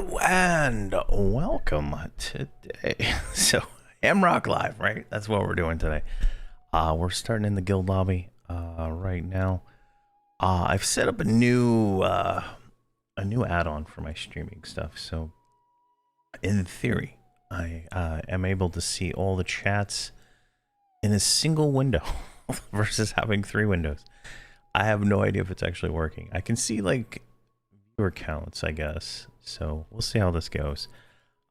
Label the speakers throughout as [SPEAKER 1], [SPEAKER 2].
[SPEAKER 1] Hello and welcome today. So, Hamrok Live, right? That's what we're doing today. We're starting in the guild lobby right now. I've set up a new add-on for my streaming stuff. So, in theory, I am able to see all the chats in a single window versus having 3 windows. I have no idea if it's actually working. I can see like viewer counts, I guess. So we'll see how this goes.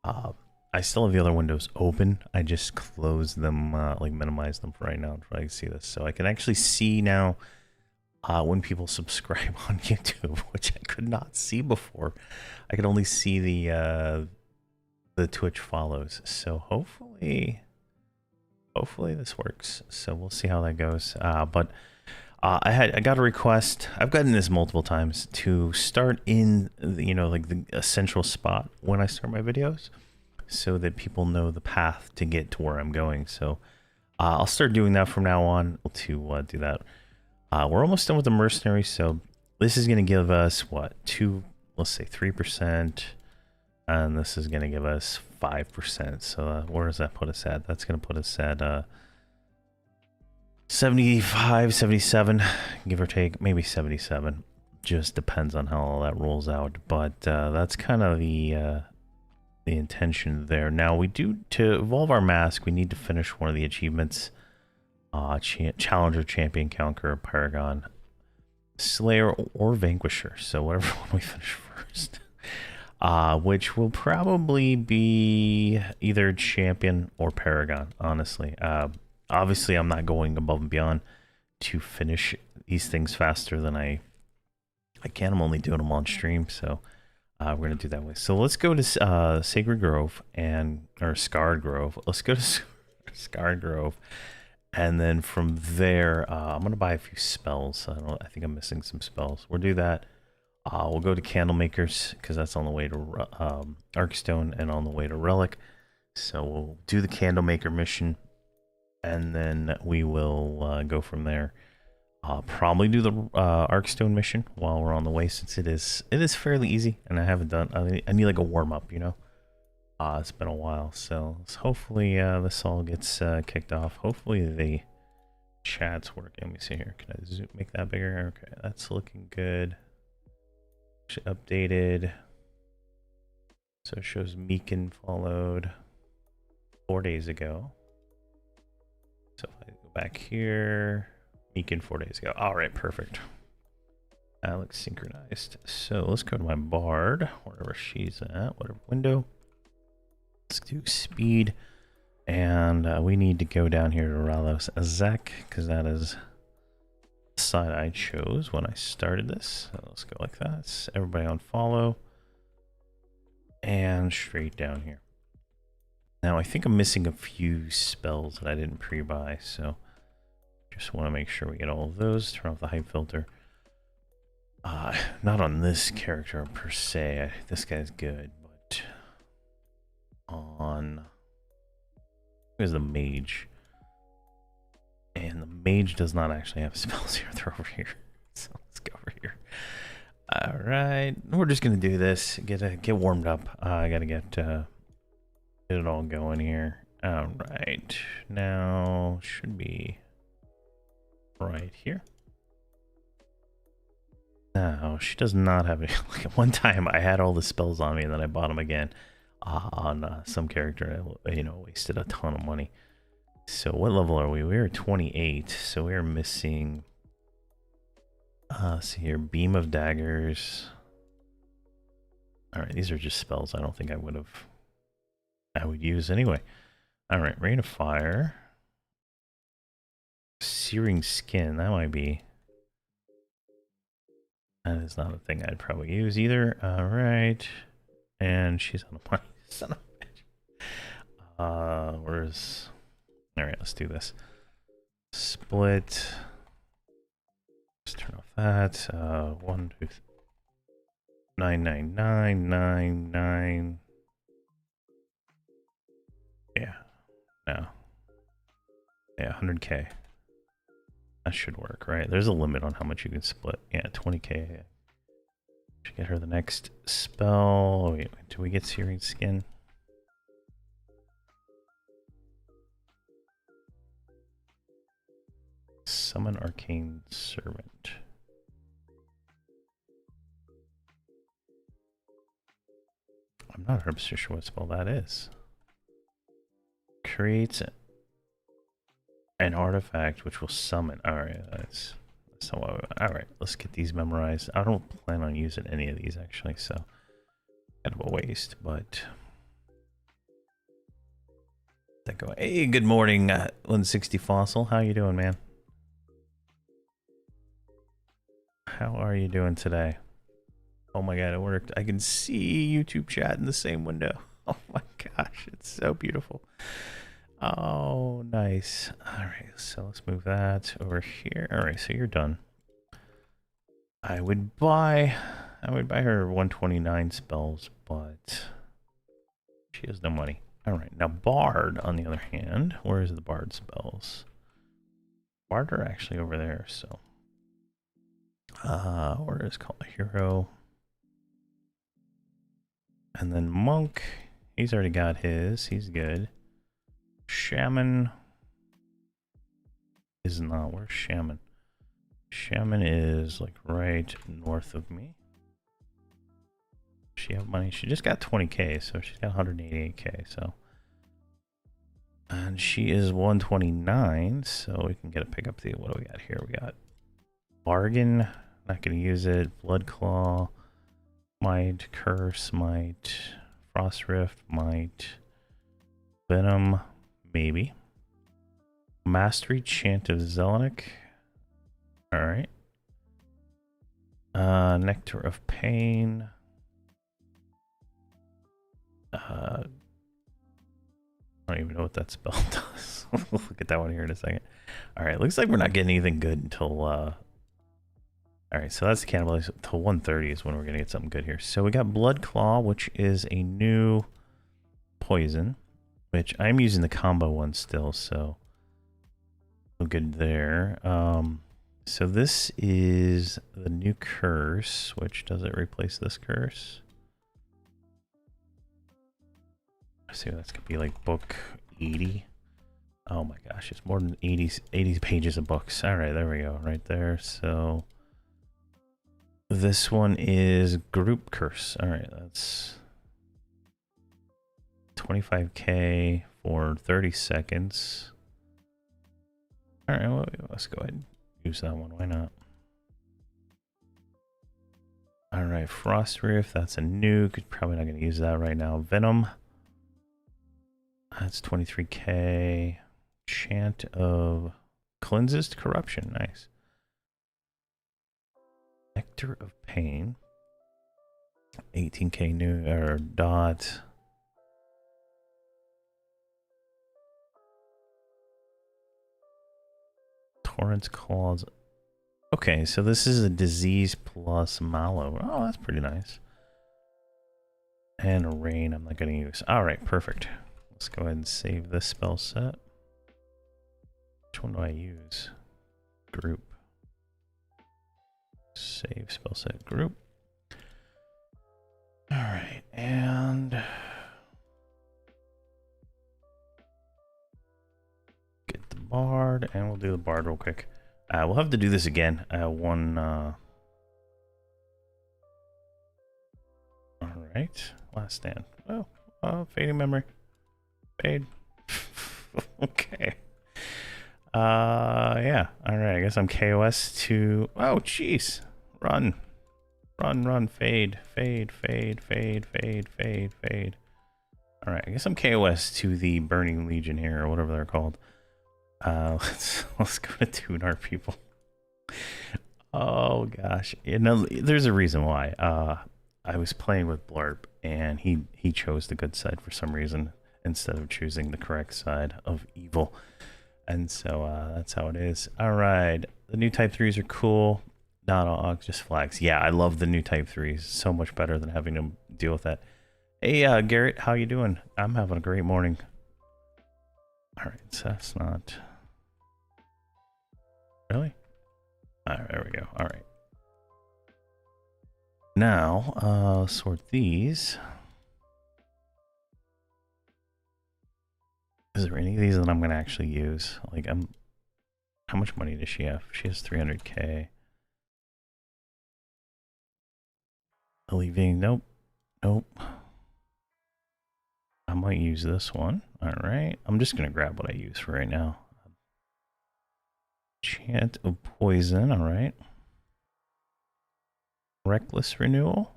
[SPEAKER 1] I still have the other windows open. I just closed them, like minimize them for right now until I can see this. So I can actually see now when people subscribe on YouTube, which I could not see before. I could only see the Twitch follows. So hopefully this works. So we'll see how that goes. But I got a request. I've gotten this multiple times to start in the, like the essential spot when I start my videos, so that people know the path to get to where I'm going. So I'll start doing that from now on to do that. We're almost done with the mercenary, so this is going to give us what, let's say 3%, and this is going to give us 5%. So where does that put us at? That's going to put us at 75, 77, give or take, maybe 77. Just depends on how all that rolls out. But that's kind of the intention there. Now to evolve our mask, we need to finish one of the achievements. Challenger, Champion, Conqueror, Paragon, Slayer, or Vanquisher. So whatever one we finish first. Which will probably be either Champion or Paragon, honestly. Obviously, I'm not going above and beyond to finish these things faster than I can. I'm only doing them on stream, so we're going to do that way. So let's go to Sacred Grove or Scarred Grove. Let's go to Scarred Grove, and then from there, I'm going to buy a few spells. I think I'm missing some spells. We'll do that. We'll go to Candlemakers because that's on the way to Arkstone and on the way to Relic. So we'll do the Candlemaker mission. And then we will go from there. Probably do the Arkstone mission while we're on the way, since it is fairly easy, and I haven't done. I need like a warm up, It's been a while, so hopefully this all gets kicked off. Hopefully the chat's working. Let me see here. Can I make that bigger? Okay, that's looking good. Updated. So it shows Meekin followed 4 days ago. So if I go back here, Meekin 4 days ago. All right, perfect. That looks synchronized. So let's go to my Bard, wherever she's at, whatever window. Let's do speed. And we need to go down here to Ralos Azek, because that is the side I chose when I started this. So let's go like that. It's everybody on follow. And straight down here. Now, I think I'm missing a few spells that I didn't pre-buy, so just want to make sure we get all of those. Turn off the hype filter. Not on this character per se. This guy's good, but on... Here's the mage. And the mage does not actually have spells here. They're over here. So let's go over here. Alright, we're just going to do this. Get warmed up. I got to get it all going here. All right, now should be right here. Now she does not have it. Like at one time I had all the spells on me and then I bought them again on some character. Wasted a ton of money. So what level are we? We're 28, so we're missing see here, Beam of Daggers. All right, these are just spells I don't think I would use anyway. All right, Rain of Fire. Searing Skin, that might be. That is not a thing I'd probably use either. All right. And she's on the money. Son of a bitch. Where's... All right, let's do this. Split. Let's turn off that. 1, 2, 99999. Yeah. No. Yeah, 100K. That should work, right? There's a limit on how much you can split. Yeah, 20K. Should get her the next spell. Oh, wait, do we get Searing Skin? Summon Arcane Servant. I'm not 100% sure what spell that is. Creates an artifact which will summon. Alright, that's so. Alright, let's get these memorized. I don't plan on using any of these actually, so kind of a waste, but that go. Hey, good morning, 160 Fossil. How you doing, man? How are you doing today? Oh my god, it worked. I can see YouTube chat in the same window. Oh my gosh, it's so beautiful. Oh, nice. Alright, so let's move that over here. Alright, so you're done. I would buy her 129 spells, but she has no money. Alright, now Bard, on the other hand, where is the Bard spells? Bard are actually over there, so where is called Hero? And then Monk, he's already got his, he's good. Shaman is not, where's Shaman? Shaman is like right north of me. She have money, she just got 20k, so she's got 188k, so. And she is 129, so we can get a pickup deal. What do we got here? We got Bargain, not gonna use it, Blood Claw, Might, Curse, Might, Frost Rift, Might, Venom, maybe. Mastery, Chant of Zelenic. Alright. Nectar of Pain. I don't even know what that spell does. We'll look at that one here in a second. Alright, looks like we're not getting anything good until alright, so that's the cannibalism. Until 130 is when we're gonna get something good here. So we got Blood Claw, which is a new poison, which I'm using the combo one still, so good there. So this is the new curse, which does it replace this curse? I see, that's gonna be like book 80. Oh my gosh, it's more than 80 pages of books. All right, there we go, right there. So this one is group curse. All right, that's 25k for 30 seconds. All right, well, let's go ahead and use that one. Why not? All right, Frost Rift, that's a nuke. Probably not going to use that right now. Venom, that's 23k. Chant of Cleanses Corruption, nice. Nectar of Pain, 18k new or dot. Torrent's Claws. Okay, so this is a disease plus mallow. Oh, that's pretty nice. And a rain I'm not going to use. All right, perfect. Let's go ahead and save this spell set. Which one do I use? Group. Save spell set group. All right, and get the Bard, and we'll do the Bard real quick. We'll have to do this again. All right, last stand. Oh, fading memory. Fade. Okay. Yeah. All right. I guess I'm KOS to. Oh, jeez. Run. Run. Fade. Fade. All right. I guess I'm KOS to the Burning Legion here, or whatever they're called. Let's go to tune our people. Oh gosh. You know, there's a reason why. I was playing with Blarp, and he chose the good side for some reason instead of choosing the correct side of evil. And so that's how it is. All right, the new Type 3s are cool. Not all, just flags. Yeah, I love the new Type 3s. So much better than having to deal with that. Hey, Garrett, how you doing? I'm having a great morning. All right, so that's not... Really? All right, there we go. All right. Now, sort these. Is there any of these that I'm going to actually use? Like, how much money does she have? She has 300K. Leaving, nope, nope. I might use this one. All right, I'm just going to grab what I use for right now. Chant of Poison, all right. Reckless Renewal.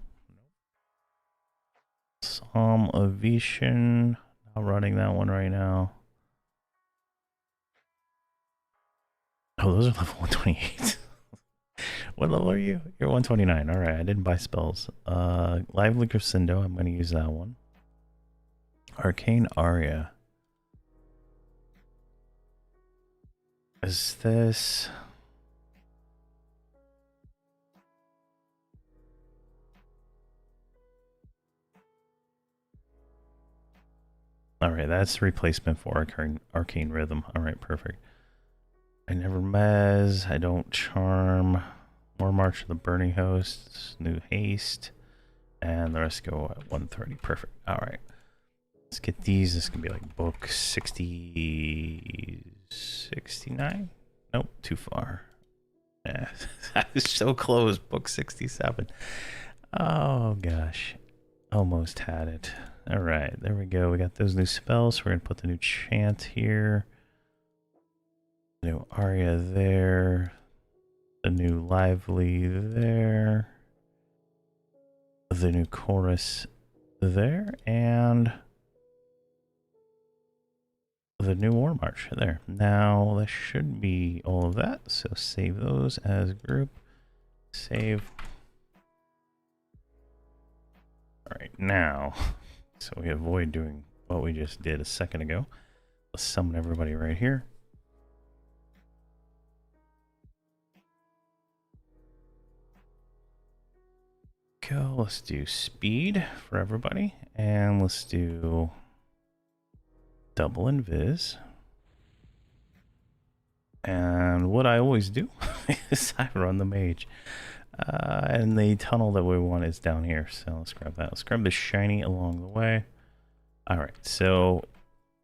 [SPEAKER 1] Psalm of Vision. Not running that one right now. Oh, those are level 128. What level are you? You're 129. All right, I didn't buy spells. Lively Crescendo. I'm going to use that one. Arcane Aria. Is this... All right, that's the replacement for Arcane Rhythm. All right, perfect. I never mez. I don't charm. More March of the Burning Hosts. New Haste. And the rest go at 130. Perfect. All right. Let's get these. This can be like book 60... 69? Nope, too far. Yeah, I was so close. Book 67. Oh, gosh. Almost had it. All right, there we go. We got those new spells. We're going to put the new chant here. New aria there. The new lively there. The new chorus there. And the new war march there. Now, that should be all of that. So save those as group. Save. All right, now... So we avoid doing what we just did a second ago. Let's summon everybody right here. Go. Let's do speed for everybody. And let's do double invis. And what I always do is I run the mage. And the tunnel that we want is down here. So let's grab that. Let's grab the shiny along the way. All right. So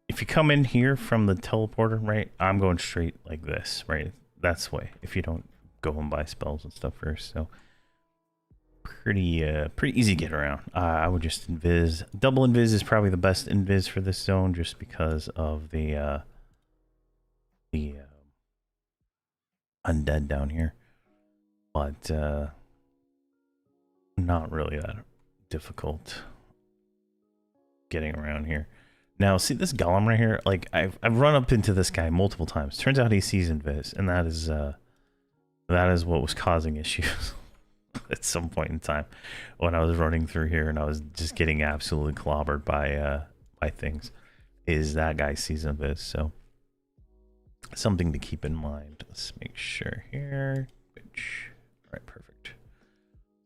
[SPEAKER 1] if you come in here from the teleporter, right, I'm going straight like this, right? That's the way. If you don't go and buy spells and stuff first. So pretty easy to get around. I would just invis. Double invis is probably the best invis for this zone just because of the undead down here. But not really that difficult getting around here. Now, see this golem right here? Like I've run up into this guy multiple times. Turns out he sees invis, and that is what was causing issues at some point in time when I was running through here and I was just getting absolutely clobbered by things. Is that guy sees invis? So something to keep in mind. Let's make sure here. All right, perfect.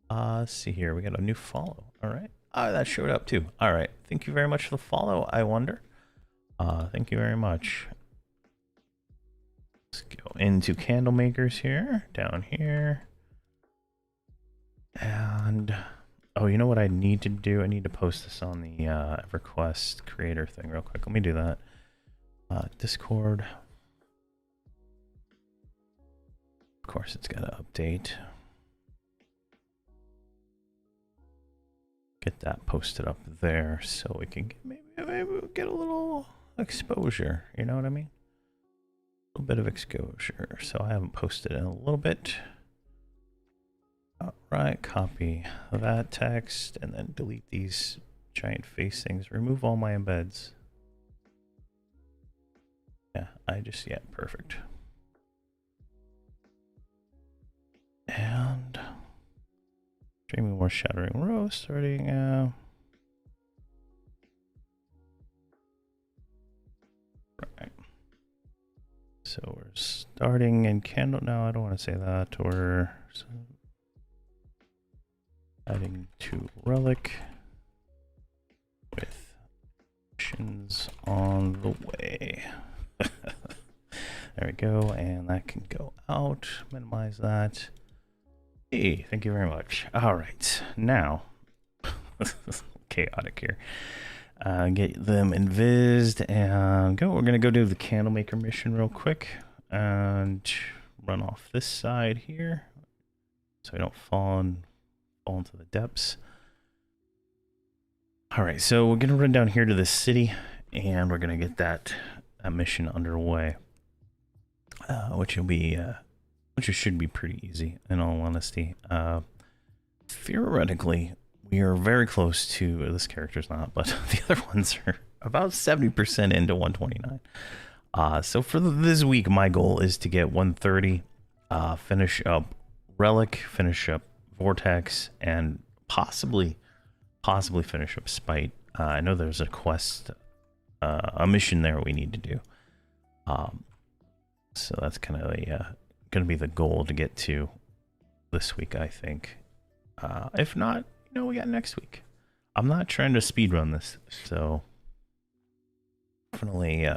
[SPEAKER 1] Let's see here. We got a new follow. All right. That showed up too. All right. Thank you very much for the follow, I wonder. Thank you very much. Let's go into candle makers here, down here. And, oh, you know what I need to do? I need to post this on the Everquest creator thing real quick. Let me do that. Discord. Of course, it's got to update. Get that posted up there so we can get, maybe we'll get a little exposure. You know what I mean? A little bit of exposure. So I haven't posted in a little bit. All right, copy that text and then delete these giant face things. Remove all my embeds. Yeah, perfect. And streaming more Shattering Row starting right. So we're starting in candle now. I don't want to say that. We're adding to Relic with missions on the way. There we go, and that can go out. Minimize that. Hey, thank you very much. All right, now, chaotic here. Get them invised and go. We're gonna go do the Candlemaker mission real quick and run off this side here, so we don't fall into the depths. All right, so we're gonna run down here to the city, and we're gonna get that mission underway, which will be which should be pretty easy, in all honesty. Theoretically, we are very close to, this character's not, but the other ones are about 70% into 129. So for this week, my goal is to get 130, finish up Relic, finish up Vortex, and possibly finish up Spite. I know there's a quest, a mission there we need to do. So that's kind of going to be the goal to get to this week, I think. If not, you know, we got next week. I'm not trying to speedrun this, so definitely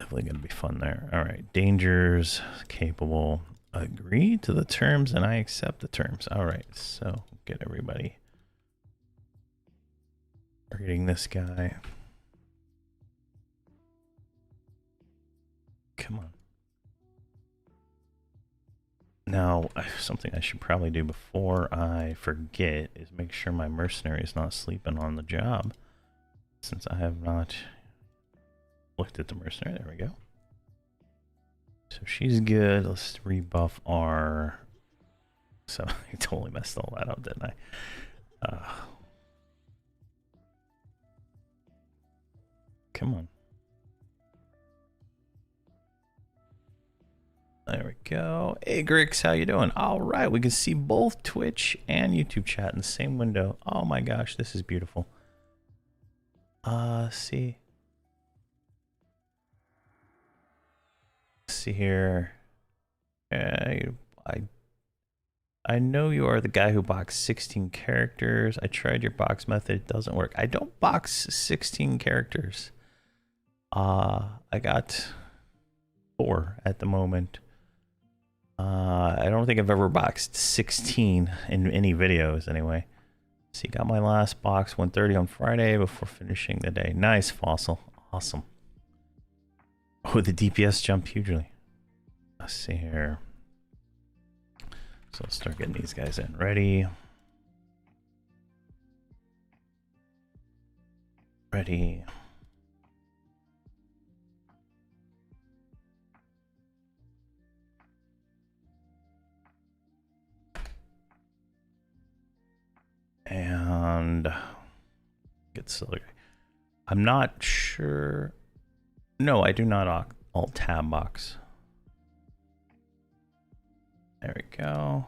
[SPEAKER 1] going to be fun there. All right, dangers, capable, agree to the terms, and I accept the terms. All right, so get everybody reading this guy. Come on. Now, something I should probably do before I forget is make sure my mercenary is not sleeping on the job, since I have not looked at the mercenary. There we go. So she's good. Let's rebuff our... So I totally messed all that up, didn't I? Come on. There we go. Hey, Grix, how you doing? All right, we can see both Twitch and YouTube chat in the same window. Oh my gosh, this is beautiful. See here. I know you are the guy who boxed 16 characters. I tried your box method. It doesn't work. I don't box 16 characters. I got 4 at the moment. I don't think I've ever boxed 16 in any videos anyway. So you got my last box, 1:30 on Friday before finishing the day. Nice, Fossil. Awesome. Oh, the DPS jumped hugely. Let's see here. So let's start getting these guys in. Ready. Ready. And get silly. I'm not sure. No, I do not alt tab box. There we go.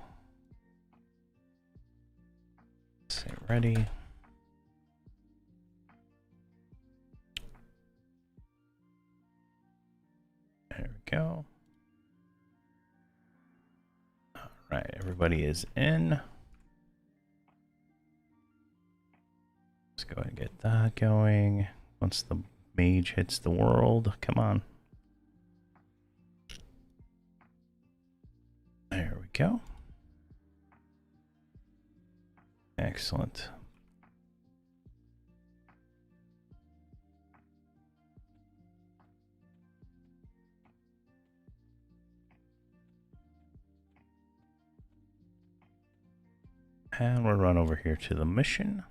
[SPEAKER 1] Say ready. There we go. All right, everybody is in. Let's go ahead and get that going. Once the mage hits the world, come on. There we go. Excellent. And we'll run over here to the mission.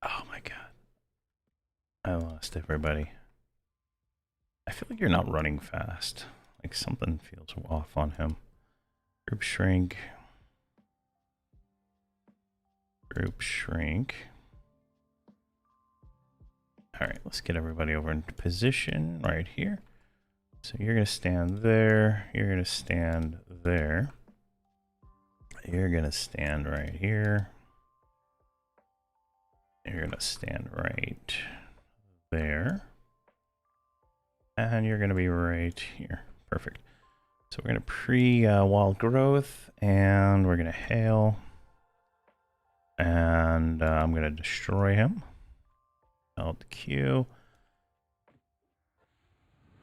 [SPEAKER 1] Oh my god. I lost everybody. I feel like you're not running fast. Like something feels off on him. Group shrink. Group shrink. Alright, let's get everybody over into position right here. So you're going to stand there. You're going to stand there. You're going to stand right here. You're going to stand right there. And you're going to be right here. Perfect. So we're going to pre-wild growth, and we're going to hail. And and I'm gonna destroy him. Alt Q.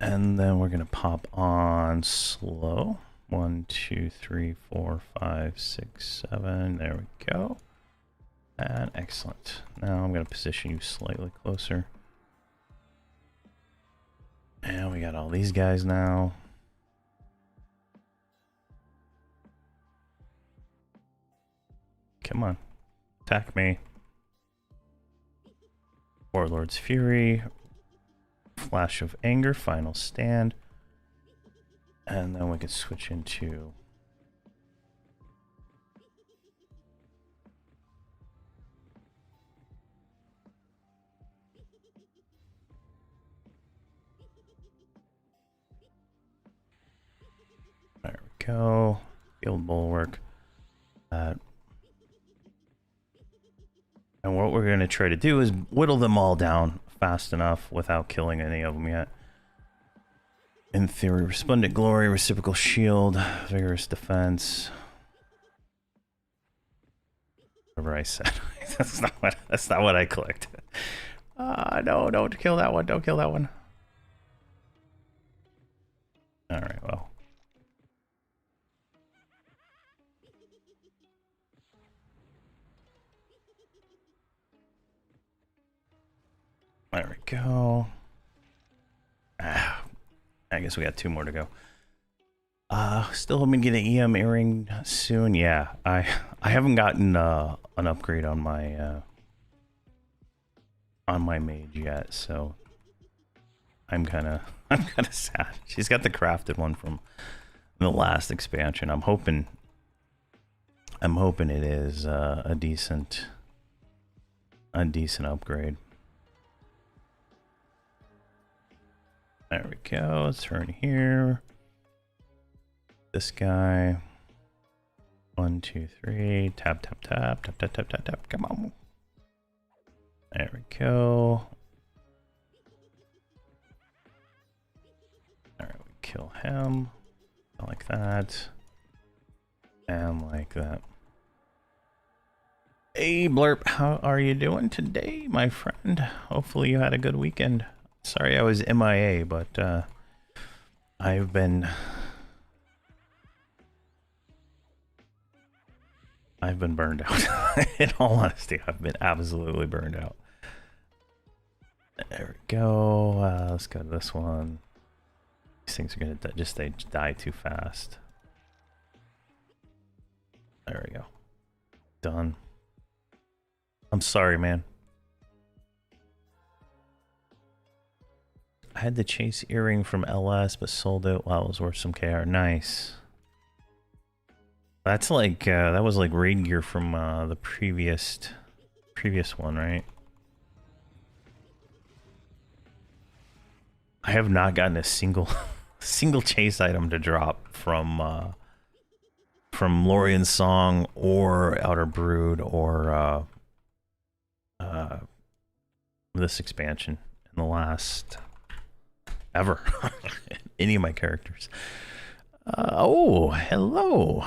[SPEAKER 1] And then we're gonna pop on slow. 1, 2, 3, 4, 5, 6, 7. There we go. And excellent. Now I'm gonna position you slightly closer. And we got all these guys now. Come on. Attack me. Warlord's Fury. Flash of Anger. Final Stand. And then we can switch into... There we go. Field Bulwark. And what we're going to try to do is whittle them all down fast enough without killing any of them yet. In theory, Resplendent Glory, Reciprocal Shield, Vigorous Defense. Whatever I said. That's not what I clicked. No, don't kill that one. Don't kill that one. Alright, well. There we go. I guess we got 2 more to go. Still hoping to get an EM earring soon. Yeah, I haven't gotten an upgrade on my mage yet, so I'm kind of sad. She's got the crafted one from the last expansion. I'm hoping it is a decent upgrade. There we go. Let's turn here. This guy. 1, 2, 3. Tap, tap, tap, tap, tap, tap, tap, tap. Come on. There we go. Alright, we kill him. Like that. And like that. Hey, Blurp. How are you doing today, my friend? Hopefully you had a good weekend. Sorry I was MIA, but I've been burned out. In all honesty, I've been absolutely burned out. There we go. Let's go to this one. These things are gonna they die too fast. There we go. Done. I'm sorry, man. I had the chase earring from LS, but sold it while it was worth some KR. Nice. That's like that was like raid gear from the previous one, right? I have not gotten a single chase item to drop from Lorien's Song or Outer Brood or this expansion in the last ever. Any of my characters. Oh, hello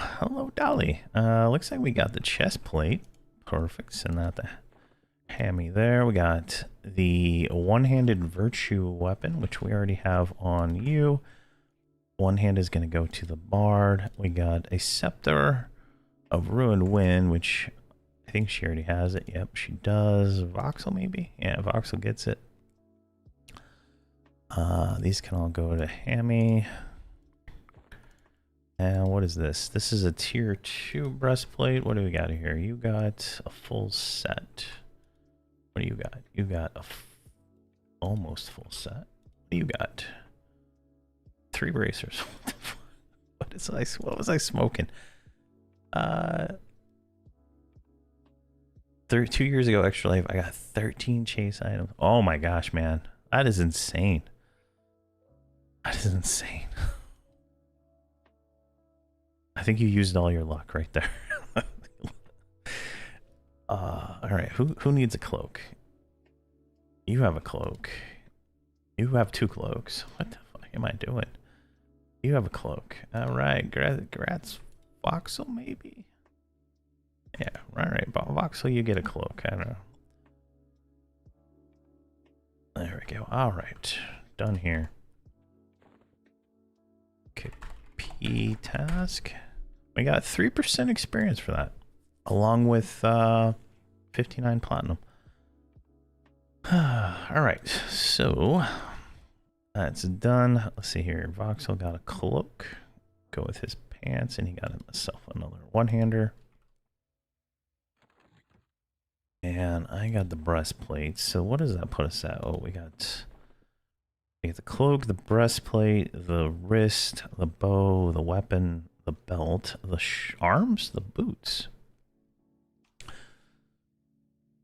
[SPEAKER 1] Dolly. Looks like we got the chest plate. Perfect. Send that to Hammy there. We got the one-handed virtue weapon, which we already have on you. One hand is going to go to the bard. We got a scepter of ruined wind, which I think she already has it. Yep, she does. Voxel maybe? Yeah, Voxel gets it. These can all go to Hammy. And what is this? This is a tier 2 breastplate. What do we got here? You got a full set. What do you got? You got a almost full set. What do you got? 3 bracers. What was I smoking? 2 years ago, Extra Life, I got 13 chase items. Oh my gosh, man. That is insane. That is insane. I think you used all your luck right there. All right, who needs a cloak? You have a cloak. You have 2 cloaks. What the fuck am I doing? You have a cloak. All right, Gratz Voxel maybe. Yeah, right. Voxel, you get a cloak. I don't know. There we go. All right, done here. Okay, P task. We got 3% experience for that, along with 59 platinum. All right, so that's done. Let's see here. Voxel got a cloak. Go with his pants, and he got himself another one-hander. And I got the breastplate. So what does that put us at? Oh, we got the cloak, the breastplate, the wrist, the bow, the weapon, the belt, the arms, the boots.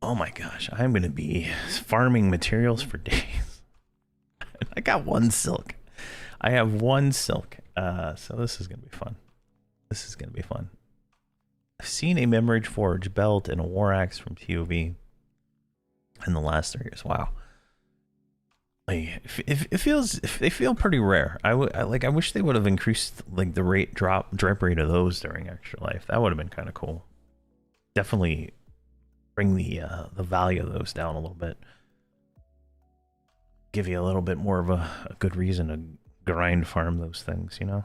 [SPEAKER 1] Oh my gosh, I'm going to be farming materials for days. I got one silk. I have one silk. So this is going to be fun. This is going to be fun. I've seen a Memory Forge belt and a war axe from TOV in the last 3 years. Wow. Like, they feel pretty rare. I wish they would have increased like the drop rate of those during Extra Life. That would have been kind of cool. Definitely bring the value of those down a little bit. Give you a little bit more of a good reason to grind farm those things, you know?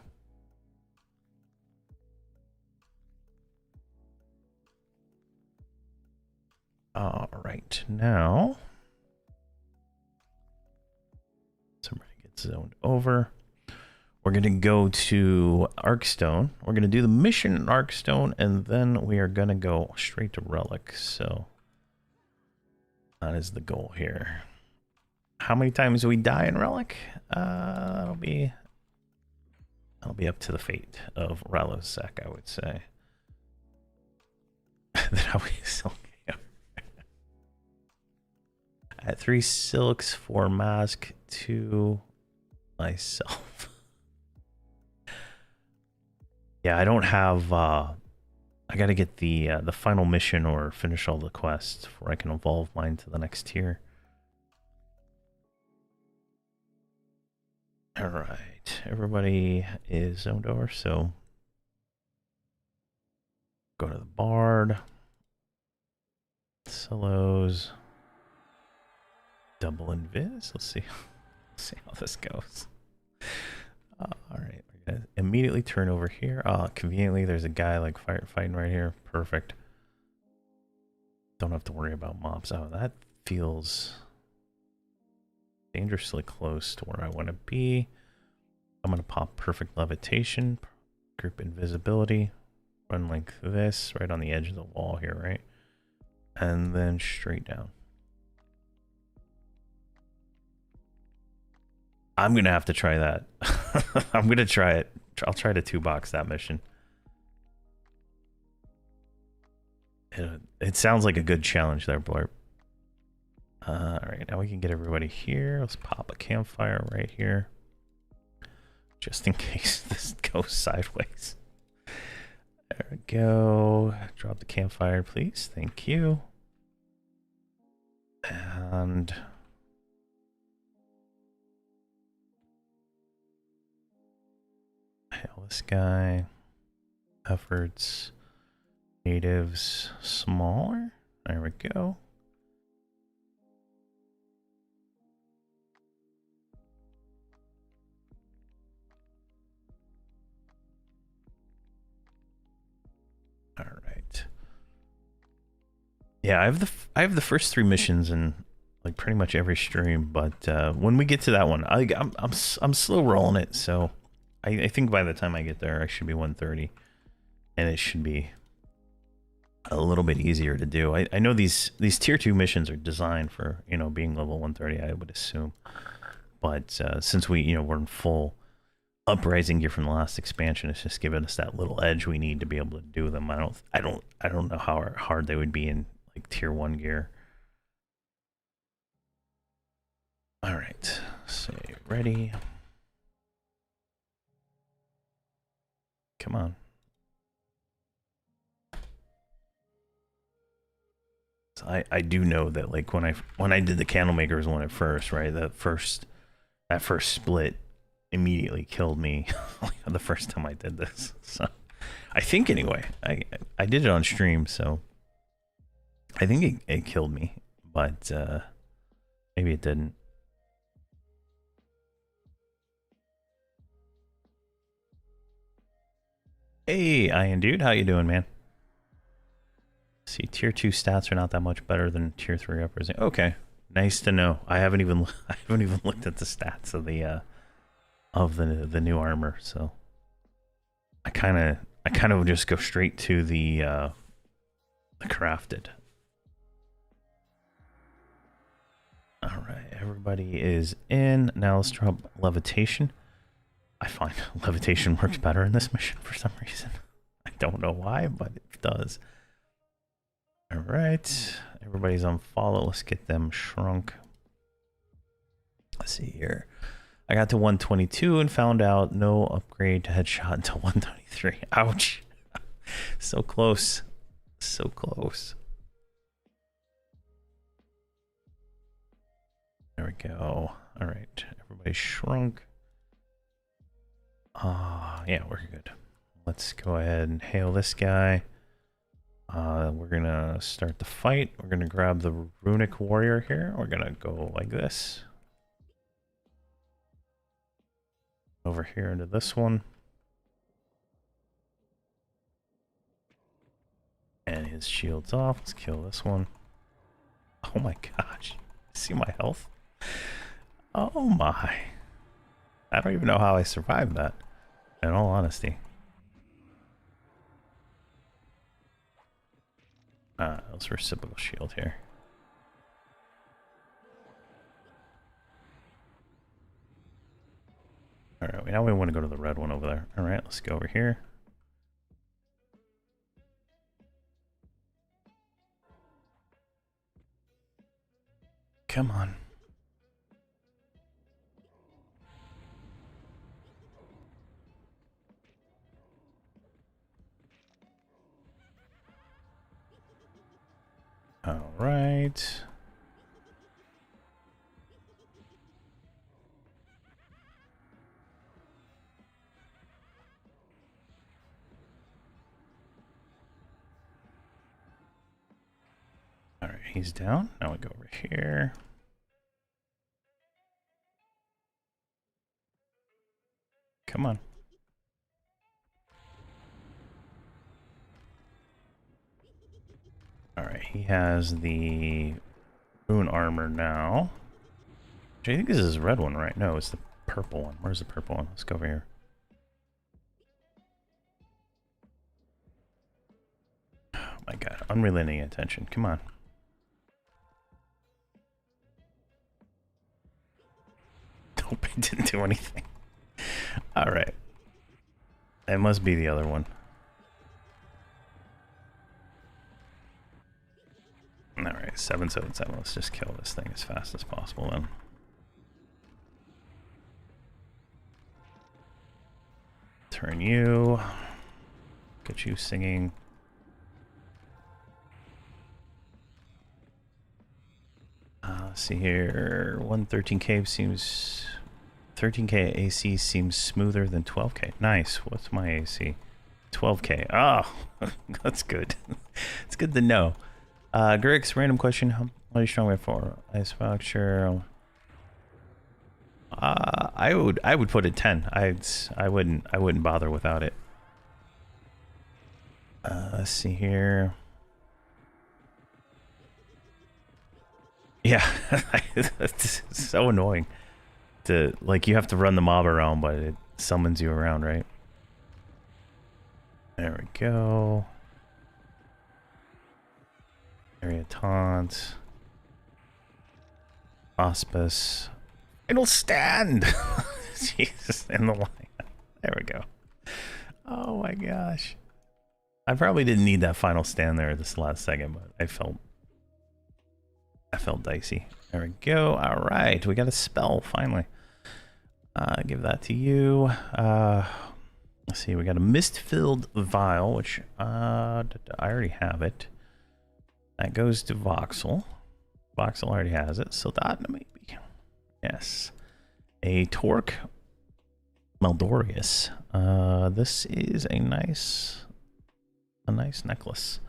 [SPEAKER 1] All right, now somebody gets zoned over. We're gonna go to Arkstone. We're gonna do the mission in Arkstone, and then we are gonna go straight to Relic. So that is the goal here. How many times do we die in Relic? That'll be up to the fate of Ralosec, I would say. That always okay. At 3 silks, 4 mask, 2 myself. Yeah, I don't have. I got to get the final mission or finish all the quests before I can evolve mine to the next tier. All right, everybody is zoned over, so go to the Bard, Solos. Double invis. Let's see how this goes. All right, we're gonna immediately turn over here. Conveniently, there's a guy like fighting right here. Perfect. Don't have to worry about mobs. Oh, that feels dangerously close to where I want to be. I'm gonna pop perfect levitation, group invisibility, run like this, right on the edge of the wall here, right, and then straight down. I'm gonna have to try that. I'm gonna try it. I'll try to 2-box that mission. It sounds like a good challenge there, Blurp. All right, now we can get everybody here. Let's pop a campfire right here, just in case this goes sideways. There we go. Drop the campfire, please. Thank you. And hail this guy. Efforts. Natives smaller. There we go. All right. Yeah, I have the first 3 missions in like pretty much every stream, but when we get to that one, I'm slow rolling it, so I think by the time I get there, I should be 130, and it should be a little bit easier to do. I know these tier 2 missions are designed for, you know, being level 130, I would assume, but since we, you know, we're in full uprising gear from the last expansion, it's just giving us that little edge we need to be able to do them. I don't know how hard they would be in like tier 1 gear. All right, say ready. Come on. So I do know that like when I did the Candlemakers one at first, right? That first split immediately killed me the first time I did this. So I think anyway. I did it on stream, so I think it killed me, but maybe it didn't. Hey, Ian dude, how you doing, man? See, tier 2 stats are not that much better than tier 3 uppers. Okay, nice to know. I haven't even looked at the stats of the new armor, so I kind of just go straight to the crafted. All right, everybody is in. Now let's drop levitation. I find levitation works better in this mission for some reason. I don't know why, but it does. All right, everybody's on follow. Let's get them shrunk. Let's see here. I got to 122 and found out no upgrade to headshot until 123. Ouch. So close. So close. There we go. All right, everybody shrunk. Yeah, we're good. Let's go ahead and hail this guy. We're gonna start the fight. We're gonna grab the runic warrior here. We're gonna go like this. Over here into this one. And his shield's off. Let's kill this one. Oh my gosh. See my health? Oh my. I don't even know how I survived that, in all honesty. Let's reciprocal shield here. Alright, now we want to go to the red one over there. Alright, let's go over here. Come on. All right. All right, he's down. Now we go over here. Come on. All right, he has the rune armor now. I think this is the red one, right? No, it's the purple one. Where's the purple one? Let's go over here. Oh my god, unrelenting attention. Come on. Nope, it didn't do anything. All right. It must be the other one. All right, 777. Let's just kill this thing as fast as possible then. Turn you. Get you singing. Let's see here. 113K seems... 13K AC seems smoother than 12K. Nice. What's my AC? 12K. Oh, that's good. It's good to know. Griggs, random question. How are you strong for? Ice voucher. I would put it 10. I wouldn't bother without it. Let's see here. Yeah, it's so annoying. Like, you have to run the mob around, but it summons you around, right? There we go. Area taunt. Hospice. It'll stand! Jesus, in the line. There we go. Oh my gosh. I probably didn't need that final stand there this last second, but I felt dicey. There we go. All right, we got a spell finally. Give that to you. Let's see, we got a mist-filled vial, which I already have it. That goes to Voxel. Voxel already has it, so that maybe. Yes. A torque. Maldorius. This is a nice necklace.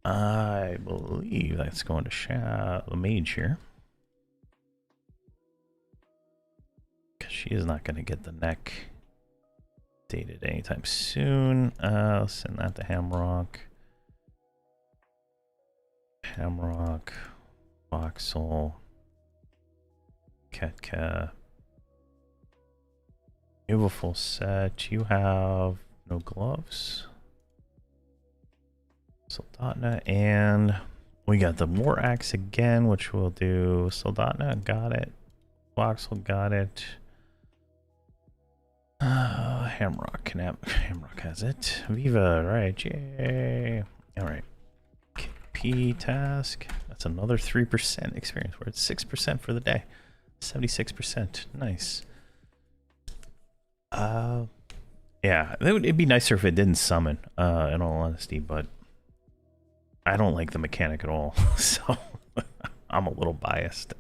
[SPEAKER 1] I believe that's going to the mage here. Because she is not going to get the neck dated anytime soon. I'll send that to Hamrok. Hamrok. Voxel. Ketka. You have a full set. You have no gloves. Soldatna, and we got the War Axe again, which we'll do. Soldatna, got it. Voxel, got it. Hamrok, Hamrok has it. Viva, right, yay. Alright. P task, that's another 3% experience. We're at 6% for the day. 76%, nice. Yeah, it'd be nicer if it didn't summon, in all honesty, but I don't like the mechanic at all, so I'm a little biased.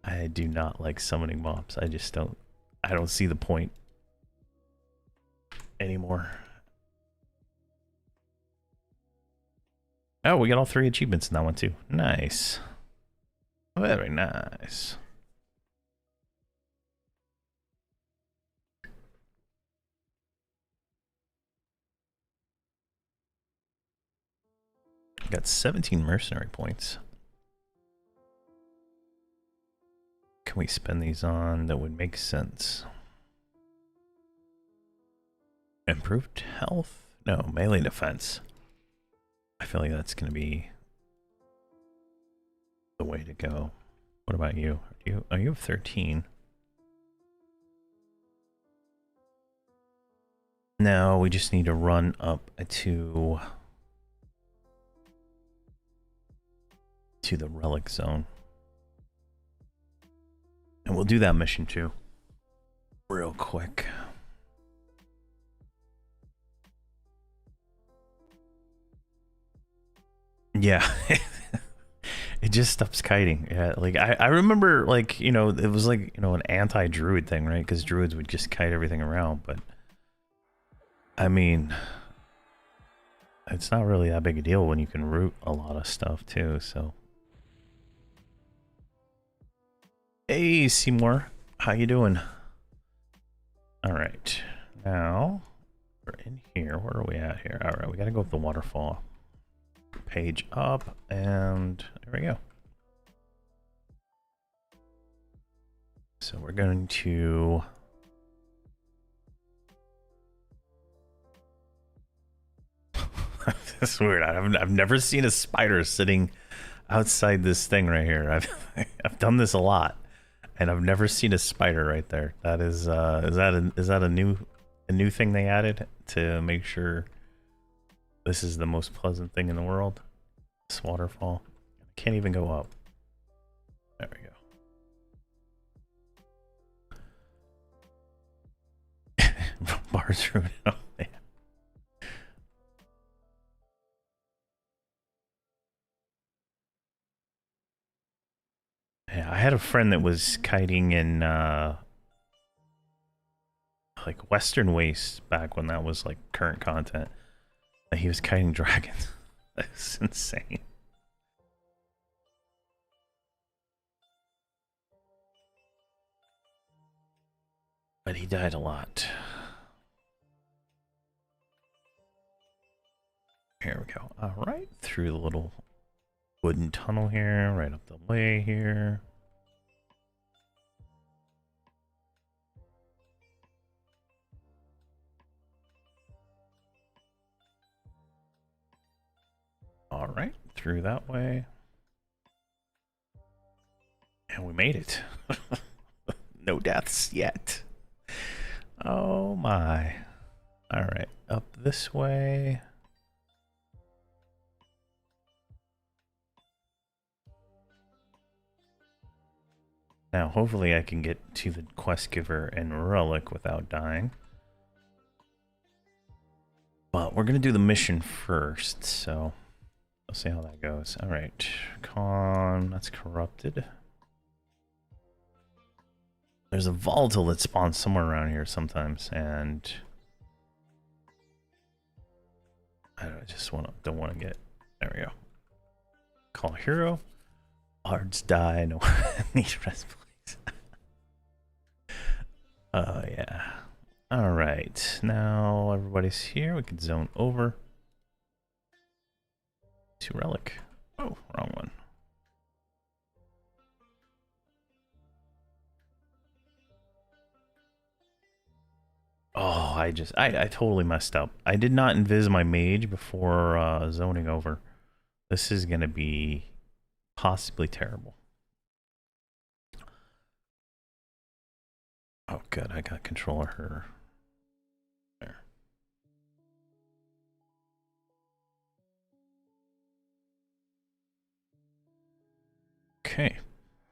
[SPEAKER 1] I do not like summoning mobs. I don't see the point anymore. Oh, we got all 3 achievements in that one too. Nice. Very nice. Got 17 mercenary points. Can we spend these on that would make sense? Improved health? No, melee defense. I feel like that's going to be the way to go. What about you? You have 13. No, we just need to run up to the Relic zone. And we'll do that mission too. Real quick. Yeah. It just stops kiting. Yeah, like I remember, like, you know, it was like, you know, an anti-druid thing, right? Because druids would just kite everything around, but I mean, it's not really that big a deal when you can root a lot of stuff too, so. Hey, Seymour, how you doing? All right, now we're in here. Where are we at here? All right, we gotta go up the waterfall. Page up, and there we go. So we're going to this is weird. I've never seen a spider sitting outside this thing right here. I've done this a lot, and I've never seen a spider right there. That is that a new thing they added to make sure this is the most pleasant thing in the world? This waterfall. I can't even go up. There we go. Bars room. Oh, yeah. Yeah, I had a friend that was kiting in like Western Waste back when that was like current content. He was kiting dragons. That's insane. But he died a lot. Here we go. All right, through the little wooden tunnel here, right up the way here. All right, through that way. And we made it. No deaths yet. Oh my. All right, up this way. Now, hopefully I can get to the quest giver and Relic without dying. But we're going to do the mission first, so we'll see how that goes. All right, that's corrupted. There's a volatile that spawns somewhere around here sometimes, and I just don't want to get. There we go. Call hero. Hearts die. No need rest, please. Oh yeah. All right. Now everybody's here. We can zone over to Relic. Oh, wrong one. Oh, I totally messed up. I did not invis my mage before zoning over. This is gonna be possibly terrible. Oh, good. I got control of her. There. Okay.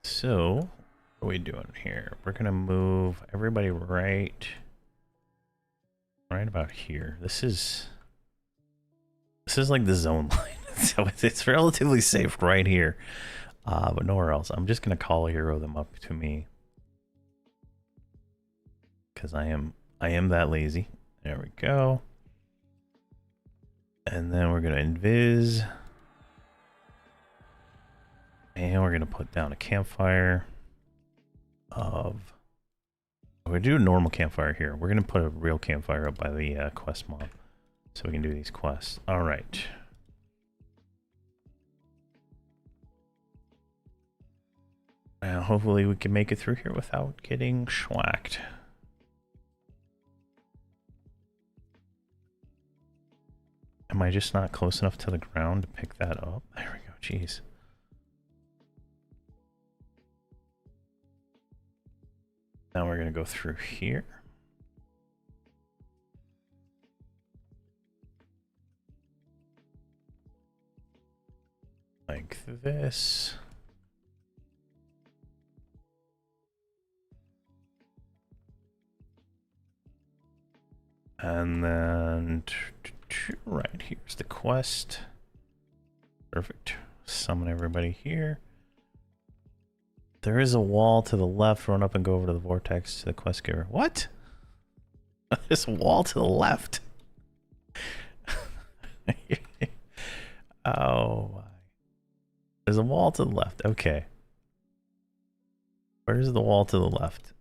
[SPEAKER 1] So, what are we doing here? We're gonna move everybody right about here. This is like the zone line, so it's relatively safe right here, but nowhere else. I'm just gonna call hero them up to me because I am that lazy. There we go. And then we're gonna invis, and we're gonna put down a campfire of. We're gonna do a normal campfire here. We're gonna put a real campfire up by the quest mob, so we can do these quests. All right. Now, hopefully, we can make it through here without getting schwacked. Am I just not close enough to the ground to pick that up? There we go. Jeez. Now we're going to go through here. Like this. And then right here's the quest. Perfect. Summon everybody here. There is a wall to the left. Run up and go over to the vortex to the quest giver. What? There's a wall to the left. Oh. There's a wall to the left. Okay. Where's the wall to the left?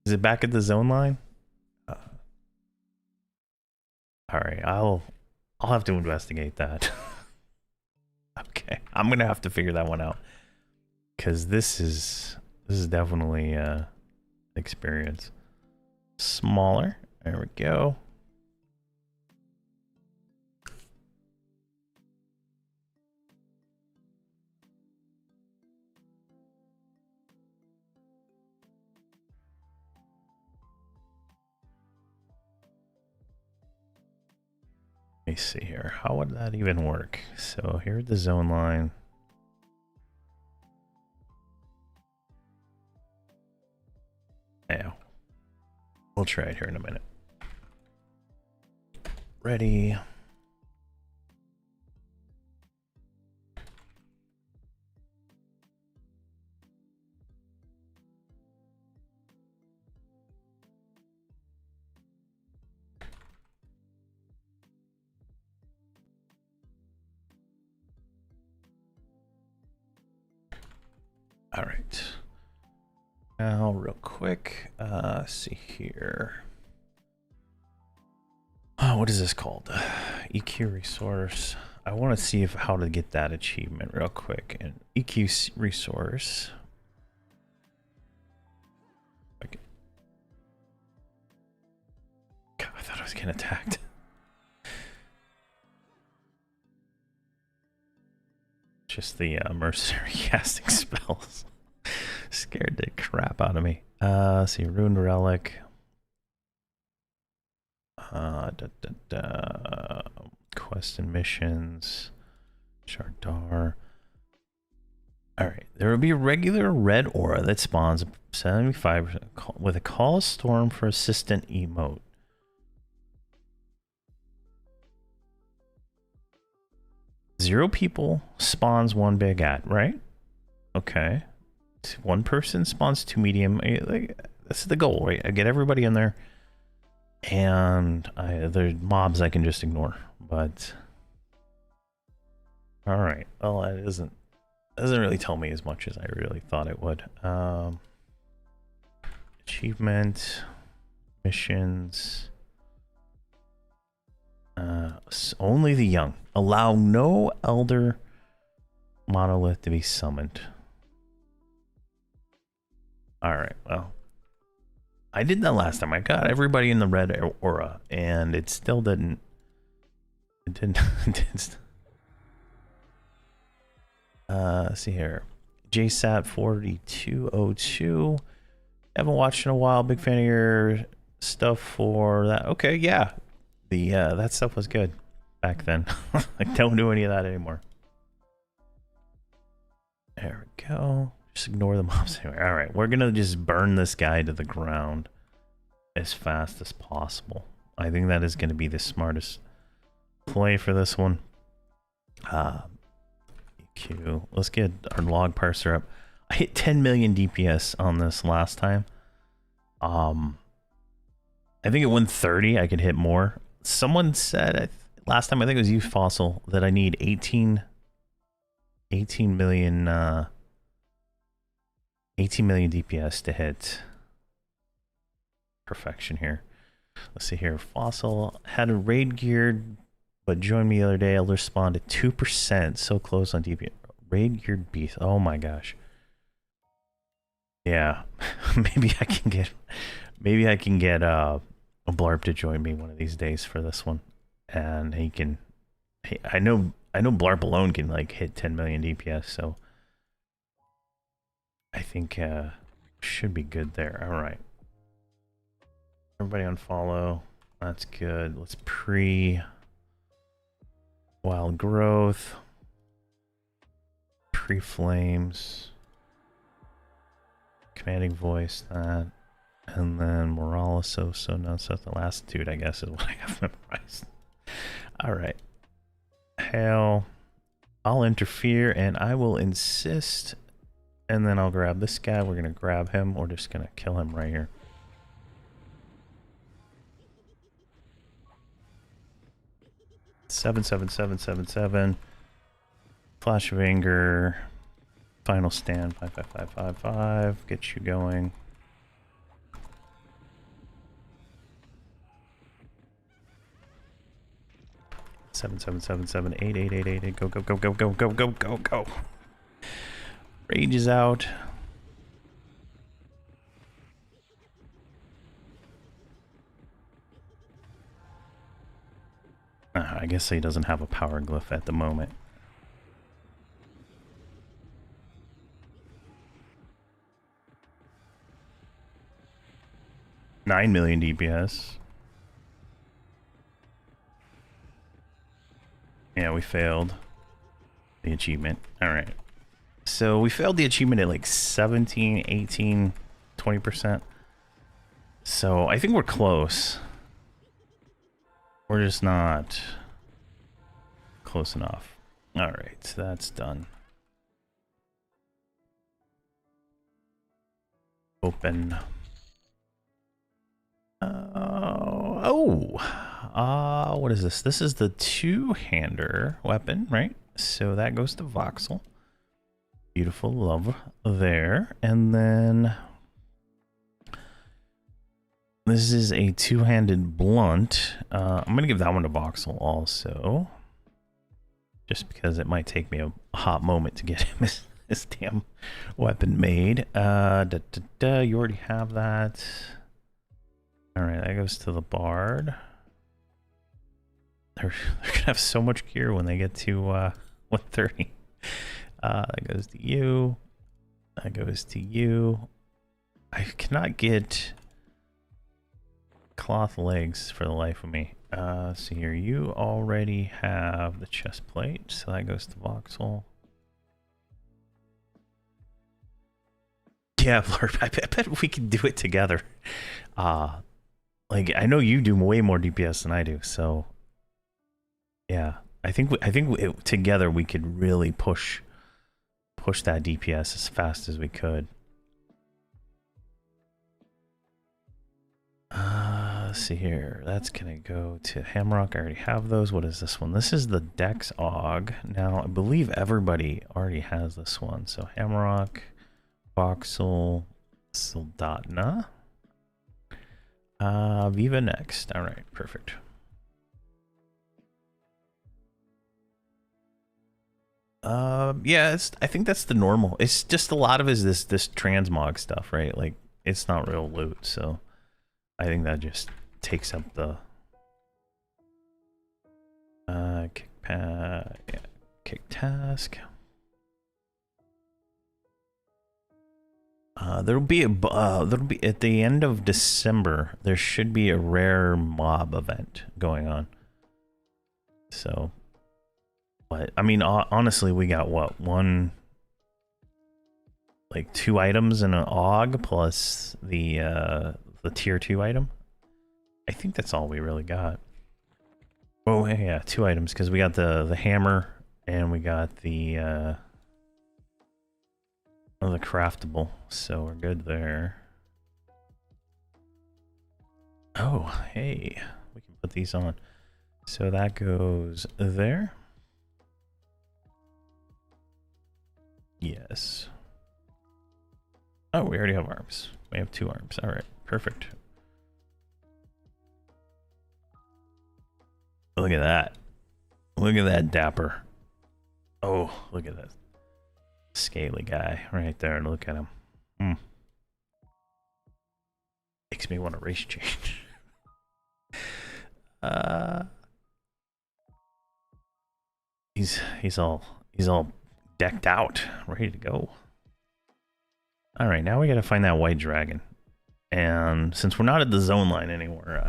[SPEAKER 1] Is it back at the zone line? All right, I'll have to investigate that. Okay, I'm gonna have to figure that one out because this is definitely experience. Smaller. There we go. Let me see here. How would that even work? So here's the zone line. Yeah. We'll try it here in a minute. Ready. All right. Now, real quick, see here. Oh, what is this called? EQ resource. I want to see how to get that achievement real quick. And EQ resource. Okay. God, I thought I was getting attacked. Just the mercenary casting spells. Scared the crap out of me. See, Ruined Relic. Quest and missions. Shardar. Alright, there will be a regular red aura that spawns 75% with a call storm for assistant emote. Zero people spawns one big ad, right? Okay. one person spawns 2 medium. Like, that's the goal, right? I get everybody in there, and the mobs I can just ignore. But all right, well, it doesn't really tell me as much as I really thought it would. Achievement, missions. Only the young. Allow no elder monolith to be summoned. Alright, well. I did that last time. I got everybody in the red aura, and it still didn't... It didn't... Let's see here. JSAT 4202. Haven't watched in a while. Big fan of your stuff for that. Okay, yeah. That stuff was good back then. Like, don't do any of that anymore. There we go. Just ignore the mobs anyway. All right, we're gonna just burn this guy to the ground as fast as possible. I think that is gonna be the smartest play for this one. EQ. Let's get our log parser up. I hit 10 million DPS on this last time. I think at 130 I could hit more. Someone said last time, I think it was you, Fossil, that I need 18 million DPS to hit perfection here. Let's see here. Fossil had a raid geared, but joined me the other day. Elder spawned at 2%, so close on DPS. Raid geared beast. Oh my gosh. Yeah, maybe I can get a Blarp to join me one of these days for this one, and he can. I know Blarp alone can like hit 10 million DPS, so I think should be good there. All right, everybody unfollow. That's good. Let's wild growth, flames, commanding voice, that. And then Morales, so no, so the last dude, I guess, is what I have memorized. All right. Hail. I'll interfere, and I will insist, and then I'll grab this guy. We're going to grab him. We're just going to kill him right here. Seven. Flash of Anger. Final Stand. 55555. Get you going. Seven, 8. Go. Rage is out. I guess he doesn't have a power glyph at the moment. $9 million DPS. Yeah, we failed the achievement. All right. So we failed the achievement at like 17, 18, 20%. So I think we're close. We're just not close enough. All right, so that's done. Open. What is this? This is the two-hander weapon, right? So that goes to Voxel. Beautiful love there. And then this is a two-handed blunt. I'm going to give that one to Voxel also. Just because it might take me a hot moment to get him his damn weapon made. You already have that. All right, that goes to the Bard. They're gonna have so much gear when they get to 130. That goes to you. That goes to you. I cannot get cloth legs for the life of me. So here, you already have the chest plate, so that goes to Voxel. Yeah, Blurb, I bet we can do it together. Like, I know you do way more DPS than I do, so yeah, I think together we could really push push that DPS as fast as we could. Let's see here. That's gonna go to Hamrok. I already have those. What is this one? This is the Dex AUG. Now, I believe everybody already has this one. So Hamrok, Voxel, Soldatna, Viva next. All right, perfect. Yeah, I think that's the normal. It's just a lot of it is this transmog stuff, right? Like, it's not real loot, so I think that just takes up the kick task. There'll be at the end of December. There should be a rare mob event going on. So, but I mean, honestly, we got what, like 2 items in an AUG plus the tier 2 item. I think that's all we really got. Oh yeah, 2 items because we got the hammer and we got the craftable, so we're good there. Oh hey, we can put these on. So that goes there. Yes. Oh, we already have arms. We have 2 arms. All right, perfect. Look at that. Look at that dapper. Oh, look at that scaly guy right there. Look at him. Makes me want to race change. He's all decked out, ready to go. All right, now we got to find that white dragon. And since we're not at the zone line anymore,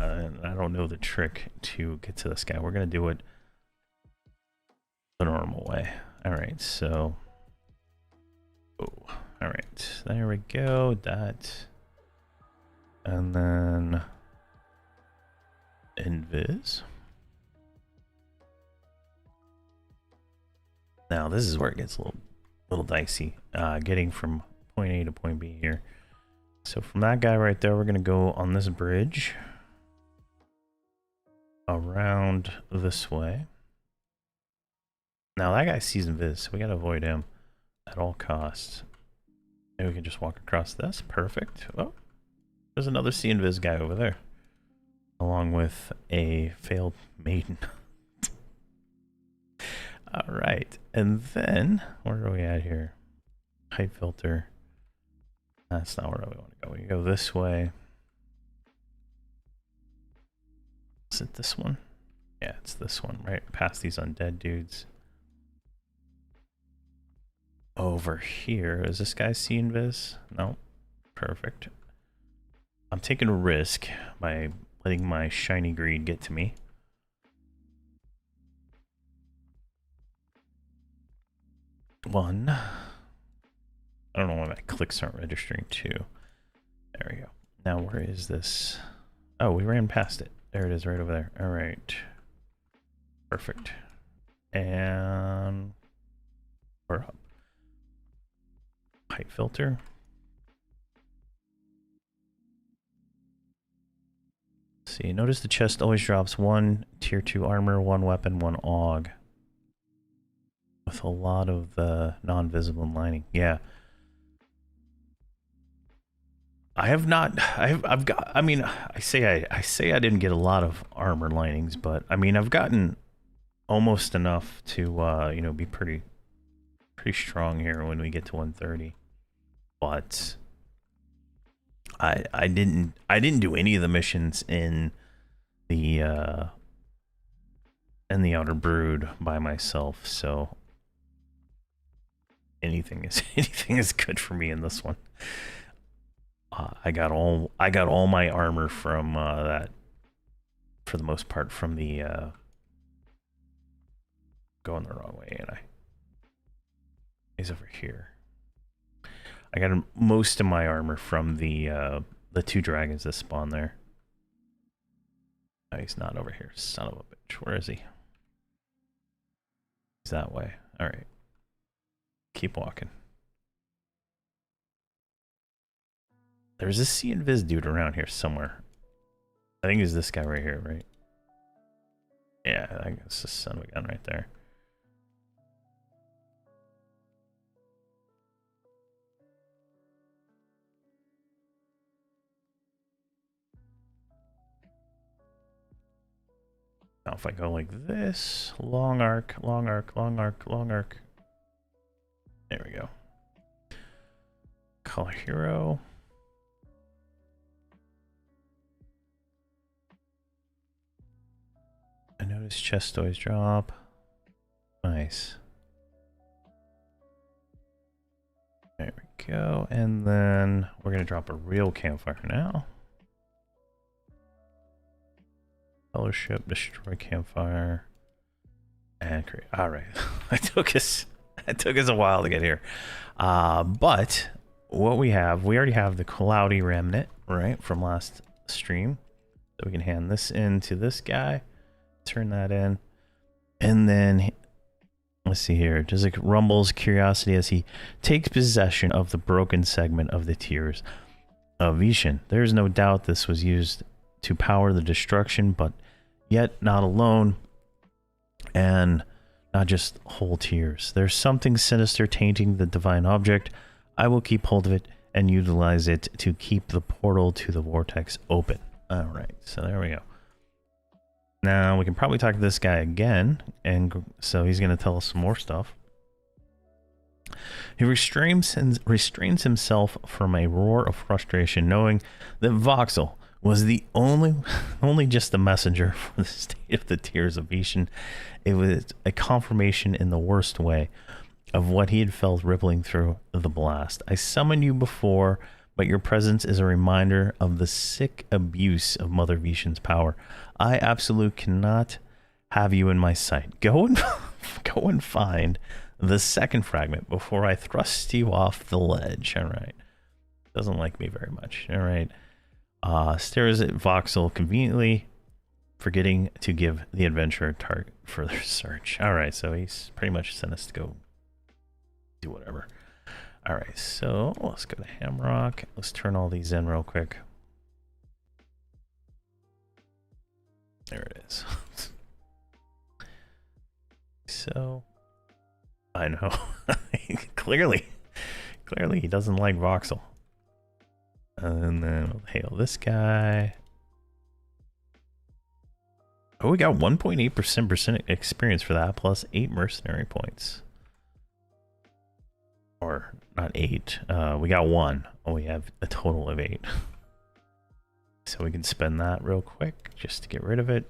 [SPEAKER 1] I don't know the trick to get to this guy. We're going to do it the normal way. All right, so... Oh, all right, there we go. That. And then... Invis. Now, this is where it gets a little dicey. Getting from point A to point B here. So from that guy right there, we're going to go on this bridge around this way. Now that guy sees invis, so we got to avoid him at all costs. Maybe we can just walk across this. Perfect. Oh, there's another see invis guy over there, along with a failed maiden. All right, and then where are we at here? Height filter. That's not where we want to go. We go this way. Is it this one? Yeah, it's this one, right? Past these undead dudes. Over here, is this guy seeing Viz? No. Perfect. I'm taking a risk by letting my shiny greed get to me. One. I don't know why my clicks aren't registering. 2. There we go. Now where is this? Oh, we ran past it. There it is right over there. All right. Perfect. And we're up. Height filter. See, notice the chest always drops 1 tier 2 armor, 1 weapon, 1 AUG. With a lot of non-visible lining. Yeah. I have not. I've got. I mean, I say I didn't get a lot of armor linings, but I mean I've gotten almost enough to you know, be pretty strong here when we get to 130. But I didn't do any of the missions in the Outer Brood by myself, so anything is good for me in this one. I got all my armor from that, for the most part, from the going the wrong way, and he's over here. I got most of my armor from the 2 dragons that spawn there. Oh, he's not over here, son of a bitch. Where is he? He's that way. All right, keep walking. There's a C Invis dude around here somewhere. I think it's this guy right here, right? Yeah, I guess the son of a gun right there. Now if I go like this, long arc, long arc, long arc, long arc. There we go. Color hero. I noticed chest always drop. Nice. There we go. And then we're going to drop a real campfire now. Fellowship, destroy campfire, and create. All right. it took us a while to get here. But what we already have the cloudy remnant, right, from last stream. So we can hand this in to this guy, turn that in, and then let's see here. Just like rumbles curiosity as he takes possession of the broken segment of the tears of Vishen. There's no doubt this was used to power the destruction, but yet not alone, and not just whole tears. There's something sinister tainting the divine object. I will keep hold of it and utilize it to keep the portal to the vortex open. All right, so there we go. Now we can probably talk to this guy again, and so he's going to tell us some more stuff. He restrains himself from a roar of frustration, knowing that Voxel was the only just the messenger for the state of the tears of Vishen. It was a confirmation in the worst way of what he had felt rippling through the blast. I summoned you before, but your presence is a reminder of the sick abuse of Mother Vishen's power. I absolutely cannot have you in my sight. Go and find the second fragment before I thrust you off the ledge. All right. Doesn't like me very much. All right. Stares at Voxel conveniently, forgetting to give the adventurer a target for their search. All right, so he's pretty much sent us to go do whatever. All right, so let's go to Hamrok. Let's turn all these in real quick. There it is. So, I know. clearly he doesn't like Voxel. And then we'll hail this guy. Oh, we got 1.8% experience for that, plus 8 mercenary points. Or not 8. We got 1. Oh, we have a total of 8. So we can spend that real quick just to get rid of it.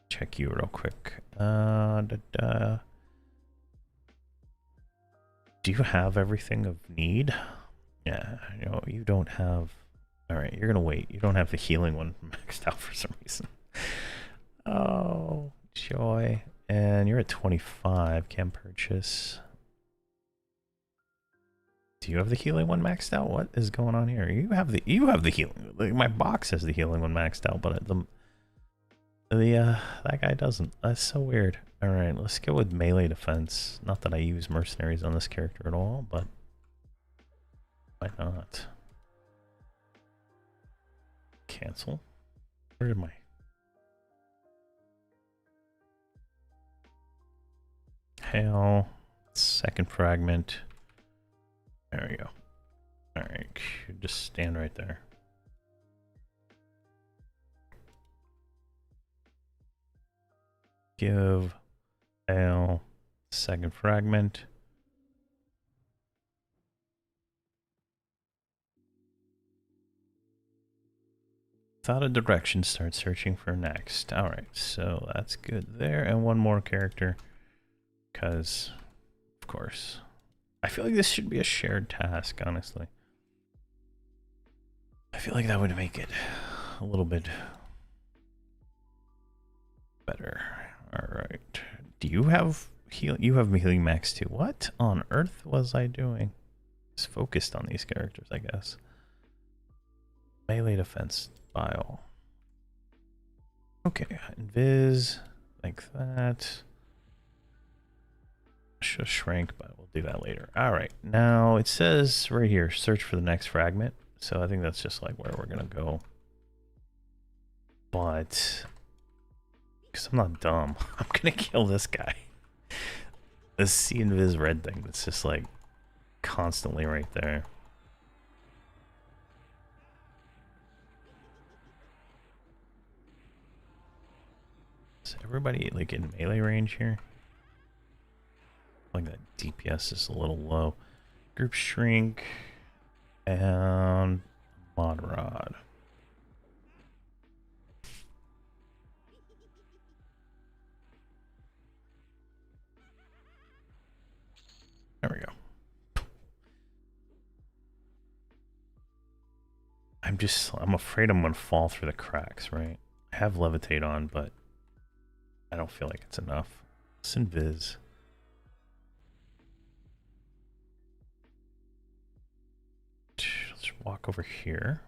[SPEAKER 1] Check you real quick. Do you have everything of need? Yeah, you don't have... Alright, you're gonna wait. You don't have the healing one maxed out for some reason. Oh, joy. And you're at 25. Can't purchase. Do you have the healing one maxed out? What is going on here? You have the healing. Like, my box has the healing one maxed out, but that guy doesn't. That's so weird. Alright, let's go with melee defense. Not that I use mercenaries on this character at all, but why not? Cancel. Where am I? Hail. Second fragment. There we go. Alright, just stand right there. Give. Hail. Second fragment. Without a direction, start searching for next. Alright, so that's good there. And one more character. Because, of course. I feel like this should be a shared task, honestly. I feel like that would make it a little bit better. Alright. Do you have heal? You have healing max too. What on earth was I doing? Just focused on these characters, I guess. Melee defense. File. Okay, invis, like that. Should shrink, but we'll do that later. All right, now it says right here, search for the next fragment. So I think that's just like where we're gonna go. But because I'm not dumb, I'm gonna kill this guy. This see invis red thing that's just like constantly right there. Is everybody like in melee range here? Like that DPS is a little low. Group shrink and mod rod. There we go. I'm afraid I'm gonna fall through the cracks, right? I have levitate on, but I don't feel like it's enough. It's invis. Let's walk over here.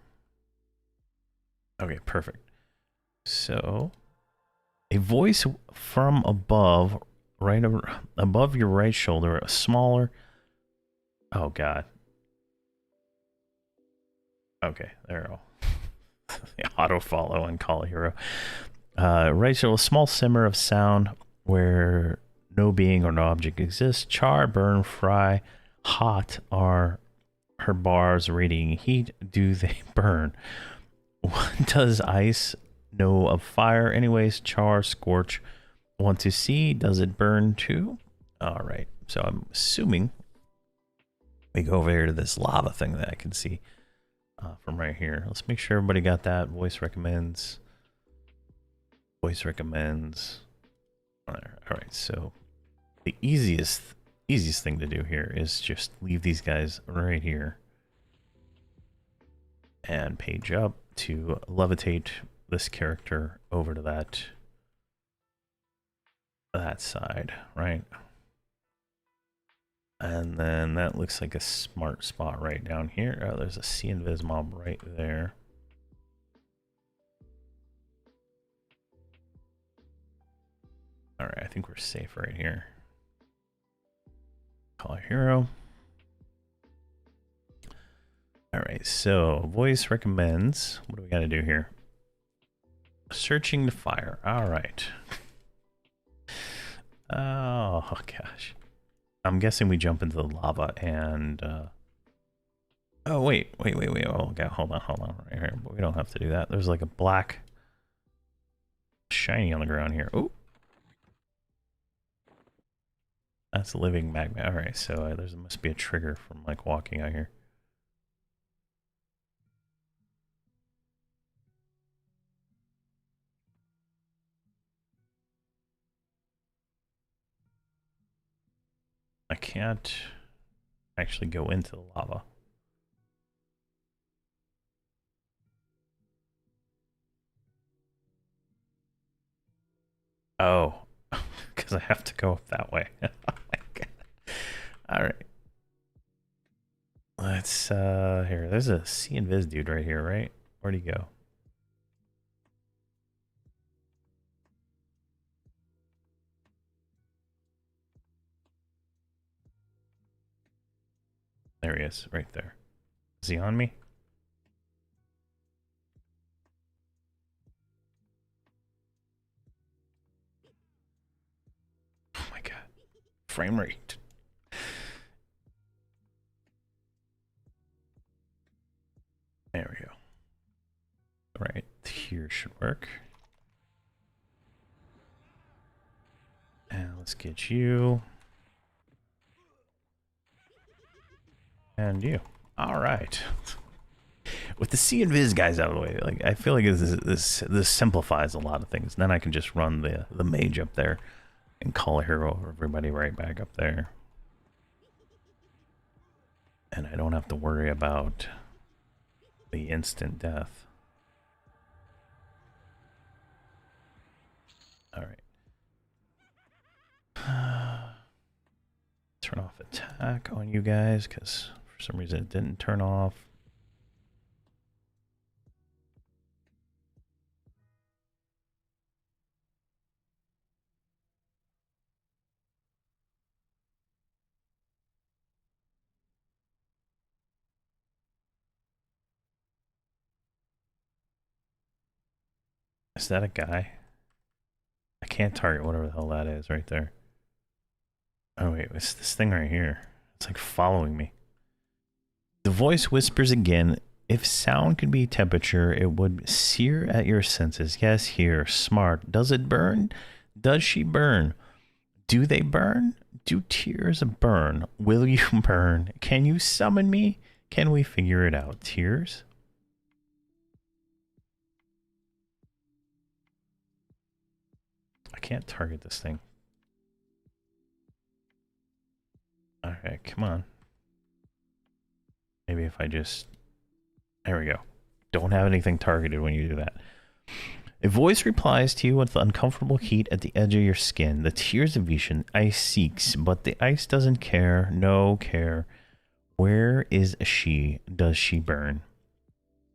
[SPEAKER 1] Okay, perfect. So, a voice from above, right above your right shoulder, a smaller. Oh God. Okay, there we go. Auto follow and call a hero. Right shoulder, a small simmer of sound where no being or no object exists. Char, burn, fry, hot are her bars radiating heat. Do they burn? What does ice know of fire? Anyways, char, scorch. Want to see? Does it burn too? All right. So I'm assuming we go over here to this lava thing that I can see from right here. Let's make sure everybody got that. Voice recommends. Voice recommends. All right. So the easiest thing to do here is just leave these guys right here and page up to levitate this character over to that side, right? And then that looks like a smart spot right down here. Oh, there's a C invis mob right there. All right, I think we're safe right here. Call a hero. All right, so voice recommends. What do we got to do here? Searching the fire. All right. Oh gosh. I'm guessing we jump into the lava and. Oh wait. Oh god, hold on, right here. But we don't have to do that. There's like a black shiny on the ground here. Oh. That's living magma. All right, so there must be a trigger from like walking out here. I can't actually go into the lava. Oh, because I have to go up that way. Oh my god. All right. Let's here. There's a C invis dude right here, right? Where'd he go? There he is, right there. Is he on me? Oh my god. Frame rate. There we go. Right here should work. And let's get you. And you. All right. With the C invis guys out of the way, like I feel like this simplifies a lot of things. Then I can just run the mage up there and call a hero over everybody right back up there. And I don't have to worry about the instant death. All right. Turn off attack on you guys because for some reason it didn't turn off. Is that a guy? I can't target whatever the hell that is right there. Oh wait, it's this thing right here. It's like following me. The voice whispers again. If sound could be temperature, it would sear at your senses. Yes, here. Smart. Does it burn? Does she burn? Do they burn? Do tears burn? Will you burn? Can you summon me? Can we figure it out? Tears? I can't target this thing. Alright, come on. Maybe if I just... There we go. Don't have anything targeted when you do that. A voice replies to you with the uncomfortable heat at the edge of your skin. The tears of vision. Ice seeks, but the ice doesn't care. No care. Where is she? Does she burn?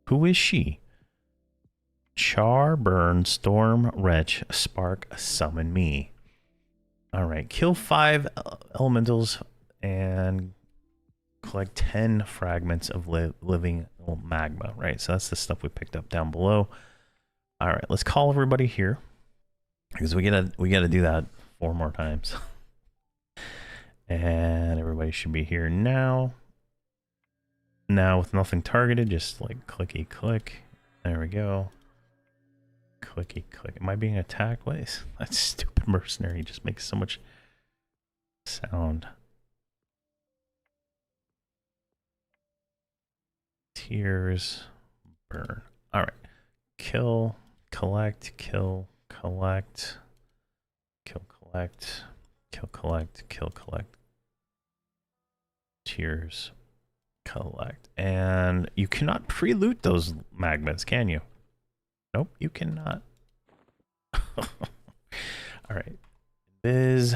[SPEAKER 1] Who is she? Char, burn, storm, wretch, spark, summon me. Alright, kill 5 elementals and collect 10 fragments of living magma, right? So that's the stuff we picked up down below. Alright, let's call everybody here. Because we gotta do that 4 more times. And everybody should be here now. Now with nothing targeted, just like clicky click. There we go. Clicky click. Am I being attacked? What is that stupid mercenary? Just makes so much sound. Tears burn. All right. Kill, collect, kill, collect, kill, collect, kill, collect, kill, collect. Tears, collect. And you cannot pre-loot those magmas, can you? Nope, you cannot. All right. Biz.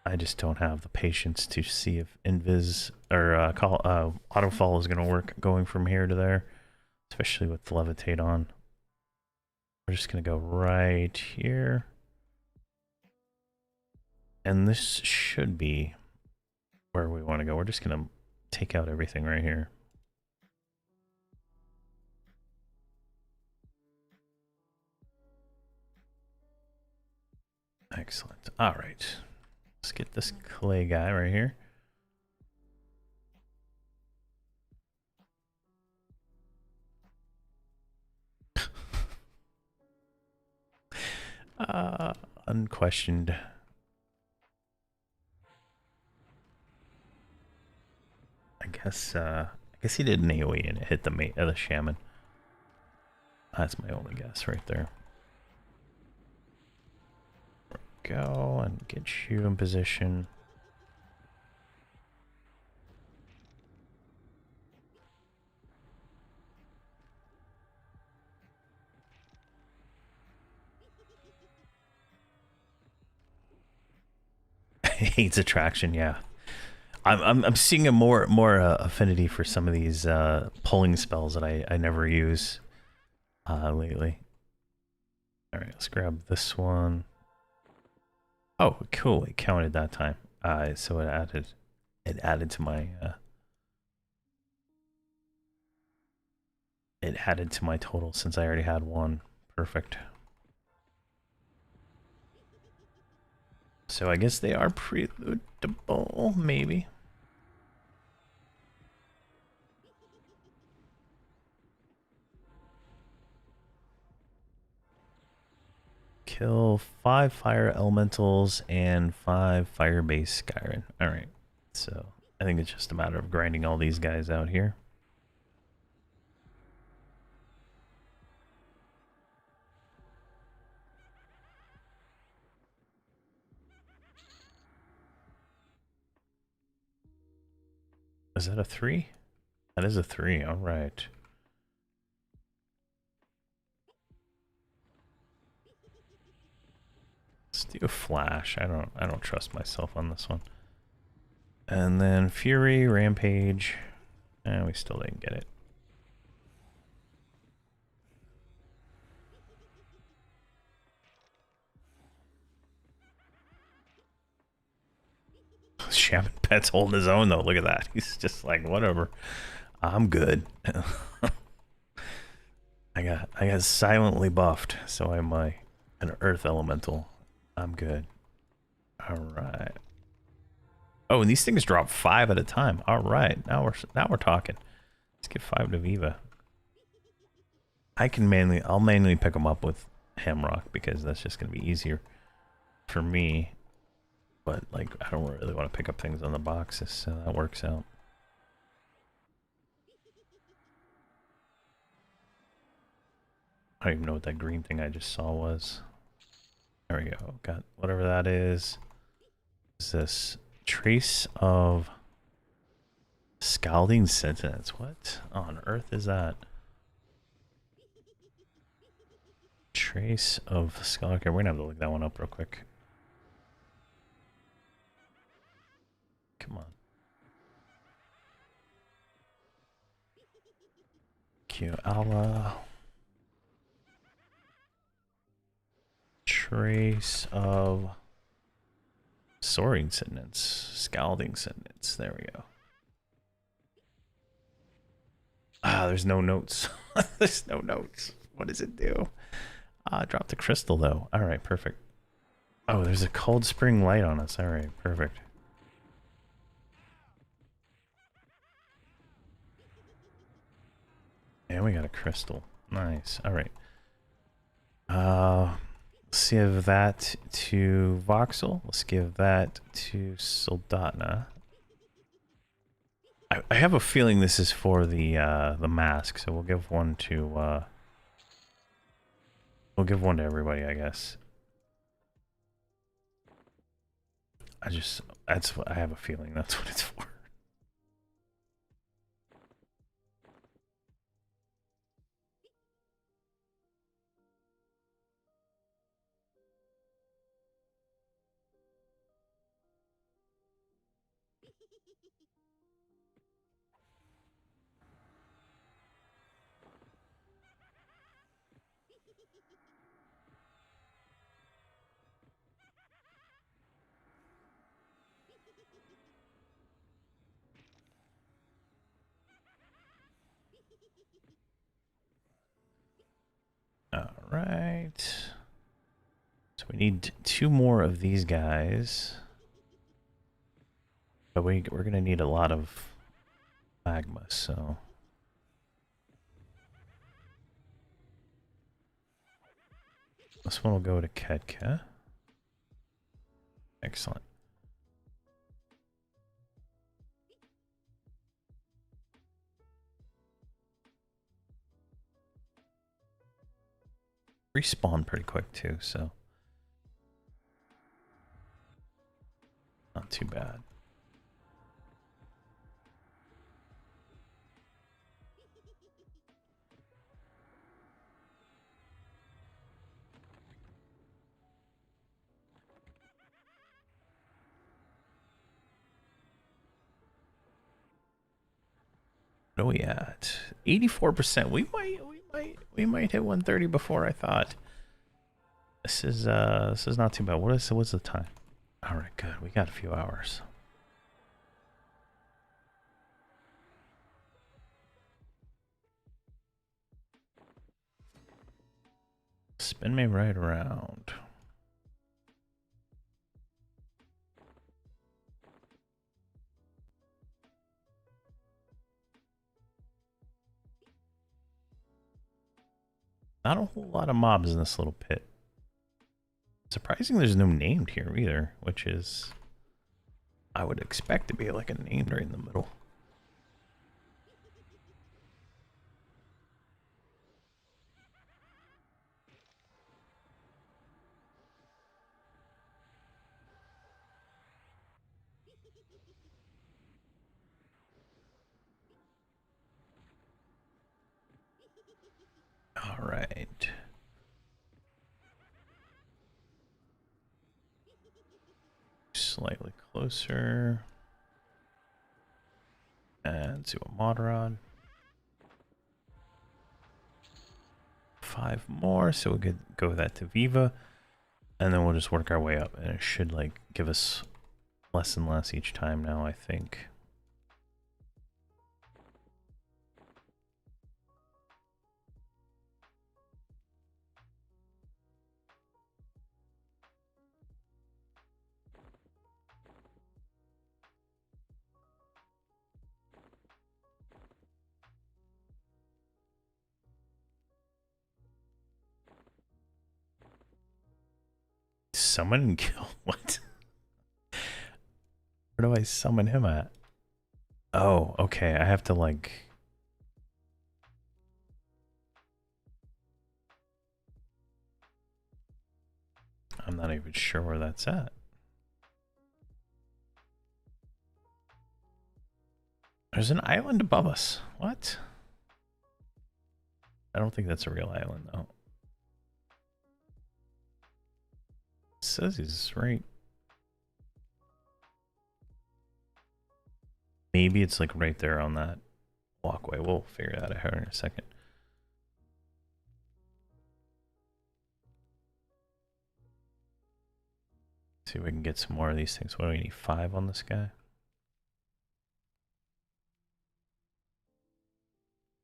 [SPEAKER 1] I just don't have the patience to see if invis or autofall is going to work going from here to there, especially with levitate on. We're just going to go right here. And this should be where we want to go. We're just going to take out everything right here. Excellent. All right. Let's get this clay guy right here. Unquestioned. I guess he did an AoE and it hit the shaman. That's my only guess right there. Go and get you in position. Hates attraction, yeah. I'm seeing a more affinity for some of these pulling spells that I never use lately. All right, let's grab this one. Oh, cool! It counted that time. So it added to my total since I already had one. Perfect. So I guess they are pre-lootable, maybe. Kill 5 fire elementals and 5 fire-based Skyrim. Alright, so I think it's just a matter of grinding all these guys out here. Is that a 3? That is a 3, alright. Let's do a flash. I don't trust myself on this one. And then Fury, Rampage. And we still didn't get it. Shaman Pet's holding his own though. Look at that. He's just like, whatever. I'm good. I got silently buffed, so I'm an earth elemental. I'm good. All right. Oh, and these things drop 5 at a time. All right, now we're talking. Let's get 5 to Viva. I'll manually pick them up with Hamrok because that's just gonna be easier for me. But like, I don't really want to pick up things on the boxes, so that works out. I don't even know what that green thing I just saw was. There we go. Got whatever that is. Is this trace of scalding sentence? What on earth is that? Trace of scalding. Okay, we're gonna have to look that one up real quick. Come on. Q Allah. Trace of soaring sentence. Scalding sentence. There we go. Ah, there's no notes. There's no notes. What does it do? Drop the crystal though. Alright, perfect. Oh, there's a cold spring light on us. Alright, perfect. And we got a crystal. Nice. Alright. Let's give that to Voxel. Let's give that to Soldatna. I have a feeling this is for the mask, so we'll give one to everybody, I guess. I have a feeling that's what it's for. Alright. So we need 2 more of these guys. But we're gonna need a lot of magma, so this one will go to Kedka. Excellent. Respawn pretty quick too, so not too bad. What are we at? 84%. We might hit 130 before I thought. This is not too bad. What's the time? All right, good. We got a few hours. Spin me right around. Not a whole lot of mobs in this little pit. Surprising there's no named here either, which is I would expect to be like a name right in the middle. All right. Slightly closer. And to a mod rod. 5 more, so we could go with that to Viva. And then we'll just work our way up. And it should like give us less and less each time now, I think. Summon and kill? What? Where do I summon him at? Oh, okay. I have to like... I'm not even sure where that's at. There's an island above us. What? I don't think that's a real island, though. It says he's right. Maybe it's like right there on that walkway. We'll figure that out in a second. See if we can get some more of these things. What do we need? 5 on this guy?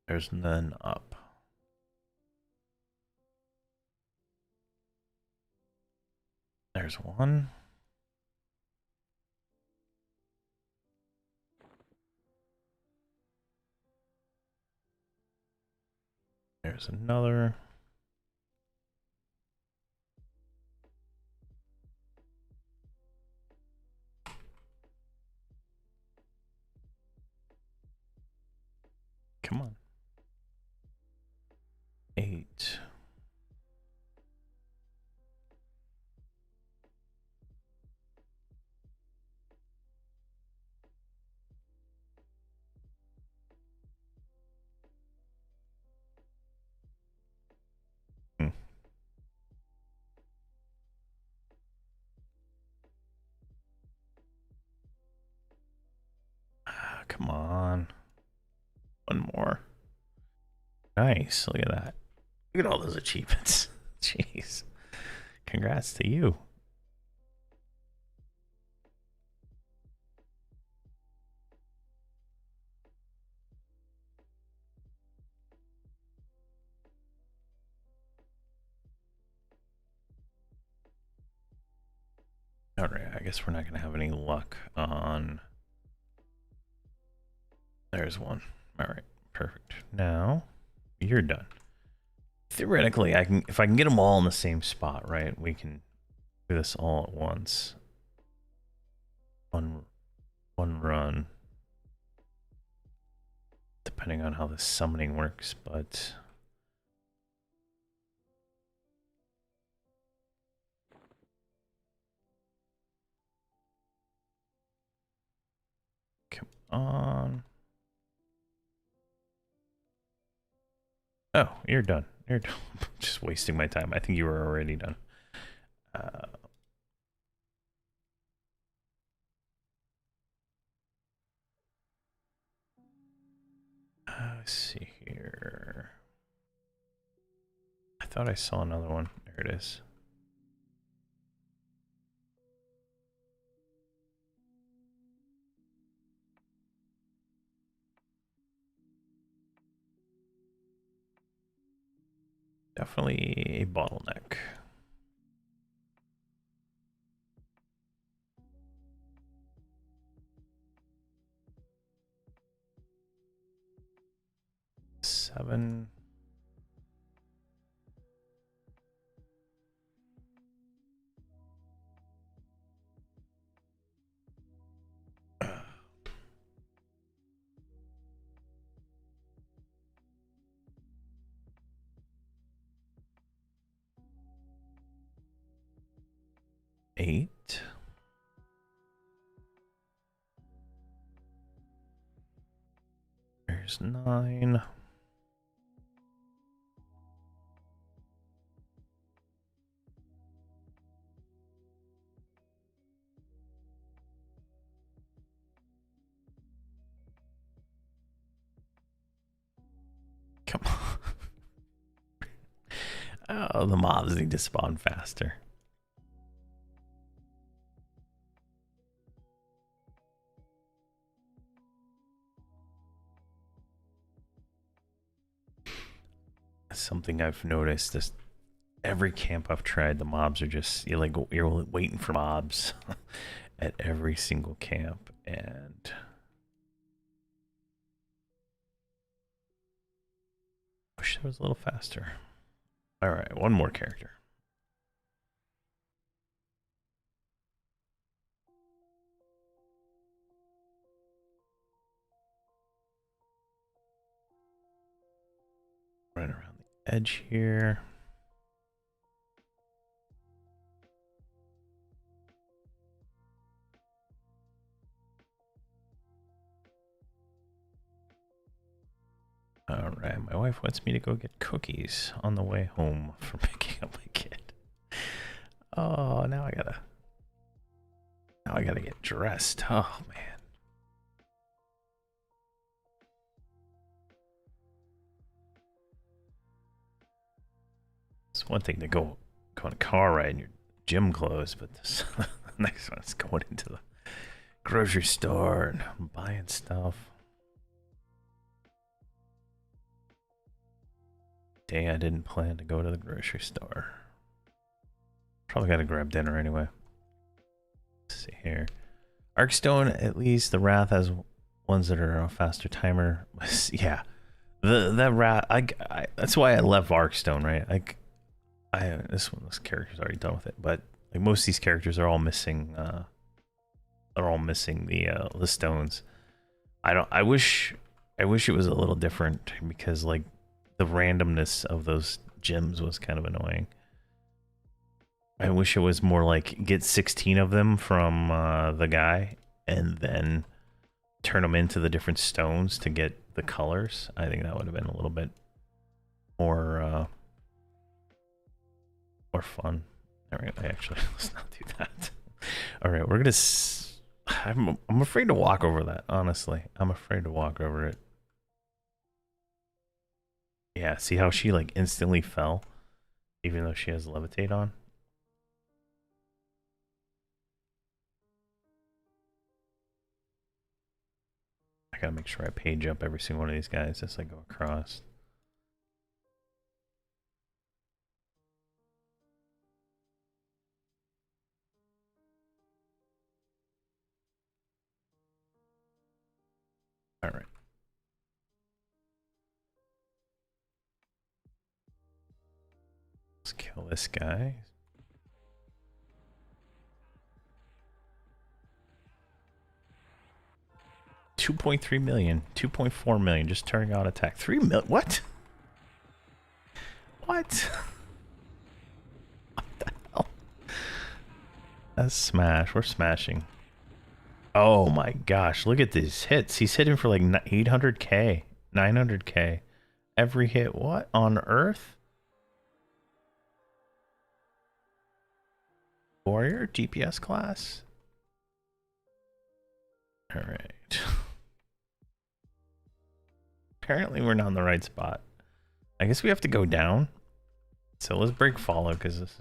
[SPEAKER 1] There's none up. There's 1. There's another. Come on. 8. Come on. 1 more. Nice. Look at that. Look at all those achievements. Jeez. Congrats to you. Alright, I guess we're not going to have any luck on... There's 1. Alright, perfect. Now, you're done. Theoretically, I can, if I can get them all in the same spot, right, we can do this all at once. One run. Depending on how the summoning works, but... Come on. Oh, you're done. You're done. Just wasting my time. I think you were already done. Let's see here. I thought I saw another one. There it is. Definitely a bottleneck. Seven. Eight. There's 9. Come on. Oh, the mobs need to spawn faster. Something I've noticed, this every camp I've tried, the mobs are just, you're waiting for mobs at every single camp, and wish it was a little faster. All right, 1 more character. edge here. All right, my wife wants me to go get cookies on the way home from picking up my kid. Oh, now I gotta get dressed. Oh man. It's one thing to go on a car ride in your gym clothes, but this next one is going into the grocery store and buying stuff. Day I didn't plan to go to the grocery store. Probably gotta grab dinner anyway. Let's see here. Arkstone, at least the Wrath has ones that are a faster timer. Yeah, that Wrath. That's why I left Arkstone, right? This character's already done with it, but like most of these characters are all missing. They're all missing the stones. I wish it was a little different because like the randomness of those gems was kind of annoying. I wish it was more like get 16 of them from the guy and then turn them into the different stones to get the colors. I think that would have been a little bit more fun. All right, actually, let's not do that. All right, we're gonna. I'm afraid to walk over that. Honestly, I'm afraid to walk over it. Yeah, see how she like instantly fell, even though she has levitate on. I gotta make sure I page up every single one of these guys as I go across. All right. Let's kill this guy. $2.3 million, 2.4 million, just turning out attack. 3 million. What? What? What the hell? That's smash. We're smashing. Oh my gosh, look at these hits. He's hitting for like 800k, 900k. Every hit. What on earth? Warrior GPS class. All right. Apparently we're not in the right spot. I guess we have to go down. So let's break follow because this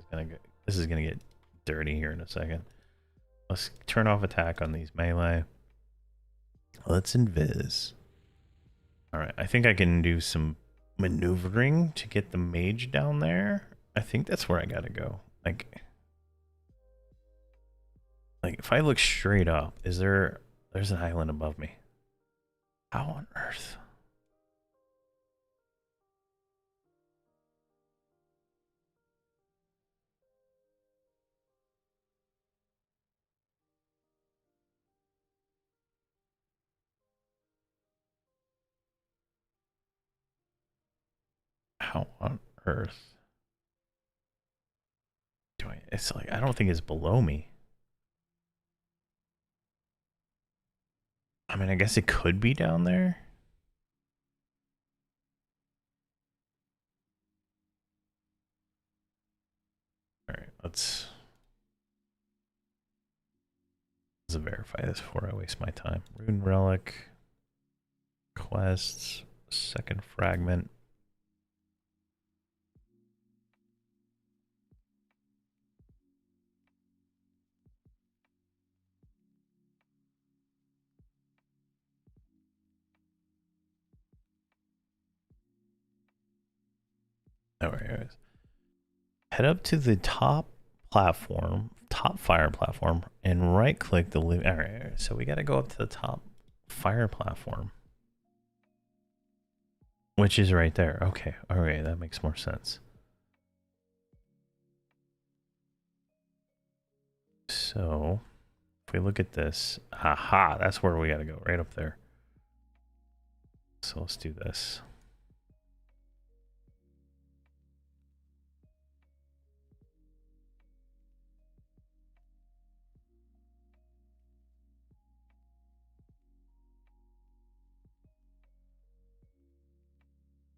[SPEAKER 1] is gonna get dirty here in a second. Let's turn off attack on these melee. Let's invis. All right, I think I can do some maneuvering to get the mage down there. I think that's where I gotta go. Like if I look straight up, there's an island above me. How on earth? How on earth? It's like, I don't think it's below me. I mean, I guess it could be down there. All right, let's verify this before I waste my time. Rune Relic, quests, second fragment. Oh, here it is. Head up to the top platform, top fire platform, and right click the live. All right, so we got to go up to the top fire platform, which is right there. Okay, all right, that makes more sense. So if we look at this, haha, that's where we got to go, right up there. So let's do this.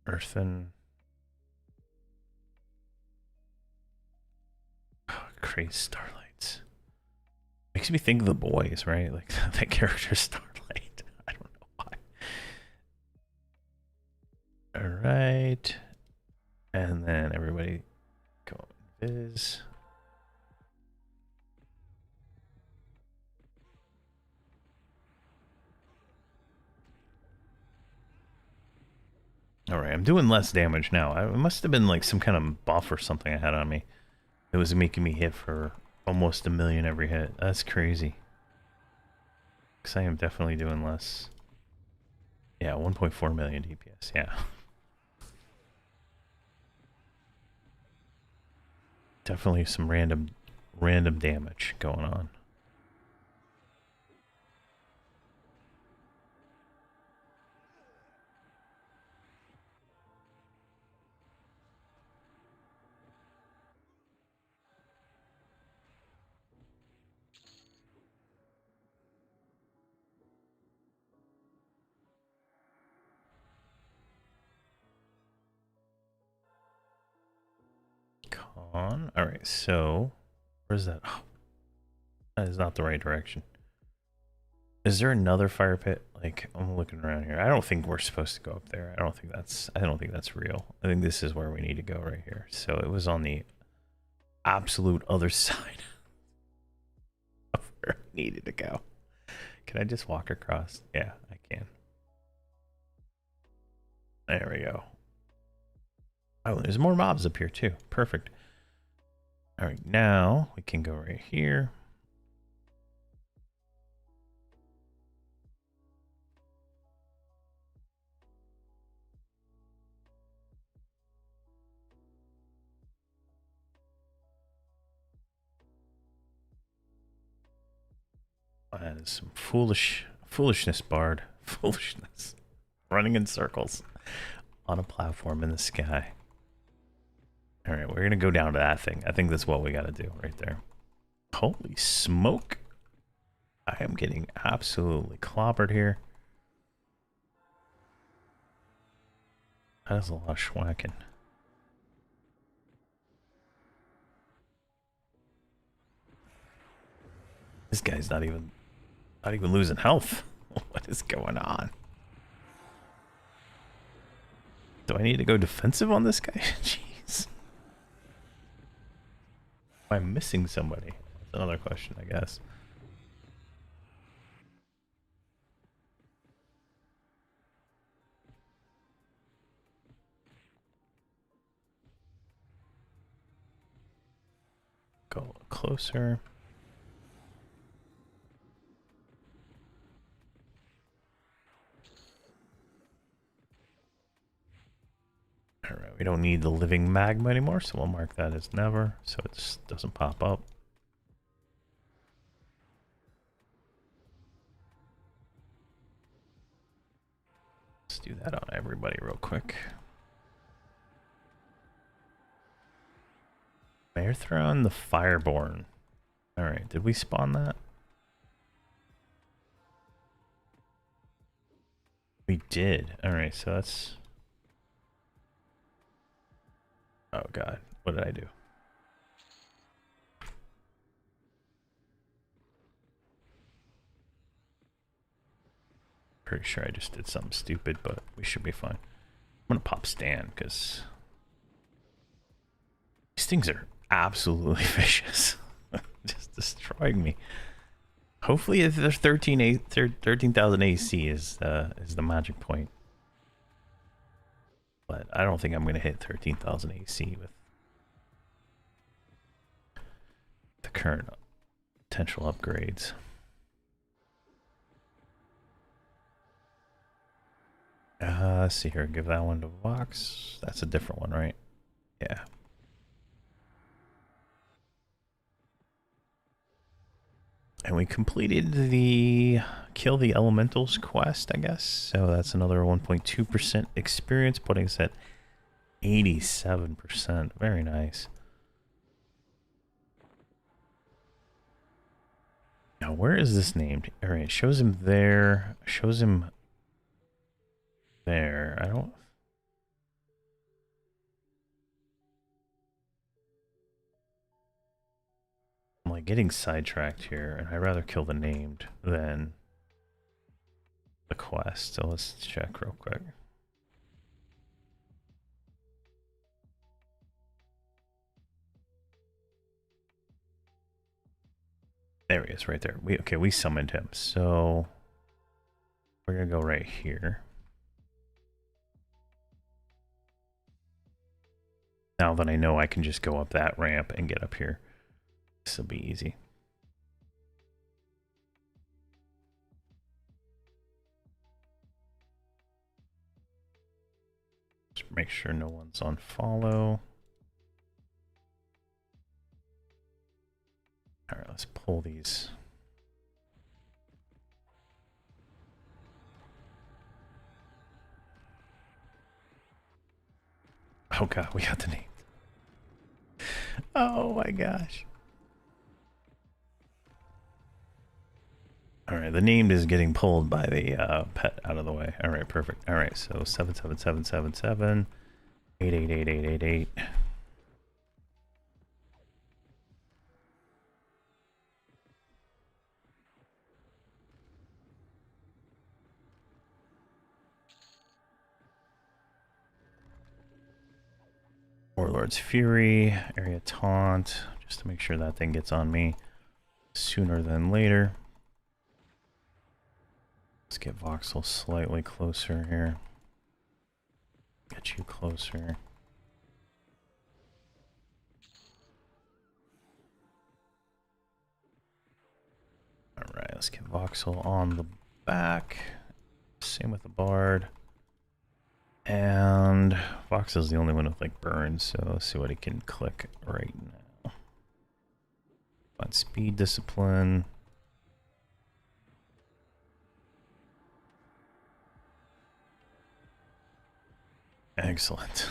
[SPEAKER 1] Earthen. Oh, crazy starlights. Makes me think of the boys, right? Like that character Starlight. I don't know why. All right. And then everybody go viz. All right, I'm doing less damage now. It must have been like some kind of buff or something I had on me. It was making me hit for almost 1,000,000 every hit. That's crazy. Because I am definitely doing less. Yeah, 1.4 million DPS. Yeah. Definitely some random damage going on. Con. All right, so where's that? Oh, that is not the right direction. Is there another fire pit? Like, I'm looking around here. I don't think we're supposed to go up there. I don't think that's real. I think this is where we need to go right here. So it was on the absolute other side of where I needed to go. Can I just walk across? Yeah, I can. There we go. Oh, there's more mobs up here too. Perfect. All right, now we can go right here. That is some foolishness, Bard. Foolishness. Running in circles on a platform in the sky. All right, we're going to go down to that thing. I think that's what we got to do right there. Holy smoke. I am getting absolutely clobbered here. That is a lot of schwacking. This guy's not even losing health. What is going on? Do I need to go defensive on this guy? Jeez. Am I missing somebody? That's another question, I guess. Go a little closer. All right, we don't need the living magma anymore, so we'll mark that as never, so it just doesn't pop up. Let's do that on everybody real quick. Maerthron the Fireborn. All right, did we spawn that? We did. All right, so that's... Oh god, what did I do? Pretty sure I just did something stupid, but we should be fine. I'm gonna pop Stan, because these things are absolutely vicious. Just destroying me. Hopefully if there's 13,000 AC is the magic point. But I don't think I'm gonna hit 13,000 AC with the current potential upgrades. Let's see here. Give that one to Vox. That's a different one, right? Yeah. And we completed the Kill the Elementals quest, I guess. So that's another 1.2% experience, putting us at 87%. Very nice. Now, where is this named? All right, shows him there. Shows him there. I don't... getting sidetracked here, and I'd rather kill the named than the quest. So let's check real quick. There he is, right there. We summoned him. So we're gonna go right here. Now that I know I can just go up that ramp and get up here, this will be easy. Just make sure no one's on follow. All right, let's pull these. Oh god, we got the name. Oh my gosh. All right, the named is getting pulled by the pet out of the way. All right, perfect. All right, so 77777 8888888. Warlord's Fury, Area Taunt, just to make sure that thing gets on me sooner than later. Let's get Voxel slightly closer here. Get you closer. Alright, let's get Voxel on the back. Same with the Bard. And Voxel's the only one with like burns, so let's see what he can click right now. On speed discipline. Excellent.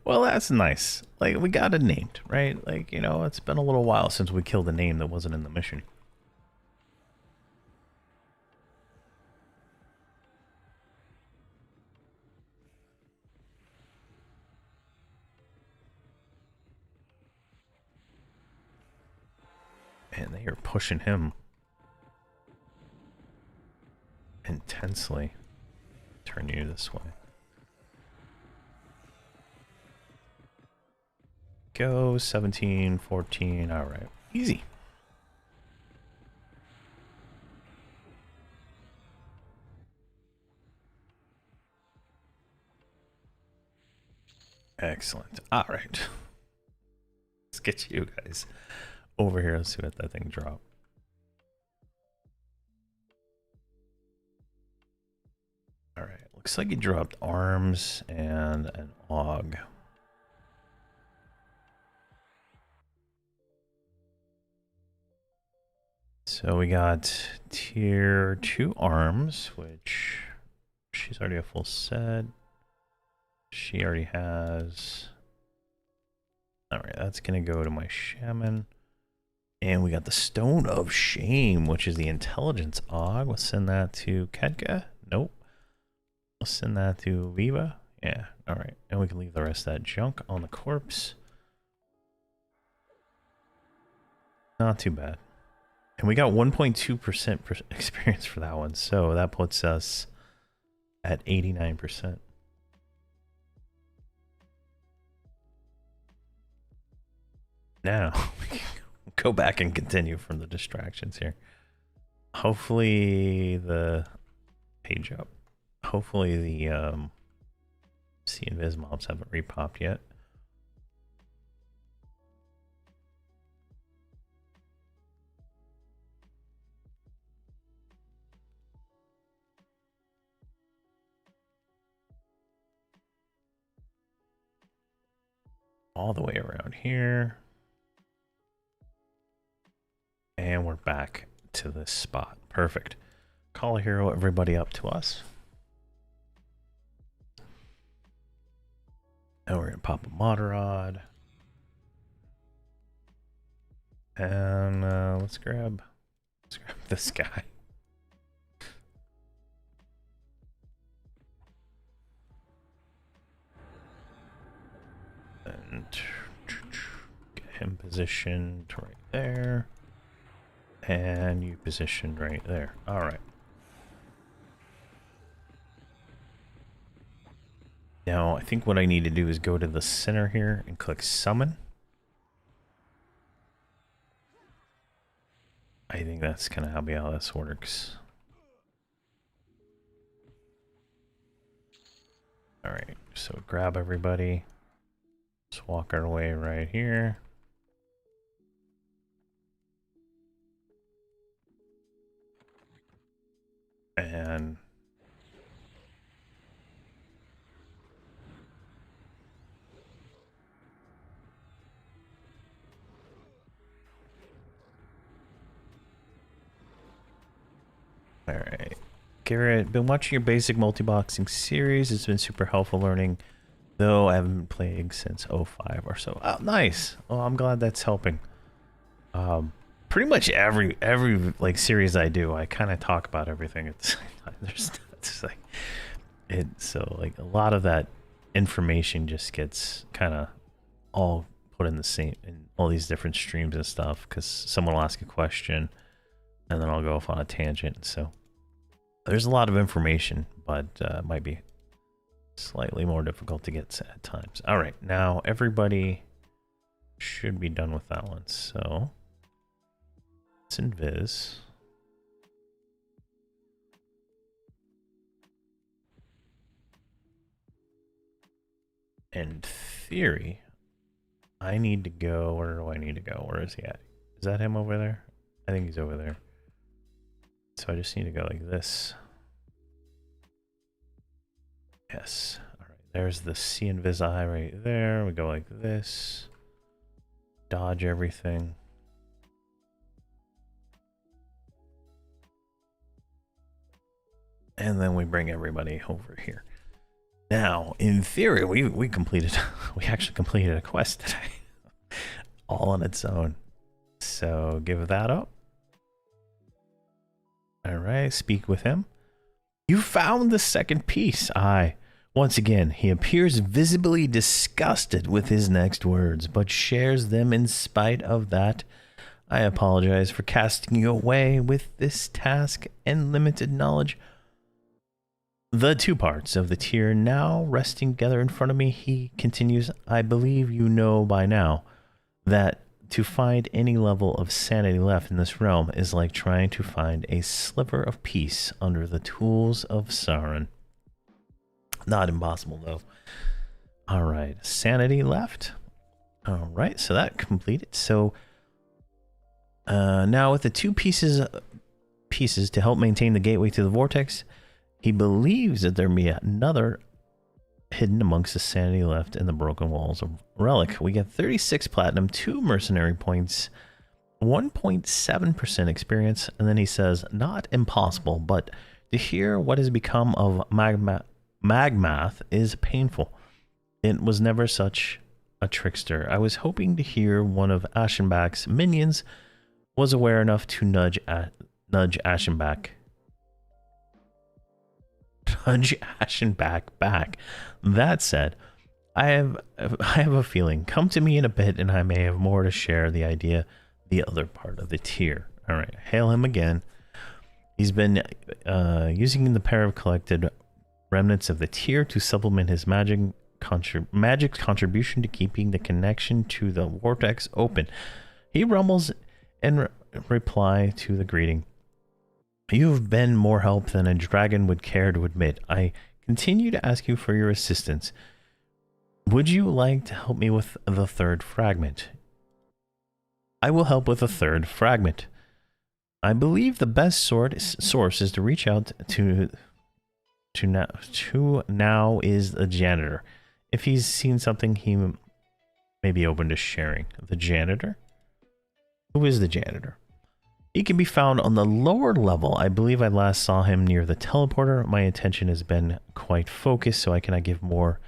[SPEAKER 1] Well, that's nice. Like, we got it named, right? Like, you know, it's been a little while since we killed a name that wasn't in the mission. Man, they are pushing him intensely. Turn you this way. Go 17, 14. All right, easy. Excellent. All right, let's get you guys over here. Let's see what that thing dropped. All right, looks like he dropped arms and an AUG. So we got tier 2 arms, which she's already a full set. She already has. All right, that's gonna go to my shaman. And we got the Stone of Shame, which is the intelligence AUG. We'll send that to Kedka. Nope. We'll send that to Viva. Yeah, all right. And we can leave the rest of that junk on the corpse. Not too bad. And we got 1.2% experience for that one. So that puts us at 89%. Now, we can go back and continue from the distractions here. Hopefully the page up. Hopefully the C Invis mobs haven't repopped yet. All the way around here. And we're back to this spot. Perfect. Call a hero, everybody up to us. And we're gonna pop a Moderod. And let's grab this guy. And get him positioned. positioned right there. And you positioned right there. All right. Now, I think what I need to do is go to the center here and click summon. I think that's kind of how this works. All right, so grab everybody. Let's walk our way right here. And all right, Garrett, been watching your basic multi-boxing series. It's been super helpful learning, though I haven't been playing since '05 or so. Oh, nice. Well, I'm glad that's helping. Pretty much every like series I do, I kind of talk about everything at the same time. There's it's like it, so like a lot of that information just gets kind of all put in the same in all these different streams and stuff, because someone will ask a question and then I'll go off on a tangent. So there's a lot of information, but it might be slightly more difficult to get at times. All right, now everybody should be done with that one. So let's invis. In theory, I need to go. Where do I need to go? Where is he at? Is that him over there? I think he's over there. So I just need to go like this. Yes. All right. There's the C invis eye right there. We go like this. Dodge everything. And then we bring everybody over here. Now, in theory, we completed, we actually completed a quest today, all on its own. So give that up. All right, speak with him. You found the second piece. Once again, he appears visibly disgusted with his next words, but shares them in spite of that. I apologize for casting you away with this task and limited knowledge. The two parts of the tier now resting together in front of me, he continues, I believe you know by now that to find any level of sanity left in this realm is like trying to find a sliver of peace under the tools of Sauron. Not impossible, though. All right, sanity left. All right, so that completed. So now with the two pieces to help maintain the gateway to the vortex, he believes that there may be another hidden amongst the sanity left in the broken walls of Relic. We get 36 platinum, 2 mercenary points, 1.7% experience, and then he says, not impossible, but to hear what has become of Magmath is painful. It was never such a trickster. I was hoping to hear one of Ashenback's minions was aware enough to nudge Ashenback. Nudge Ashenback back. That said, I have a feeling. Come to me in a bit, and I may have more to share. The other part of the tier. All right, hail him again. He's been using the pair of collected remnants of the tier to supplement his magic contribution to keeping the connection to the vortex open. He rumbles in reply to the greeting. You've been more help than a dragon would care to admit. I continue to ask you for your assistance. Would you like to help me with the third fragment? I will help with the third fragment. I believe the best source is to reach out to now is the janitor. If he's seen something, he may be open to sharing. The janitor? Who is the janitor? He can be found on the lower level. I believe I last saw him near the teleporter. My attention has been quite focused, so I cannot give more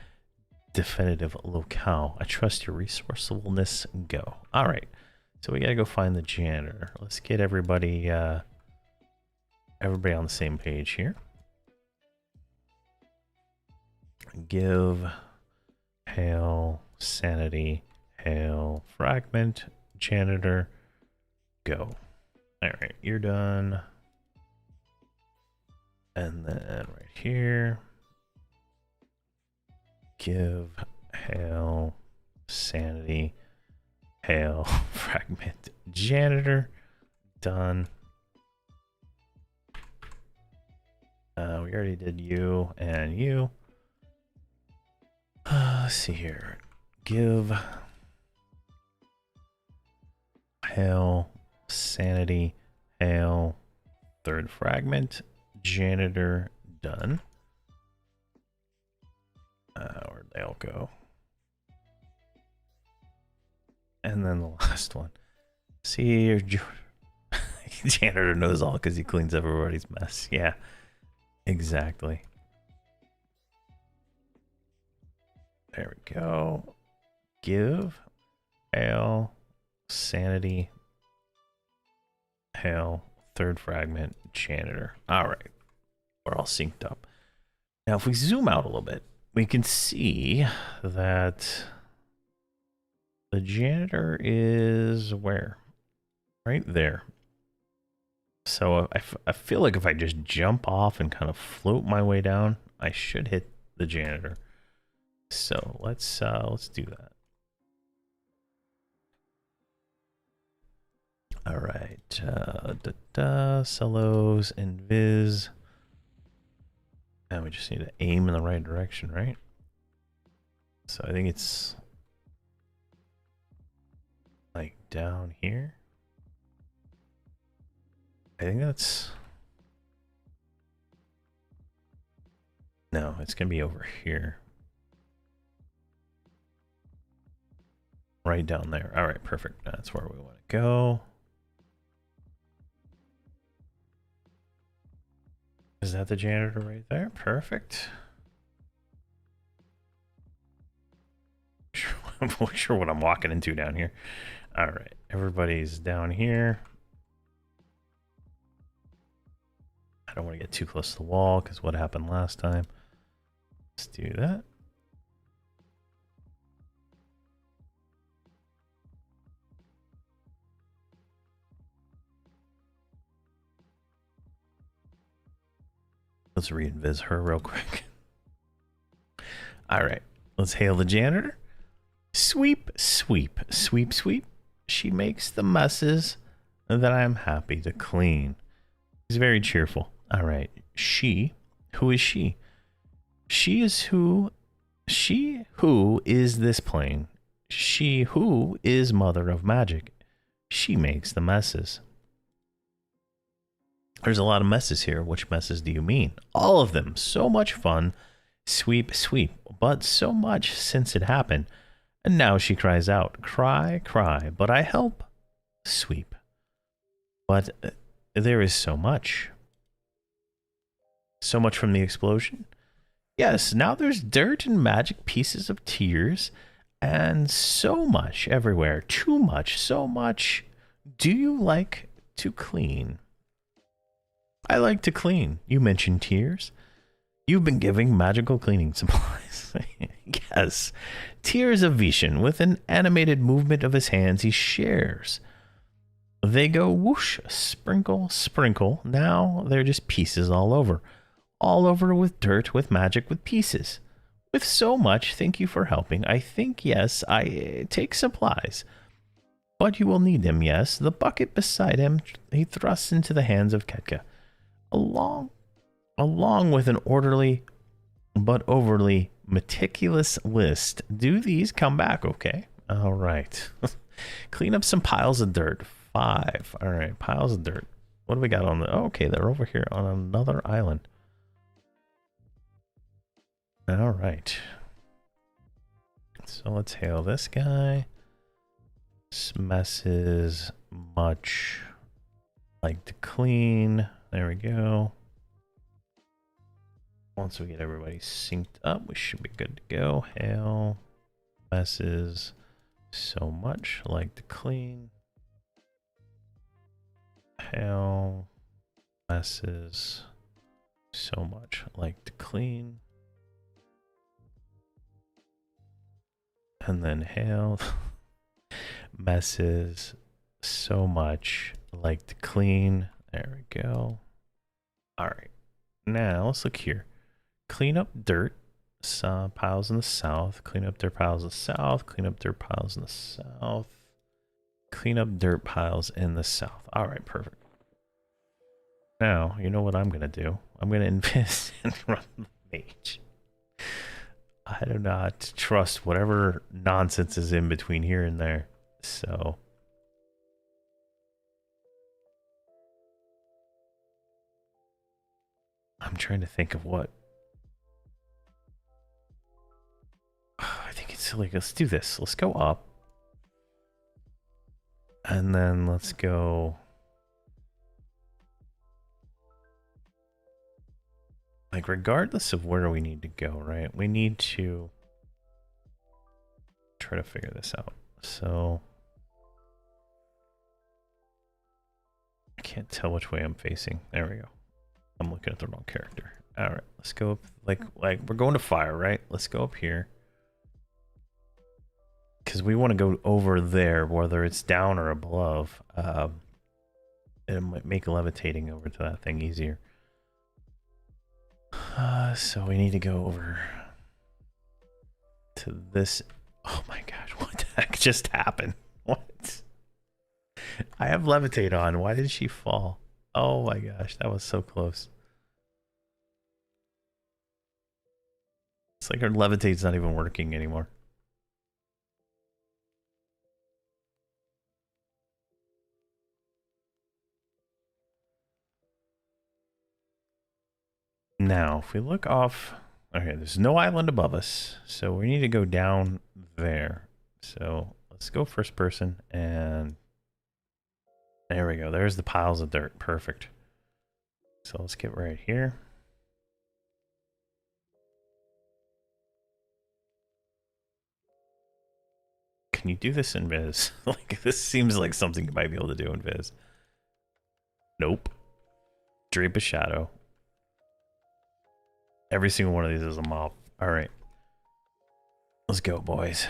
[SPEAKER 1] definitive locale. I trust your resourcefulness. Go. All right. So we gotta go find the janitor. Let's get everybody on the same page here. Give, hail, sanity, hail, fragment, janitor, go. All right, you're done. And then right here, give hail, sanity, hail, fragment, janitor, done. We already did you and you. Let's see here. Give hail, sanity, hail, third fragment, janitor, done. Where'd they all go? And then the last one. See, your janitor knows all because he cleans everybody's mess. Yeah, exactly. There we go. Give hail, sanity, hail, third fragment, janitor. All right, we're all synced up. Now, if we zoom out a little bit, we can see that the janitor is where? Right there. So I feel like if I just jump off and kind of float my way down, I should hit the janitor. So let's do that. All right, cellos, invis. And we just need to aim in the right direction, right? So I think it's like down here. I think that's... No, it's gonna be over here. Right down there. All right, perfect. That's where we want to go. Is that the janitor right there? Perfect. I'm not sure what I'm walking into down here. All right, everybody's down here. I don't want to get too close to the wall because what happened last time. Let's do that. Let's re-invis her real quick. All right, let's hail the janitor. Sweep, sweep, sweep, sweep. She makes the messes that I am happy to clean. He's very cheerful. All right, she, who is she? She who is this plane. She who is mother of magic. She makes the messes. There's a lot of messes here. Which messes do you mean? All of them. So much fun. Sweep, sweep. But so much since it happened. And now she cries out. Cry, cry. But I help. Sweep. But there is so much. So much from the explosion? Yes, now there's dirt and magic pieces of tears. And so much everywhere. Too much. So much. Do you like to clean? I like to clean. You mentioned tears. You've been giving magical cleaning supplies. Yes. Tears of Vishen. With an animated movement of his hands, he shares. They go whoosh, sprinkle, sprinkle. Now they're just pieces all over. All over with dirt, with magic, with pieces. With so much, thank you for helping. I think, yes, I take supplies. But you will need them, yes. The bucket beside him, he thrusts into the hands of Ketka. Along with an orderly but overly meticulous list. Do these come back okay? All right. Clean up some piles of dirt. 5. All right, piles of dirt. What do we got on the... Oh, okay, they're over here on another island. All right. So let's hail this guy. This mess is much like to clean. There we go. Once we get everybody synced up, we should be good to go. Hail. Messes so much like to clean. Hail. Messes so much like to clean. And then hail. messes so much. I like to clean. There we go. All right. Now let's look here. Clean up dirt piles in the south. Clean up dirt piles in the south. Clean up dirt piles in the south. Clean up dirt piles in the south. All right, perfect. Now, you know what I'm going to do? I'm going to invest and run the mage. I do not trust whatever nonsense is in between here and there. So I'm trying to think of what. I think it's silly. Let's do this. Let's go up. And then let's go. Like, regardless of where we need to go, right? We need to try to figure this out. So I can't tell which way I'm facing. There we go. I'm looking at the wrong character. All right, let's go up. Like we're going to fire, right? Let's go up here. Because we want to go over there, whether it's down or above. It might make levitating over to that thing easier. So we need to go over to this. Oh my gosh, what the heck just happened? What? I have levitate on. Why did she fall? Oh my gosh, that was so close. It's like her levitate's not even working anymore. Now, if we look off, okay, there's no island above us, so we need to go down there. So let's go first person, and there we go. There's the piles of dirt. Perfect. So let's get right here. Can you do this in Viz? Like, this seems like something you might be able to do in Viz. Nope. Drape a shadow. Every single one of these is a mob. All right. Let's go, boys.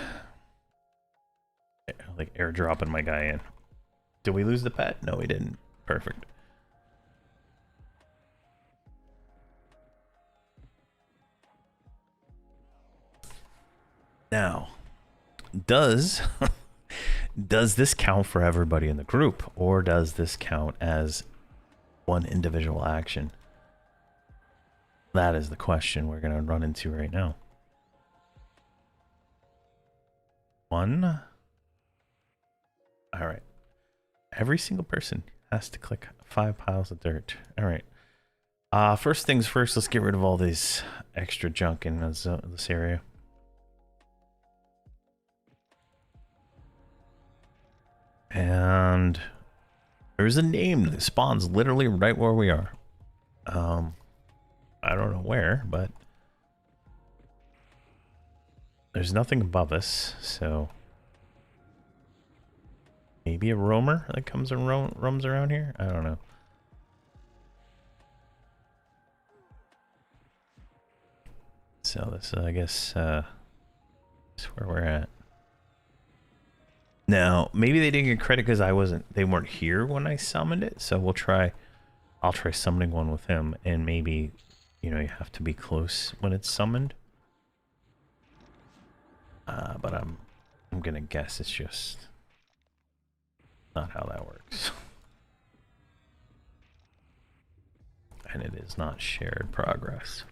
[SPEAKER 1] Like airdropping my guy in. Did we lose the pet? No, we didn't. Perfect. Now, does this count for everybody in the group, or does this count as one individual action? That is the question we're going to run into right now. One. All right. Every single person has to click 5 piles of dirt. All right. First things first, let's get rid of all this extra junk in this area. And there's a name that spawns literally right where we are. I don't know where, but there's nothing above us, so maybe a roamer that comes and roams around here? I don't know. So this, I guess, is where we're at. Now, maybe they didn't get credit because they weren't here when I summoned it, so I'll try summoning one with him, and maybe, you know, you have to be close when it's summoned. But I'm gonna guess it's just not how that works. And it is not shared progress.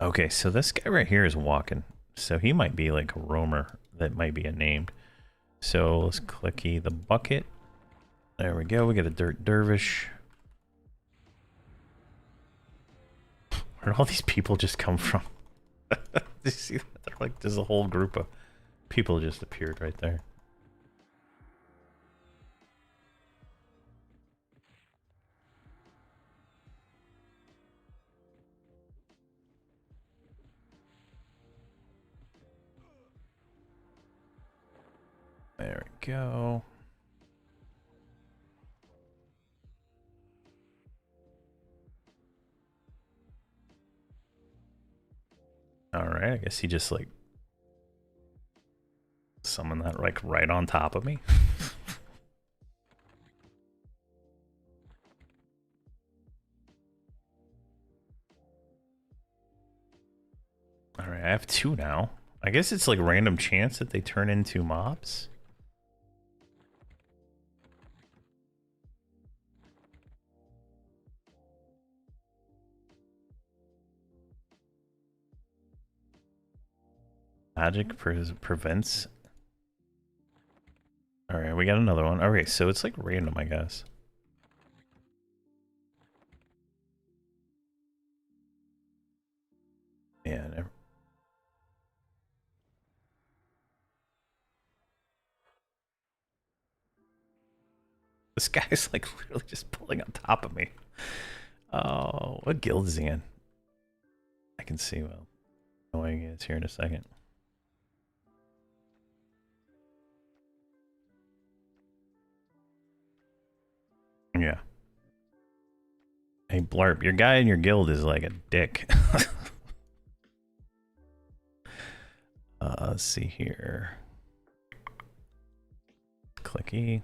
[SPEAKER 1] Okay, so this guy right here is walking. So he might be like a roamer that might be a named. So let's clicky the bucket. There we go. We get a dirt dervish. Where did all these people just come from? Did you see that? They're like, there's a whole group of people just appeared right there. There we go. Alright, I guess he just like summoned that like right on top of me. Alright, I have 2 now. I guess it's like random chance that they turn into mobs. Magic prevents. Alright, we got another one. Okay, so it's like random, I guess. Yeah, never. This guy's like literally just pulling on top of me. Oh, what guild is he in? I can see well annoying it is here in a second. Yeah. Hey Blarp, your guy in your guild is like a dick. Let's see here. Clicky.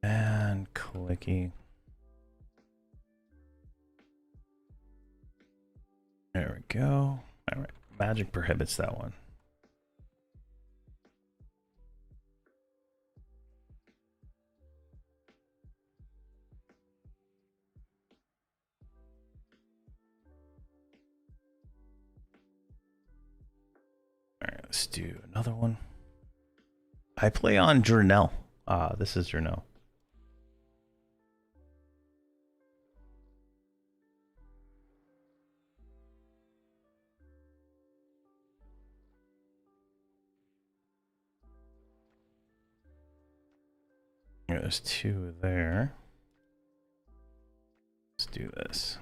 [SPEAKER 1] And clicky. There we go. All right, magic prohibits that one. All right, let's do another one. I play on Journal. This is Journal. Yeah, there's 2 there. Let's do this.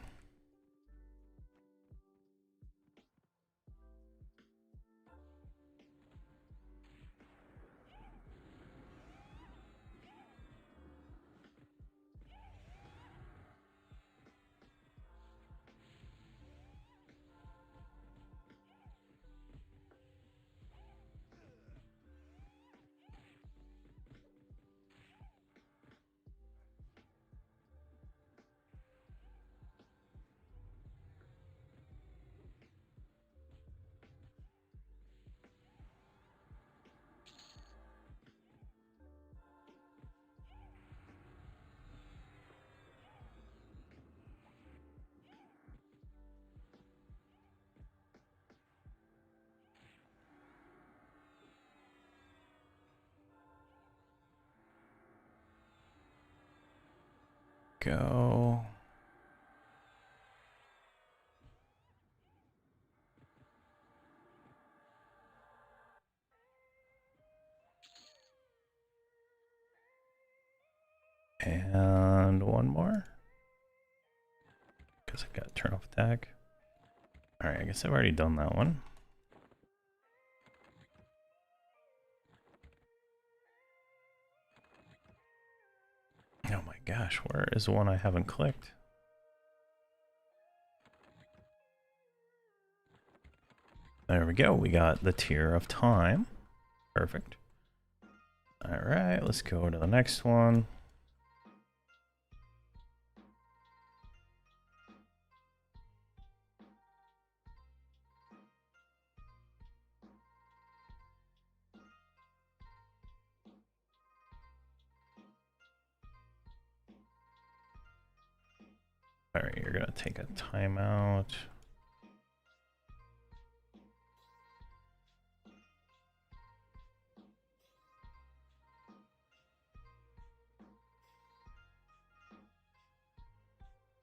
[SPEAKER 1] Go. And one more. Because I got to turn off attack. Alright, I guess I've already done that one. Oh my gosh, where is the one I haven't clicked? There we go, we got the Tier of Time. Perfect. Alright, let's go to the next one. Alright, you're gonna take a timeout.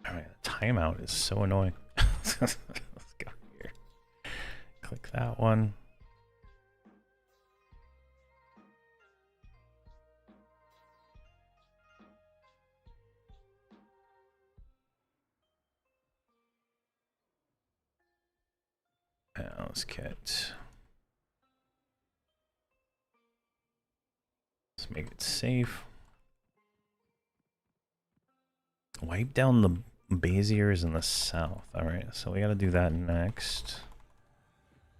[SPEAKER 1] Alright, the timeout is so annoying. Let's go here. Click that one. And let's get... Let's make it safe. Wipe down the Baziers in the south. Alright, so we gotta do that next.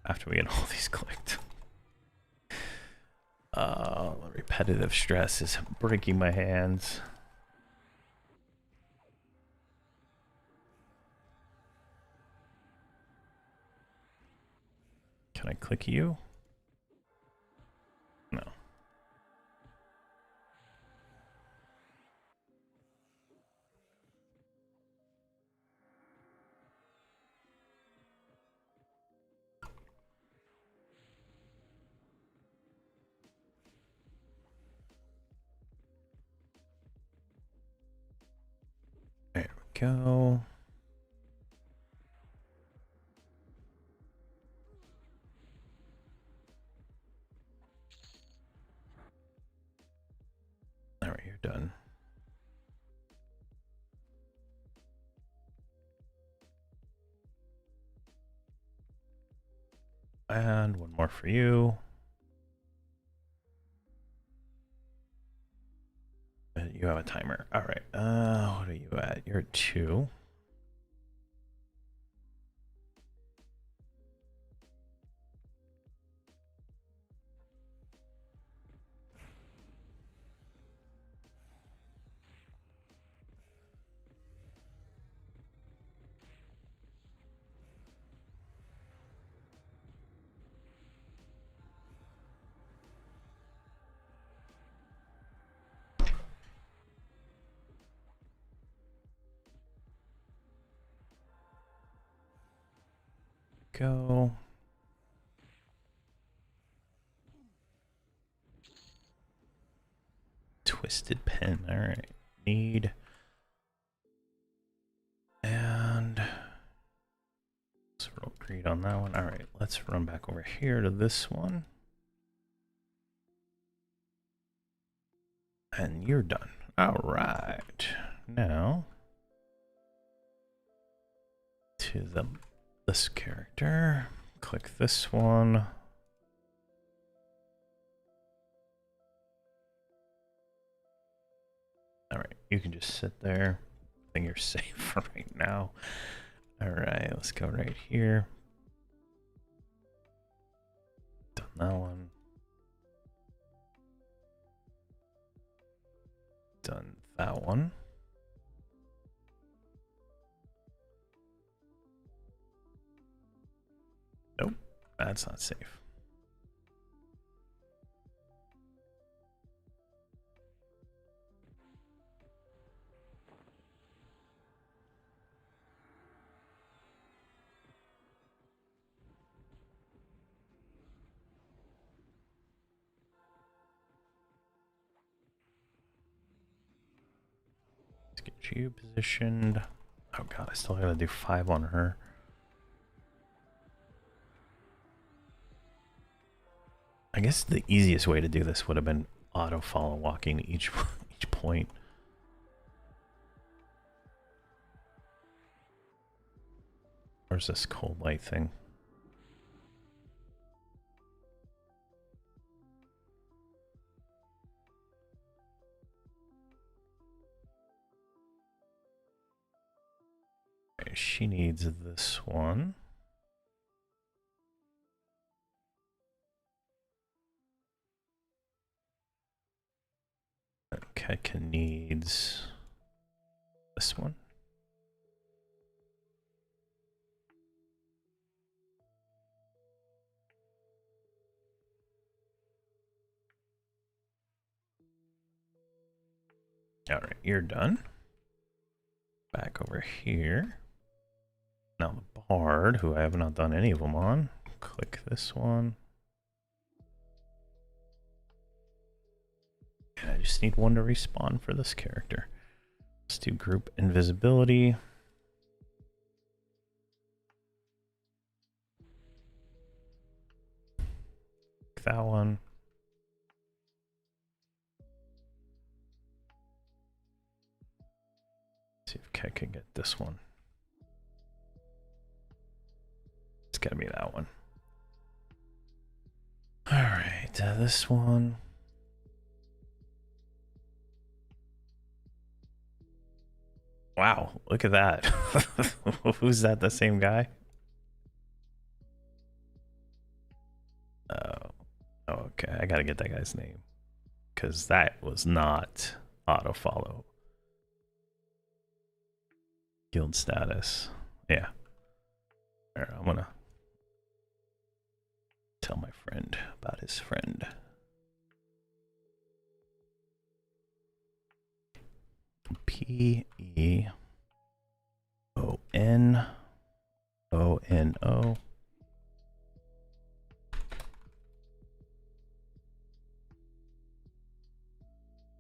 [SPEAKER 1] After we get all these clicked. Repetitive stress is breaking my hands. Can I click you? No. There we go. All right, you're done. And one more for you. You have a timer. All right. What are you at? You're at 2. Go. Twisted pen. All right. Need. And let's roll greed on that one. All right. Let's run back over here to this one. And you're done. All right. Now to this character. Click this one. All right, you can just sit there. I think you're safe for right now. All right, let's go right here. Done that one. Done that one. Nope, that's not safe. Let's get you positioned. Oh god, I still gotta do 5 on her. I guess the easiest way to do this would have been auto follow walking each point. Where's this cold light thing? Okay, she needs this one. Keka needs this one. All right, you're done. Back over here. Now the Bard, who I have not done any of them on. Click this one. And I just need one to respawn for this character. Let's do group invisibility. That one. See if Kat can get this one. It's gotta be that one. All right, this one. Wow, look at that. Who's that? The same guy? Oh, okay. I gotta get that guy's name because that was not auto follow. Guild status. Yeah. Right, I'm gonna tell my friend about his friend. P-E-O-N-O-N-O.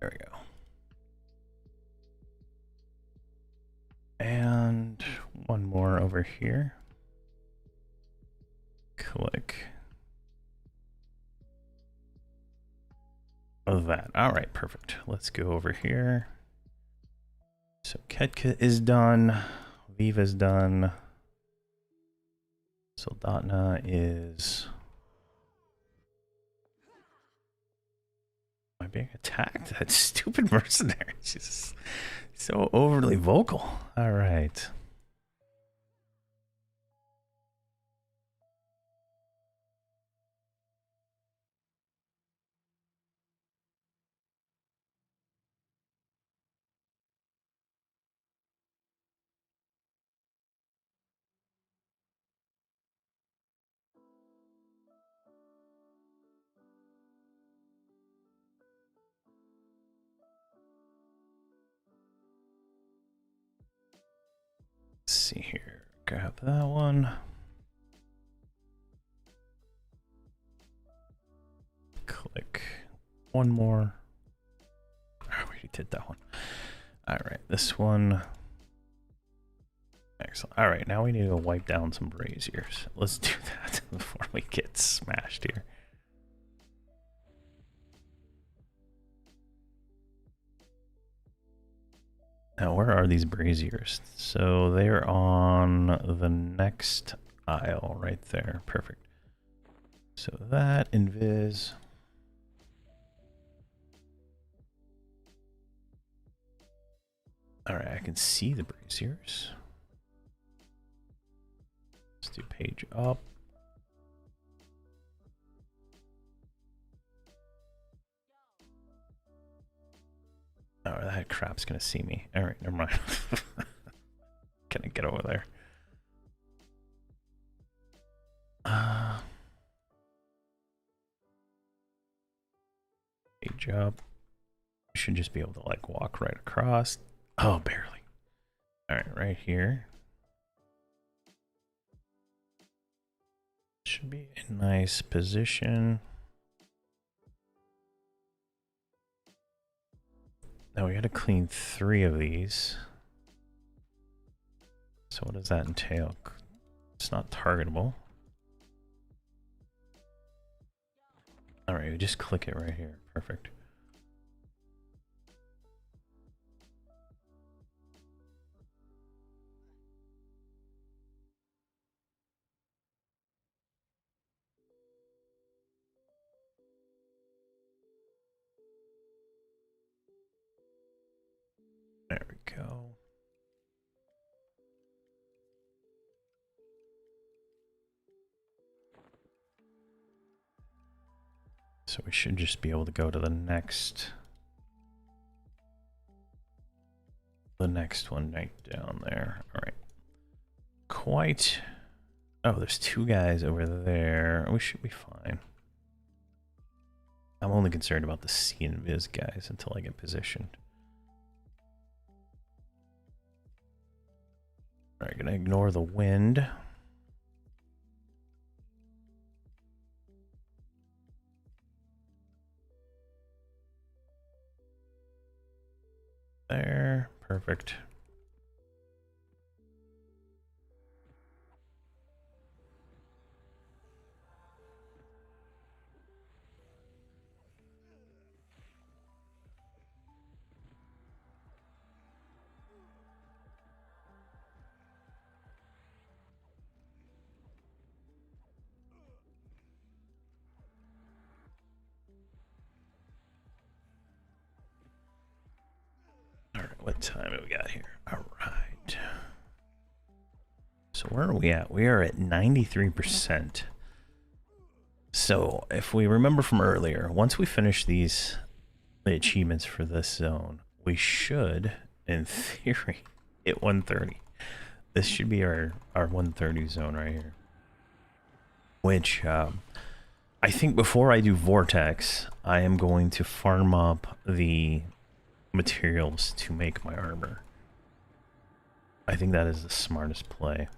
[SPEAKER 1] There we go. And one more over here. Click. Of that. All right, perfect. Let's go over here. So Ketka is done. Viva's done. Soldatna is... Am I being attacked? That stupid mercenary. She's so overly vocal. All right. Let's see here. Grab that one. Click one more. Oh, we already did that one. All right, this one. Excellent. All right, now we need to wipe down some braziers. Let's do that before we get smashed here. Now, where are these braziers? So they're on the next aisle right there. Perfect. So that invis. All right, I can see the braziers. Let's do page up. Oh, that crap's gonna see me. All right, never mind. Can I get over there? Page up. Should just be able to like walk right across. Oh, barely. All right, right here. Should be a nice position. Now we got to clean 3 of these. So what does that entail? It's not targetable. All right, we just click it right here. Perfect. There we go. So we should just be able to go to the next one right down there. All right. Quite. Oh, there's 2 guys over there. We should be fine. I'm only concerned about the C and Viz guys until I get positioned. All right, gonna ignore the wind. There, perfect. Alright, what time do we got here? Alright. So where are we at? We are at 93%. So if we remember from earlier, once we finish the achievements for this zone, we should, in theory, hit 130. This should be our 130 zone right here. Which, I think before I do Vortex, I am going to farm up the materials to make my armor. I think that is the smartest play.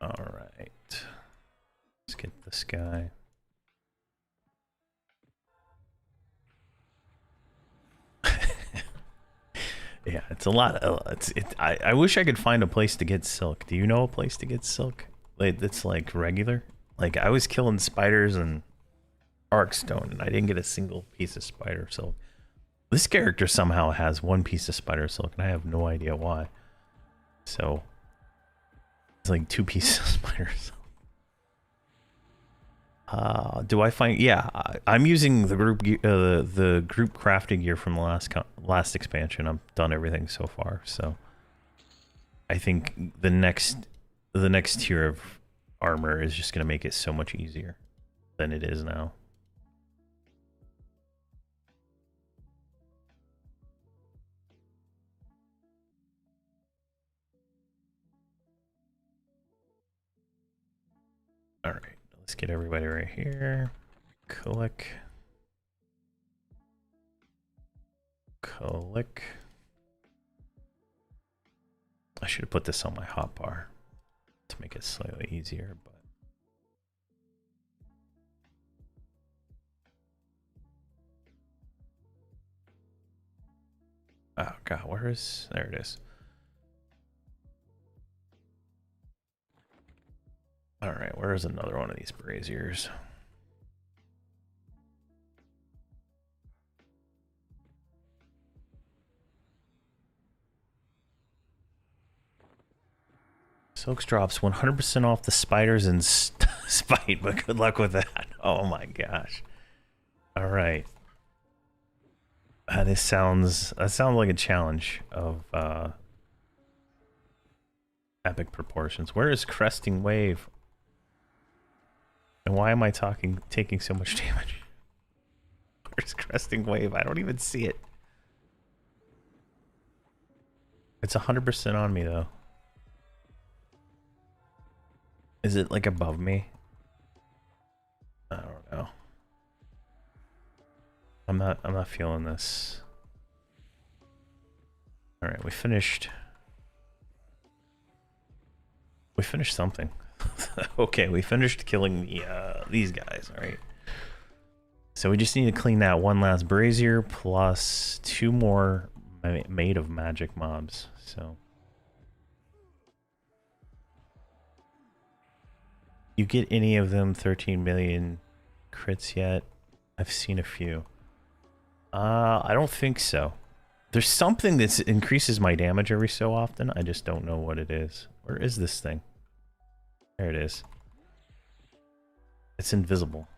[SPEAKER 1] Alright. Let's get this guy. Yeah, it's a lot. I wish I could find a place to get silk. Do you know a place to get silk? Like, that's like regular? Like, I was killing spiders and Arkstone, and I didn't get a single piece of spider silk. This character somehow has one piece of spider silk, and I have no idea why. So, it's like 2 pieces of spider silk. Do I find? Yeah, I'm using the group crafting gear from the last expansion. I've done everything so far, so I think the next tier of armor is just gonna make it so much easier than it is now. All right. Let's get everybody right here. Click. Click. I should have put this on my hotbar to make it slightly easier, but oh god, where is there it is. All right, where's another one of these braziers? Silks drops 100% off the spiders and spite, but good luck with that. Oh my gosh. All right. That sounds like a challenge of epic proportions. Where is Cresting Wave? And why am I taking so much damage? Where's Cresting Wave? I don't even see it. It's 100% on me though. Is it like above me? I don't know. I'm not feeling this. All right, we finished something. Okay, we finished killing these guys, all right? So we just need to clean that one last brazier plus 2 more made of magic mobs. So you get any of them 13 million crits yet? I've seen a few. I don't think so. There's something that increases my damage every so often. I just don't know what it is. Where is this thing? There it is. It's invisible.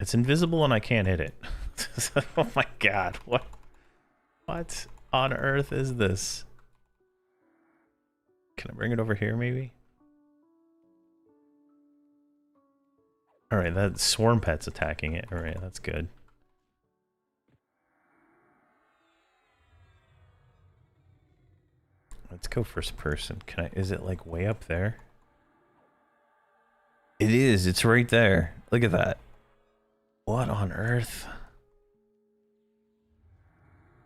[SPEAKER 1] It's invisible and I can't hit it. Oh my god, what on earth is this? Can I bring it over here maybe? Alright, that swarm pet's attacking it. Alright, that's good. Let's go first person. Is it like way up there? It is, it's right there. Look at that. What on earth?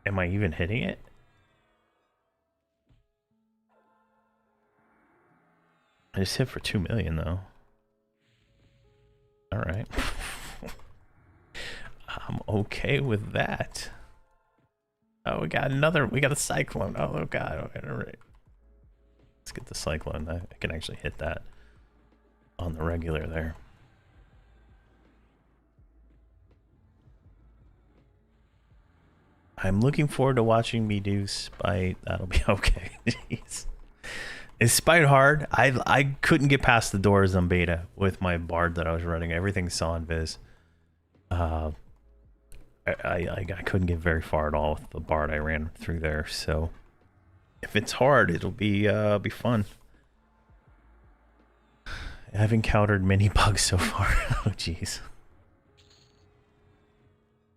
[SPEAKER 1] Am I even hitting it? I just hit for 2 million though. Alright. I'm okay with that. Oh, we got a cyclone. Oh god, okay, alright. Let's get the cyclone. I can actually hit that on the regular there. I'm looking forward to watching me do Spite. That'll be okay. Jeez. It's Spite hard. I couldn't get past the doors on beta with my bard that I was running. Everything saw in Viz. I couldn't get very far at all with the bard I ran through there. So if it's hard, it'll be fun. I've encountered many bugs so far. Oh jeez.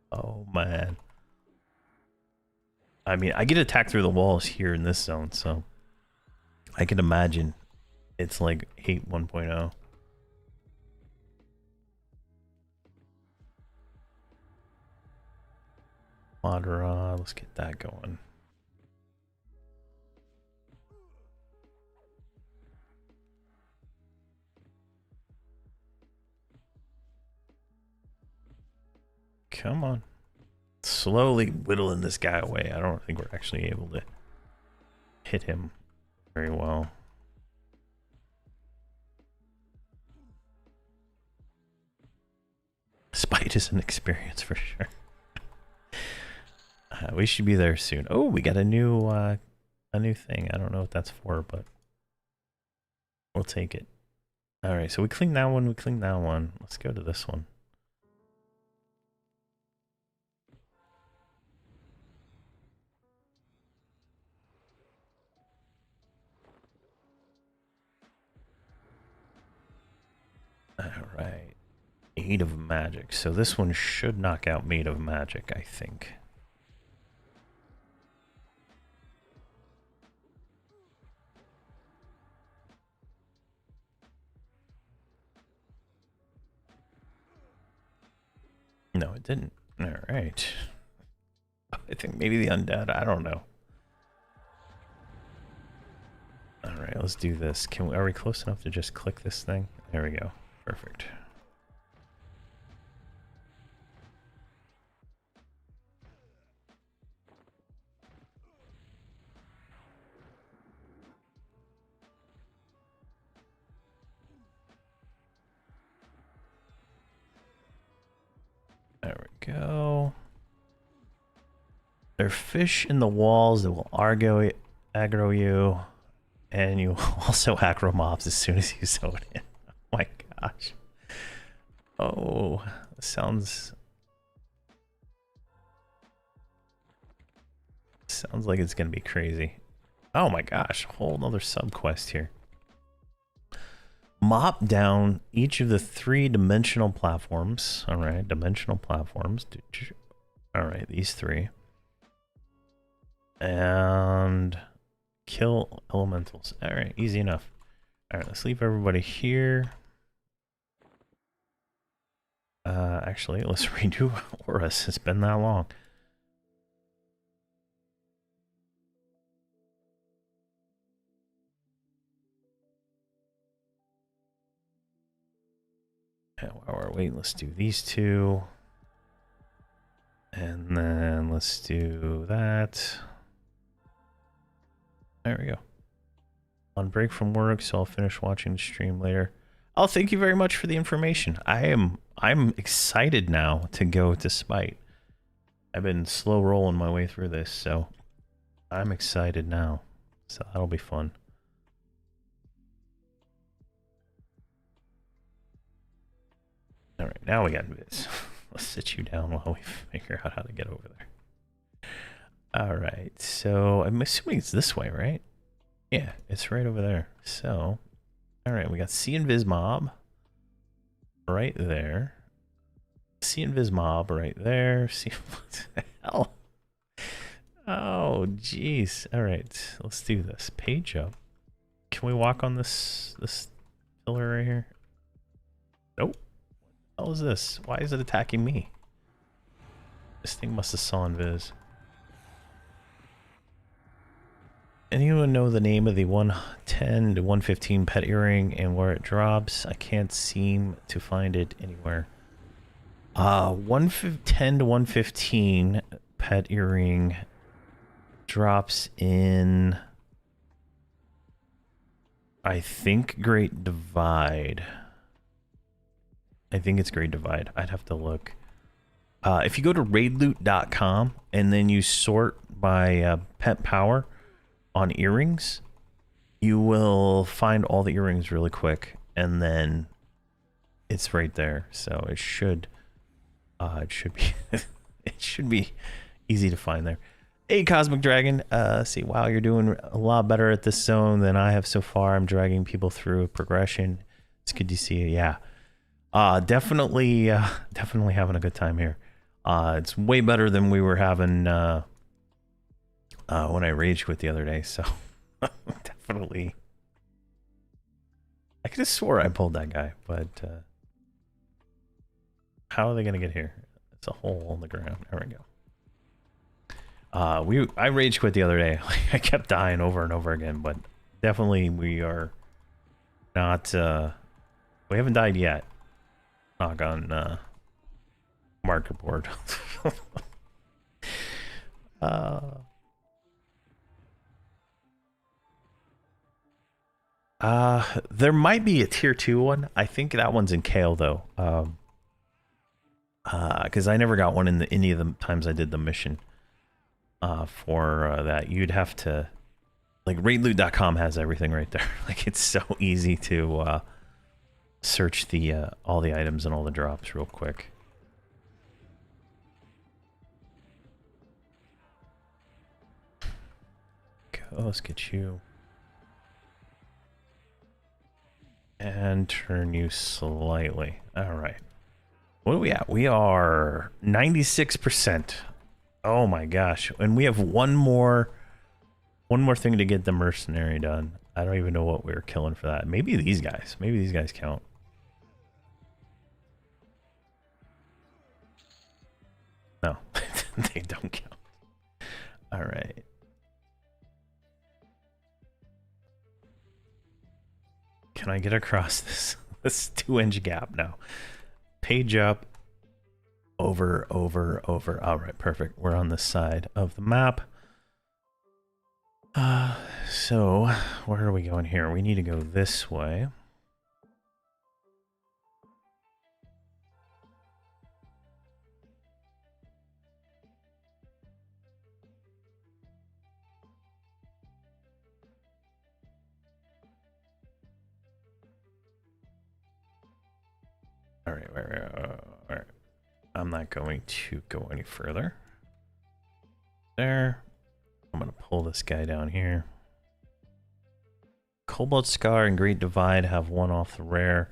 [SPEAKER 1] Oh man. I mean, I get attacked through the walls here in this zone, so I can imagine it's like 8 1.0. Modera, let's get that going. Come on. Slowly whittling this guy away. I don't think we're actually able to hit him very well. Spite is an experience for sure. We should be there soon. Oh, we got a new thing. I don't know what that's for, but we'll take it. All right, so we cleaned that one. We cleaned that one. Let's go to this one. All right, Aid of Magic. So this one should knock out Maid of Magic, I think. No, it didn't. All right. I think maybe the undead. I don't know. All right, let's do this. Are we close enough to just click this thing? There we go. Perfect. There we go. There are fish in the walls that will aggro you, and you also aggro mobs as soon as you zone in. Oh my gosh. Oh, sounds like it's gonna be crazy. Oh my gosh, whole nother sub-quest here. Mop down each of the 3-dimensional platforms. All right, dimensional platforms. All right, these 3. And kill elementals. All right, easy enough. All right, let's leave everybody here. Actually, let's redo Horus. It's been that long. While we're waiting, let's do these 2. And then let's do that. There we go. On break from work, so I'll finish watching the stream later. Oh, thank you very much for the information. I'm excited now to go to Spite. I've been slow rolling my way through this, so I'm excited now. So that'll be fun. All right, now we got this. Let's sit you down while we figure out how to get over there. All right, so I'm assuming it's this way, right? Yeah, it's right over there. So, all right, we got C Invis Mob right there. C Invis Mob right there. See what the hell? Oh, jeez. All right, let's do this. Page up. Can we walk on this pillar right here? Nope. What the hell is this? Why is it attacking me? This thing must have saw Invis. Anyone know the name of the 110 to 115 pet earring and where it drops? I can't seem to find it anywhere. 110 to 115 pet earring drops in, I think, Great Divide. I think it's Great Divide. I'd have to look. If you go to raidloot.com and then you sort by pet power on earrings, you will find all the earrings really quick, and then it's right there. So it should be it should be easy to find there. Hey, Cosmic Dragon. See, wow, you're doing a lot better at this zone than I have so far. I'm dragging people through progression. It's good to see you. Yeah. Definitely having a good time here. It's way better than we were having when I rage quit the other day. So definitely, I could have swore I pulled that guy, but how are they gonna get here? It's a hole in the ground. There we go. I rage quit the other day. I kept dying over and over again, but definitely we are not. We haven't died yet. Knock on marker board. There might be a tier 2 one. I think that one's in Kale though. Because I never got one in any of the times I did the mission. For that, you'd have to, like, raidloot.com has everything right there. Like, it's so easy to search the all the items and all the drops real quick. Go, let's get you. And turn you slightly. All right. What are we at? We are 96%. Oh my gosh. And we have one more thing to get the mercenary done. I don't even know what we were killing for that. Maybe these guys. Maybe these guys count. No, they don't count. All right. Can I get across this 2-inch gap now? Page up. Over. All right, perfect. We're on this side of the map. So where are we going here? We need to go this way. All right. I'm not going to go any further. There. I'm going to pull this guy down here. Cobalt Scar and Great Divide have one off the rare.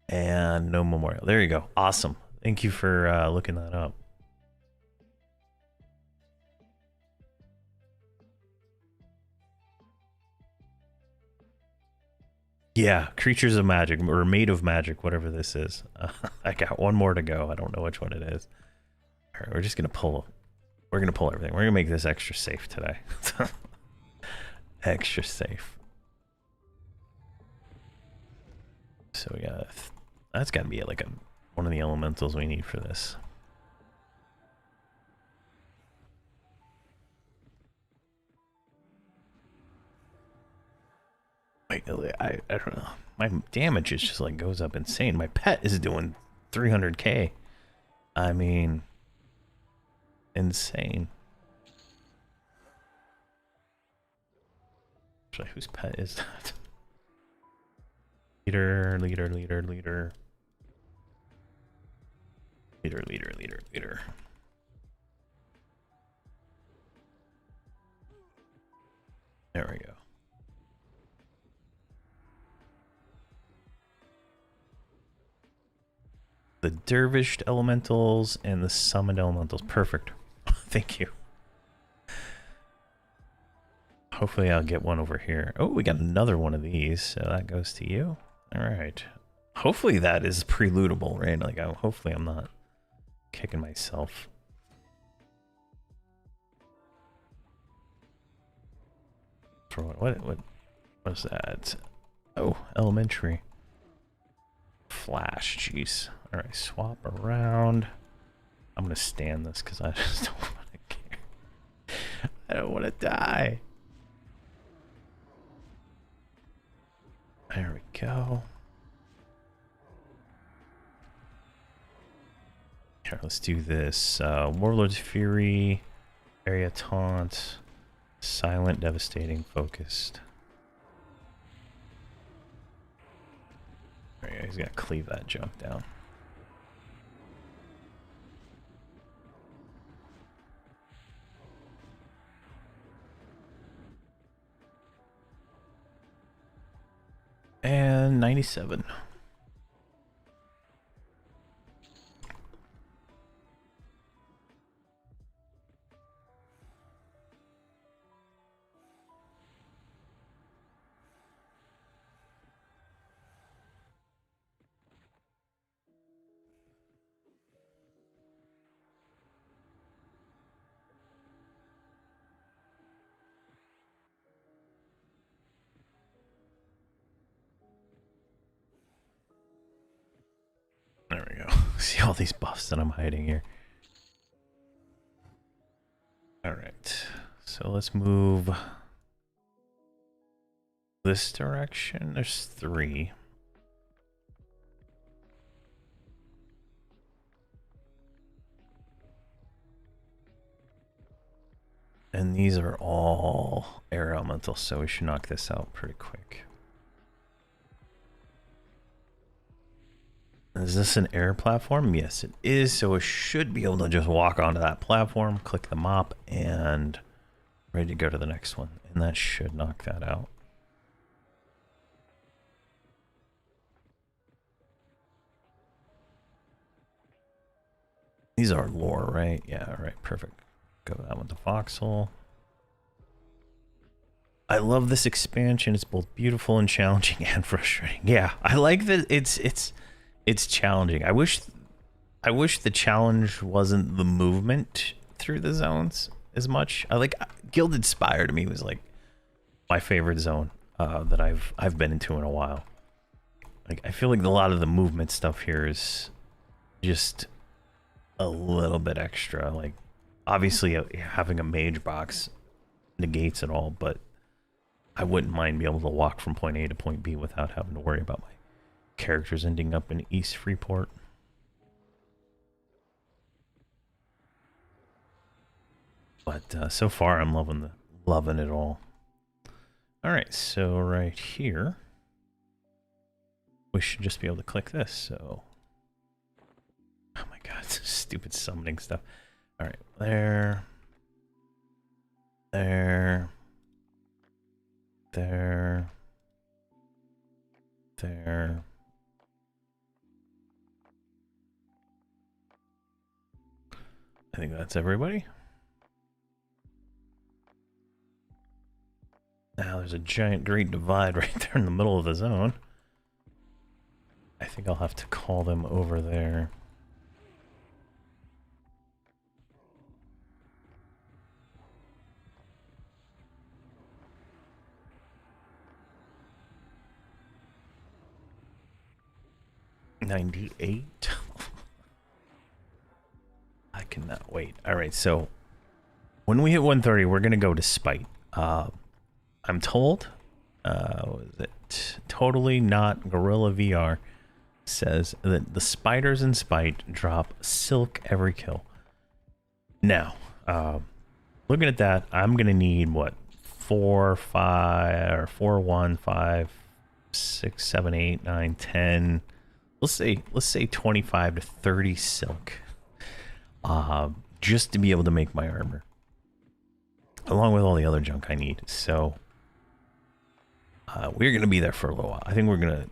[SPEAKER 1] And no memorial. There you go. Awesome. Thank you for looking that up. Yeah, Creatures of Magic, or Made of Magic, whatever this is. I got one more to go. I don't know which one it is. All right, we're just going to pull. We're going to pull everything. We're going to make this extra safe today. Extra safe. So we got... That's got to be like one of the elementals we need for this. Wait, I don't know. My damage is just like goes up insane. My pet is doing 300k. I mean, insane. Actually, whose pet is that? Leader. There we go. The dervished elementals and the summoned elementals. Perfect. Thank you. Hopefully I'll get one over here. Oh, we got another one of these, so that goes to you. All right. Hopefully that is pre-lootable, right? Like, hopefully I'm not kicking myself. For what was that? Oh, elementary. Flash, jeez. All right, swap around. I'm gonna stand this because I just don't want to care. I don't want to die. There we go. Here, let's do this. Warlord's Fury, Area Taunt, Silent, Devastating, Focused. Yeah, he's gonna cleave that junk down. And 97. There we go. See all these buffs that I'm hiding here. Alright. So let's move this direction. There's 3. And these are all air elementals, so we should knock this out pretty quick. Is this an air platform? Yes, it is. So it should be able to just walk onto that platform, click the mop, and ready to go to the next one. And that should knock that out. These are lore, right? Yeah, all right, perfect. Go that one to Foxhole. I love this expansion. It's both beautiful and challenging and frustrating. Yeah, I like that it's challenging. I wish the challenge wasn't the movement through the zones as much. I like Gilded Spire to me was like my favorite zone that I've been into in a while. Like I feel like a lot of the movement stuff here is just a little bit extra. Like obviously having a mage box negates it all, but I wouldn't mind being able to walk from point A to point B without having to worry about my characters ending up in East Freeport. But so far I'm loving it all. All right, so right here we should just be able to click this. So oh my god, stupid summoning stuff. All right, there, there, there, there. I think that's everybody. Now there's a giant great divide right there in the middle of the zone. I think I'll have to call them over there. $98. I cannot wait. All right, so when we hit 130, we're gonna go to Spite. I'm told, was it Totally Not Gorilla VR says that the spiders in Spite drop silk every kill. Now, looking at that, I'm gonna need what 4, 5, or 4, 1, 5, 6, 7, 8, 9, 10. Let's say 25 to 30 silk, just to be able to make my armor, along with all the other junk I need. So we're gonna be there for a little while. I think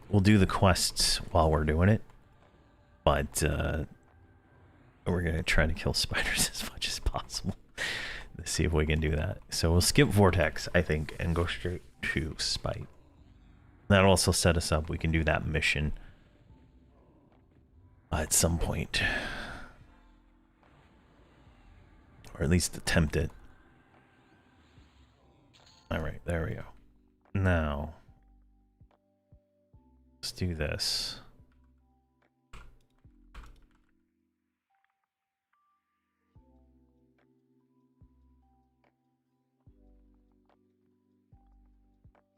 [SPEAKER 1] we'll do the quests while we're doing it, but we're gonna try to kill spiders as much as possible. Let's see if we can do that. So we'll skip Vortex, I think, and go straight to Spite. That'll also set us up. We can do that mission at some point, or at least attempt it. All right, there we go. Now let's do this.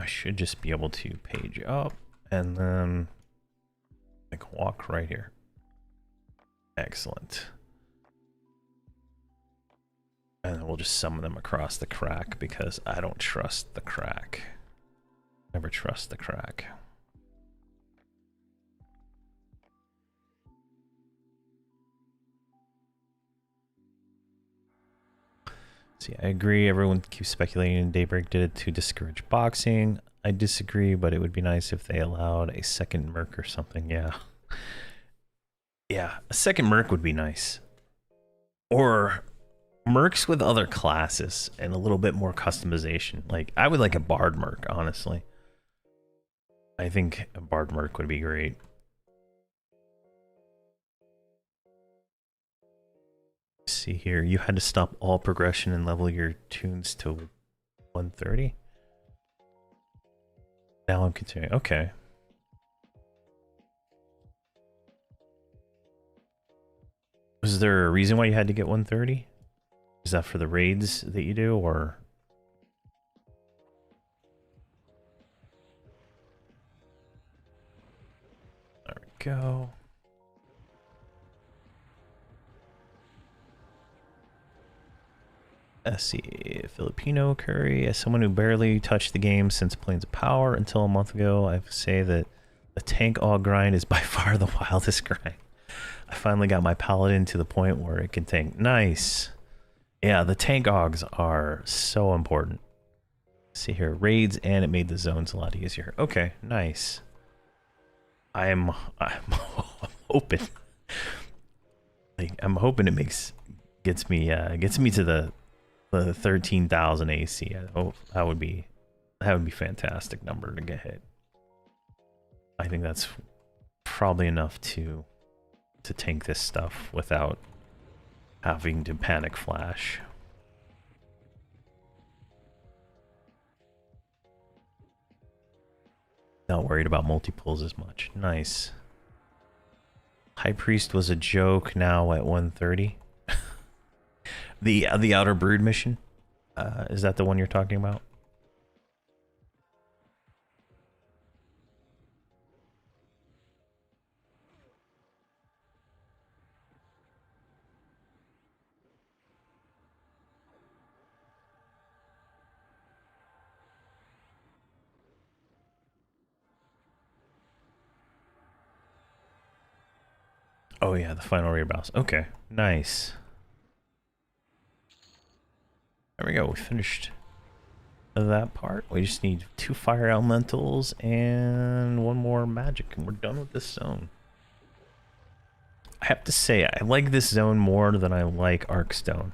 [SPEAKER 1] I should just be able to page up and then I can walk right here. Excellent. And then we'll just summon them across the crack because I don't trust the crack. Never trust the crack. See, I agree. Everyone keeps speculating Daybreak did it to discourage boxing. I disagree, but it would be nice if they allowed a second Merc or something. Yeah. Yeah, a second Merc would be nice. Or Mercs with other classes and a little bit more customization. Like, I would like a Bard Merc, honestly. I think a Bard Merc would be great. Let's see here, you had to stop all progression and level your tunes to 130? Now I'm continuing. Okay. Was there a reason why you had to get 130? Is that for the raids that you do, or? There we go. SC Filipino curry. As someone who barely touched the game since Planes of Power until a month ago, I have to say that the tank aug grind is by far the wildest grind. I finally got my paladin to the point where it can tank. Nice. Yeah, the tank augs are so important. Let's see here, raids, and it made the zones a lot easier. Okay, nice. I'm hoping. Like, I'm hoping it gets me to the 13,000 AC. I hope that would be fantastic number to get hit. I think that's probably enough to tank this stuff without having to panic flash. Not worried about multi-pulls as much. Nice. High Priest was a joke, now at 130. The Outer Brood mission? Is that the one you're talking about? Oh yeah, the final rear boss. Okay, nice. There we go, we finished that part. We just need 2 fire elementals and 1 more magic, and we're done with this zone. I have to say, I like this zone more than I like Arkstone.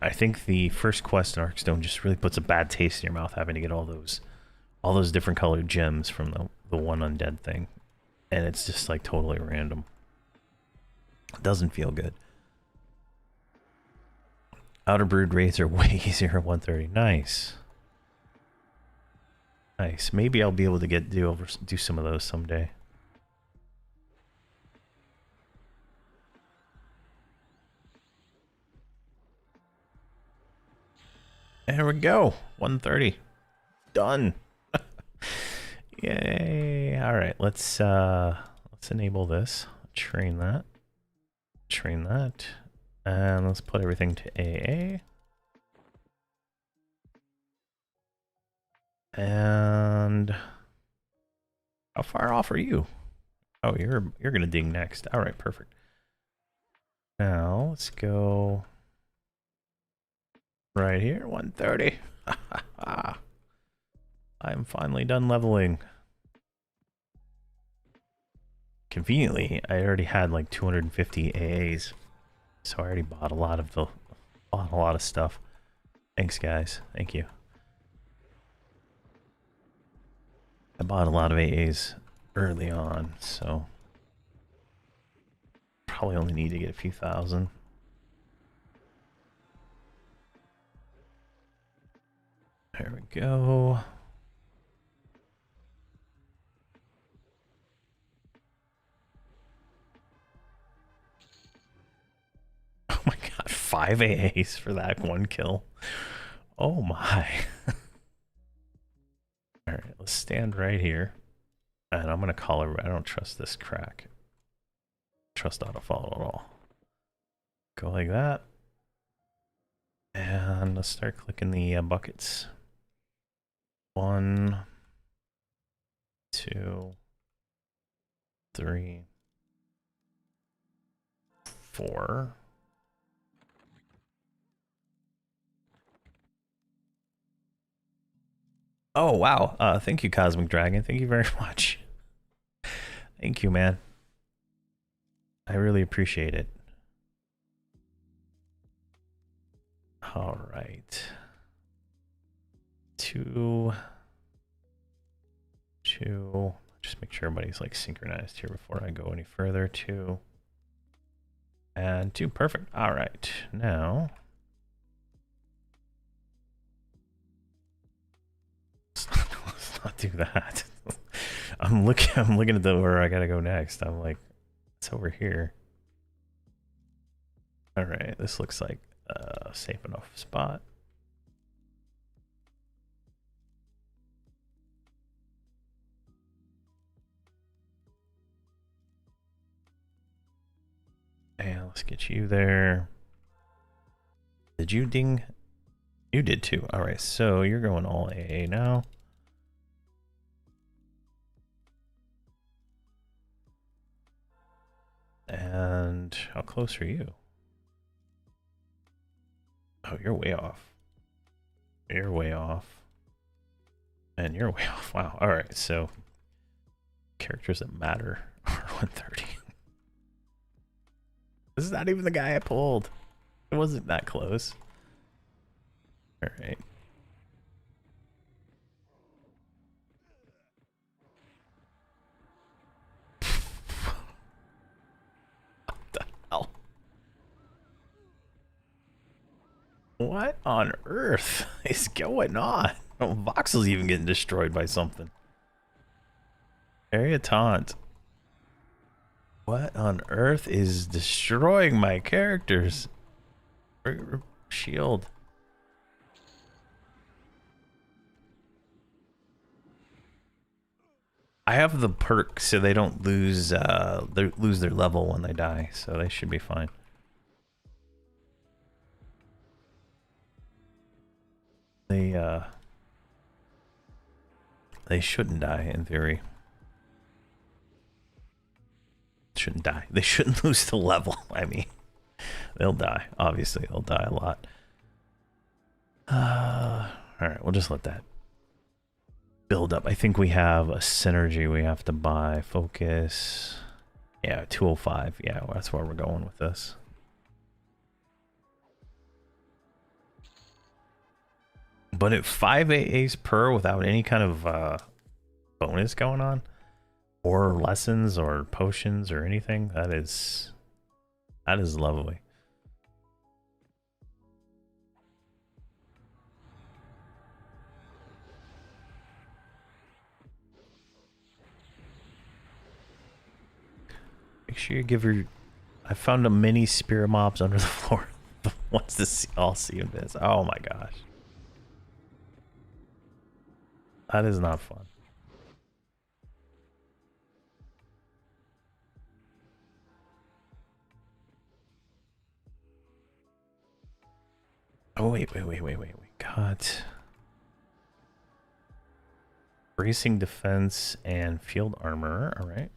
[SPEAKER 1] I think the first quest in Arkstone just really puts a bad taste in your mouth, having to get all those different colored gems from the one undead thing. And it's just like totally random. It doesn't feel good. Outer Brood raids are way easier at 130. Nice. Nice. Maybe I'll be able to do some of those someday. There we go. 130. Done. Yay. All right, let's enable this. Train that. Train that. And let's put everything to AA. And how far off are you? Oh, you're gonna ding next. All right, perfect. Now let's go right here, 130. I'm finally done leveling. Conveniently, I already had like 250 AAs, so I already bought a lot of stuff. Thanks, guys. Thank you. I bought a lot of AAs early on, so probably only need to get a few thousand. There we go. Oh my god, 5 AAs for that 1 kill. Oh my. Alright, let's stand right here. And I'm gonna call everybody. I don't trust this crack. Trust autofollow at all. Go like that. And let's start clicking the buckets. 1, 2, 3, 4. Oh, wow. Thank you, Cosmic Dragon. Thank you very much. Thank you, man. I really appreciate it. All right. Two. Just make sure everybody's like synchronized here before I go any further. 2 and 2. Perfect. All right. Now. Let's not do that. I'm looking at where I gotta go next. I'm like, it's over here. All right, this looks like a safe enough spot. And let's get you there. Did you ding? You did too. All right, so you're going all AA now. And how close are you? Oh, you're way off. You're way off. And you're way off. Wow. All right, so characters that matter are 130. This is not even the guy I pulled. It wasn't that close. All right. What the hell? What on earth is going on? Oh, Voxel's even getting destroyed by something. Area taunt. What on earth is destroying my characters? Shield. I have the perk so they don't lose their level when they die, so they should be fine. They shouldn't die in theory. Shouldn't die. They shouldn't lose the level. I mean, they'll die. Obviously, they'll die a lot. All right, we'll just let that build up. I think we have a synergy we have to buy. Focus. Yeah, 205. Yeah, well, that's where we're going with this. But at 5 AAs per without any kind of bonus going on, or lessons or potions or anything, that is lovely. Make sure you give her. I found a mini spirit mobs under the floor. Wants to see, all see in this. Oh my gosh, that is not fun. Oh wait. Got bracing defense and field armor. All right.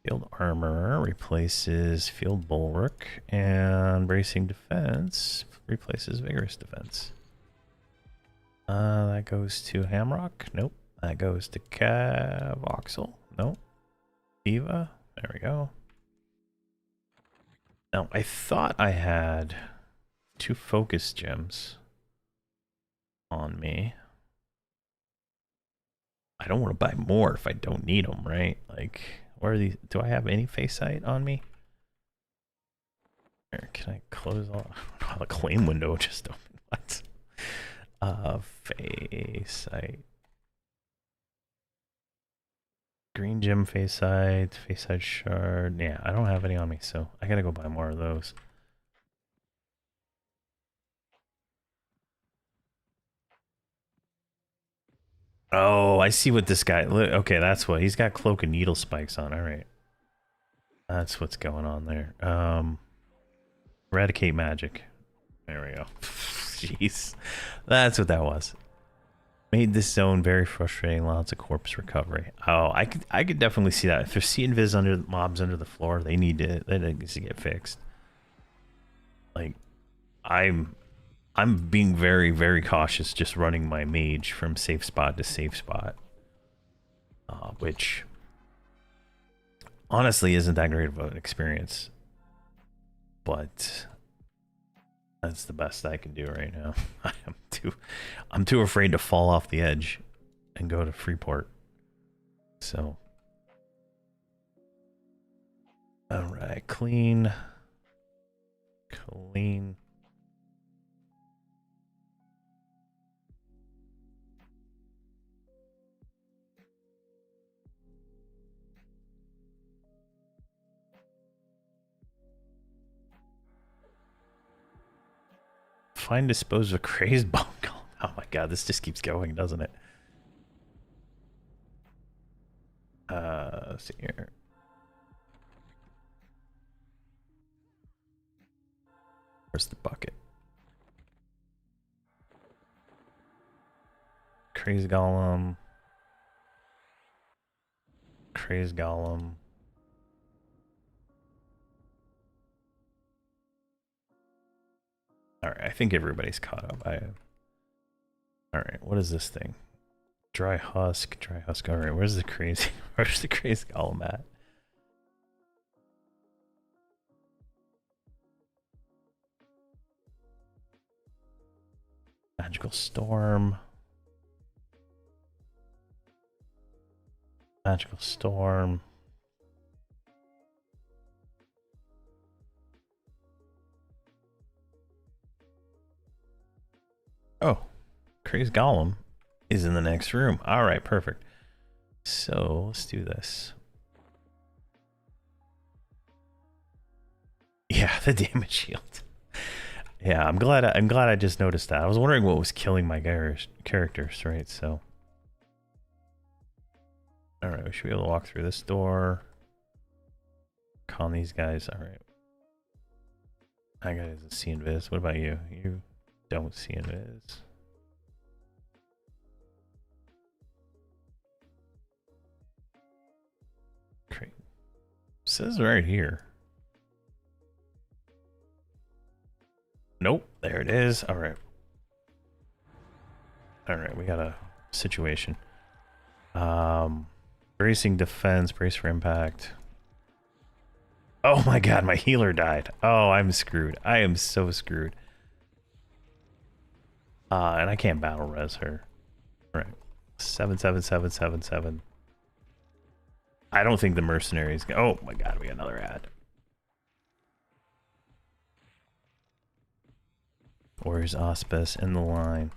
[SPEAKER 1] Field armor replaces field bulwark, and bracing defense replaces vigorous defense. That goes to Hamrok. Nope. That goes to Voxel. Nope. Diva. There we go. Now, I thought I had 2 focus gems on me. I don't want to buy more if I don't need them, right? Like, where are these? Do I have any face sight on me? Here, can I close all? Oh, the claim window just opened. What? Face sight. Green gem face sight shard. Yeah, I don't have any on me, so I gotta go buy more of those. Oh, I see what this guy. Okay, that's what he's got. Cloak and needle spikes on. All right, that's what's going on there. Eradicate magic. There we go. Jeez, that's what that was. Made this zone very frustrating. Lots of corpse recovery. Oh, I could definitely see that. If there's sea invis under mobs under the floor, that needs to get fixed. Like, I'm I'm being very, very cautious just running my mage from safe spot to safe spot. Which honestly isn't that great of an experience. But that's the best I can do right now. I'm too afraid to fall off the edge and go to Freeport. So alright, clean. Find dispose of crazed bone golem. Oh my god, this just keeps going, doesn't it? Let's see here. Where's the bucket? Crazed golem. Crazed golem. Alright, I think everybody's caught up. Alright, what is this thing? Dry husk, dry husk. Alright, where's the crazy golem at? Magical storm. Magical storm. Oh, crazed golem is in the next room. All right, perfect. So let's do this. Yeah, the damage shield. Yeah, I'm glad I just noticed that. I was wondering what was killing my characters, right? So, all right, we should be able to walk through this door. Con these guys. All right. That guy doesn't see invis. What about you? You don't see invis. Great. It says right here. Nope, there it is. All right. All right, we got a situation. Bracing defense, brace for impact. Oh my god, my healer died. Oh, I'm screwed. I am so screwed. And I can't battle res her. All right. 77777. I don't think the mercenaries. Oh my god, we got another ad. Where's Auspice in the line?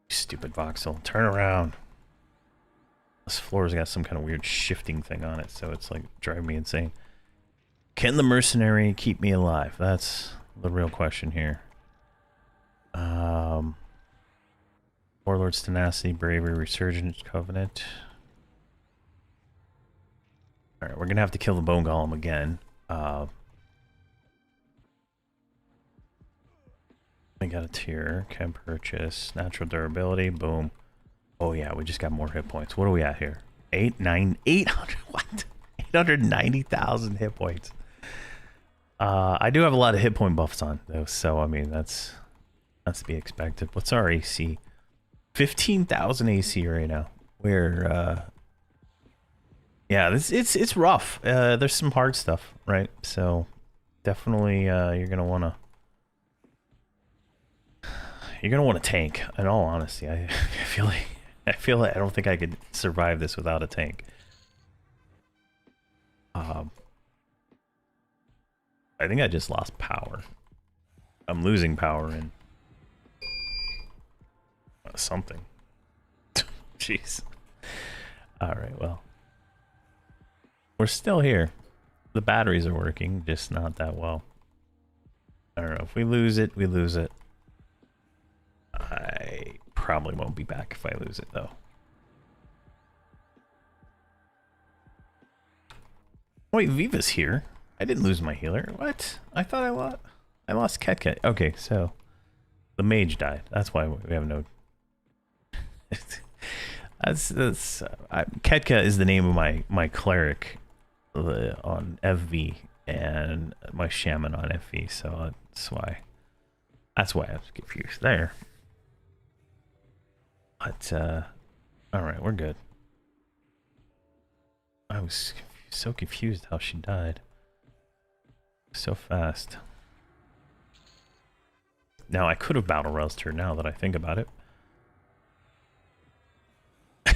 [SPEAKER 1] Stupid voxel. Turn around. This floor's got some kind of weird shifting thing on it, so it's like driving me insane. Can the mercenary keep me alive? That's the real question here. Warlord's tenacity, bravery, resurgence, covenant. Alright, we're gonna have to kill the bone golem again. I got a tier, can purchase, natural durability, boom. Oh yeah, we just got more hit points. What are we at here? 800, what? 890,000 hit points. I do have a lot of hit point buffs on though, so I mean that's to be expected. What's our AC? 15,000 AC right now. We're yeah, it's rough. There's some hard stuff, right? So definitely you're gonna wanna tank. In all honesty, I feel like I don't think I could survive this without a tank. I think I just lost power. I'm losing power in something. Jeez. All right, well, we're still here. The batteries are working, just not that well. I don't know. If we lose it, we lose it. I probably won't be back if I lose it, though. Wait, Viva's here. I didn't lose my healer. What? I thought I lost Ketka. Okay, so the mage died. That's why we have no. Ketka is the name of my cleric on FV. and my shaman on FE, so that's why I was confused there. But all right, we're good. I was so confused how she died so fast. Now I could have battle roused her. Now that I think about it,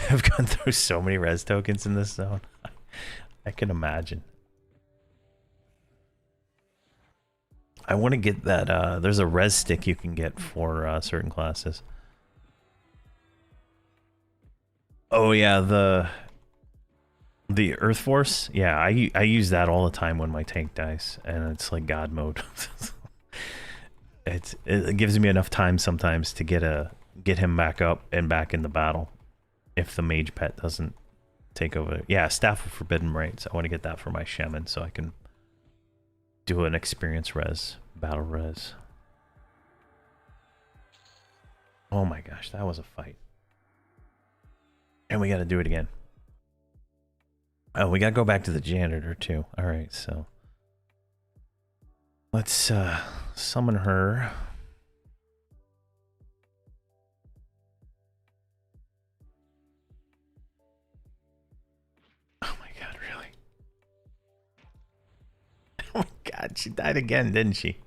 [SPEAKER 1] I've gone through so many res tokens in this zone. I can imagine. I want to get that. There's a res stick you can get for certain classes. Oh yeah, the Earth Force. Yeah, I use that all the time when my tank dies, and it's like God mode. It gives me enough time sometimes to get him back up and back in the battle if the mage pet doesn't take over. Yeah, Staff of Forbidden Rites. I want to get that for my shaman so I can do an experience res, battle res. Oh my gosh, that was a fight. And we got to do it again. Oh, we got to go back to the janitor too. All right, so let's summon her. Oh my god, really? Oh my god, she died again, didn't she?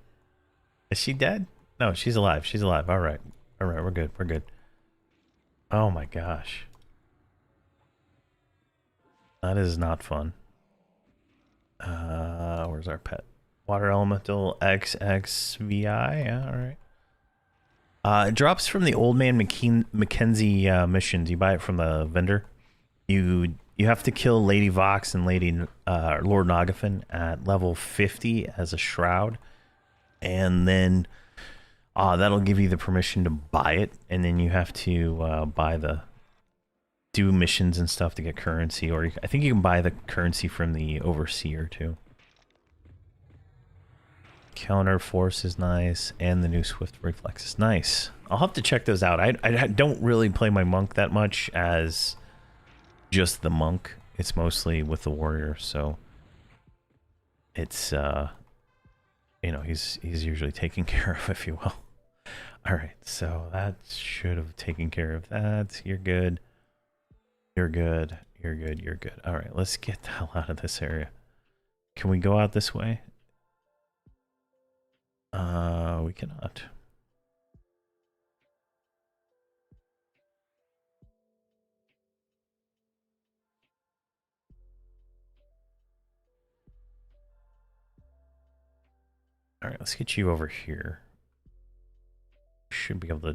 [SPEAKER 1] Is she dead? No, she's alive. She's alive. All right. All right, we're good. We're good. Oh my gosh. That is not fun. Where's our pet? Water Elemental XXVI. Yeah, all right. It drops from the Old Man Mackenzie missions. You buy it from the vendor. You have to kill Lady Vox and Lady Lord Nagafin at level 50 as a shroud, and then that'll give you the permission to buy it, and then you have to do missions and stuff to get currency, or I think you can buy the currency from the Overseer too. Counter Force is nice, and the new Swift Reflex is nice. I'll have to check those out. I don't really play my monk that much as just the monk. It's mostly with the warrior, so it's you know, he's usually taken care of, if you will. All right, so that should have taken care of that. You're good. You're good. You're good. You're good. All right, let's get the hell out of this area. Can we go out this way? We cannot. All right, let's get you over here. Should be able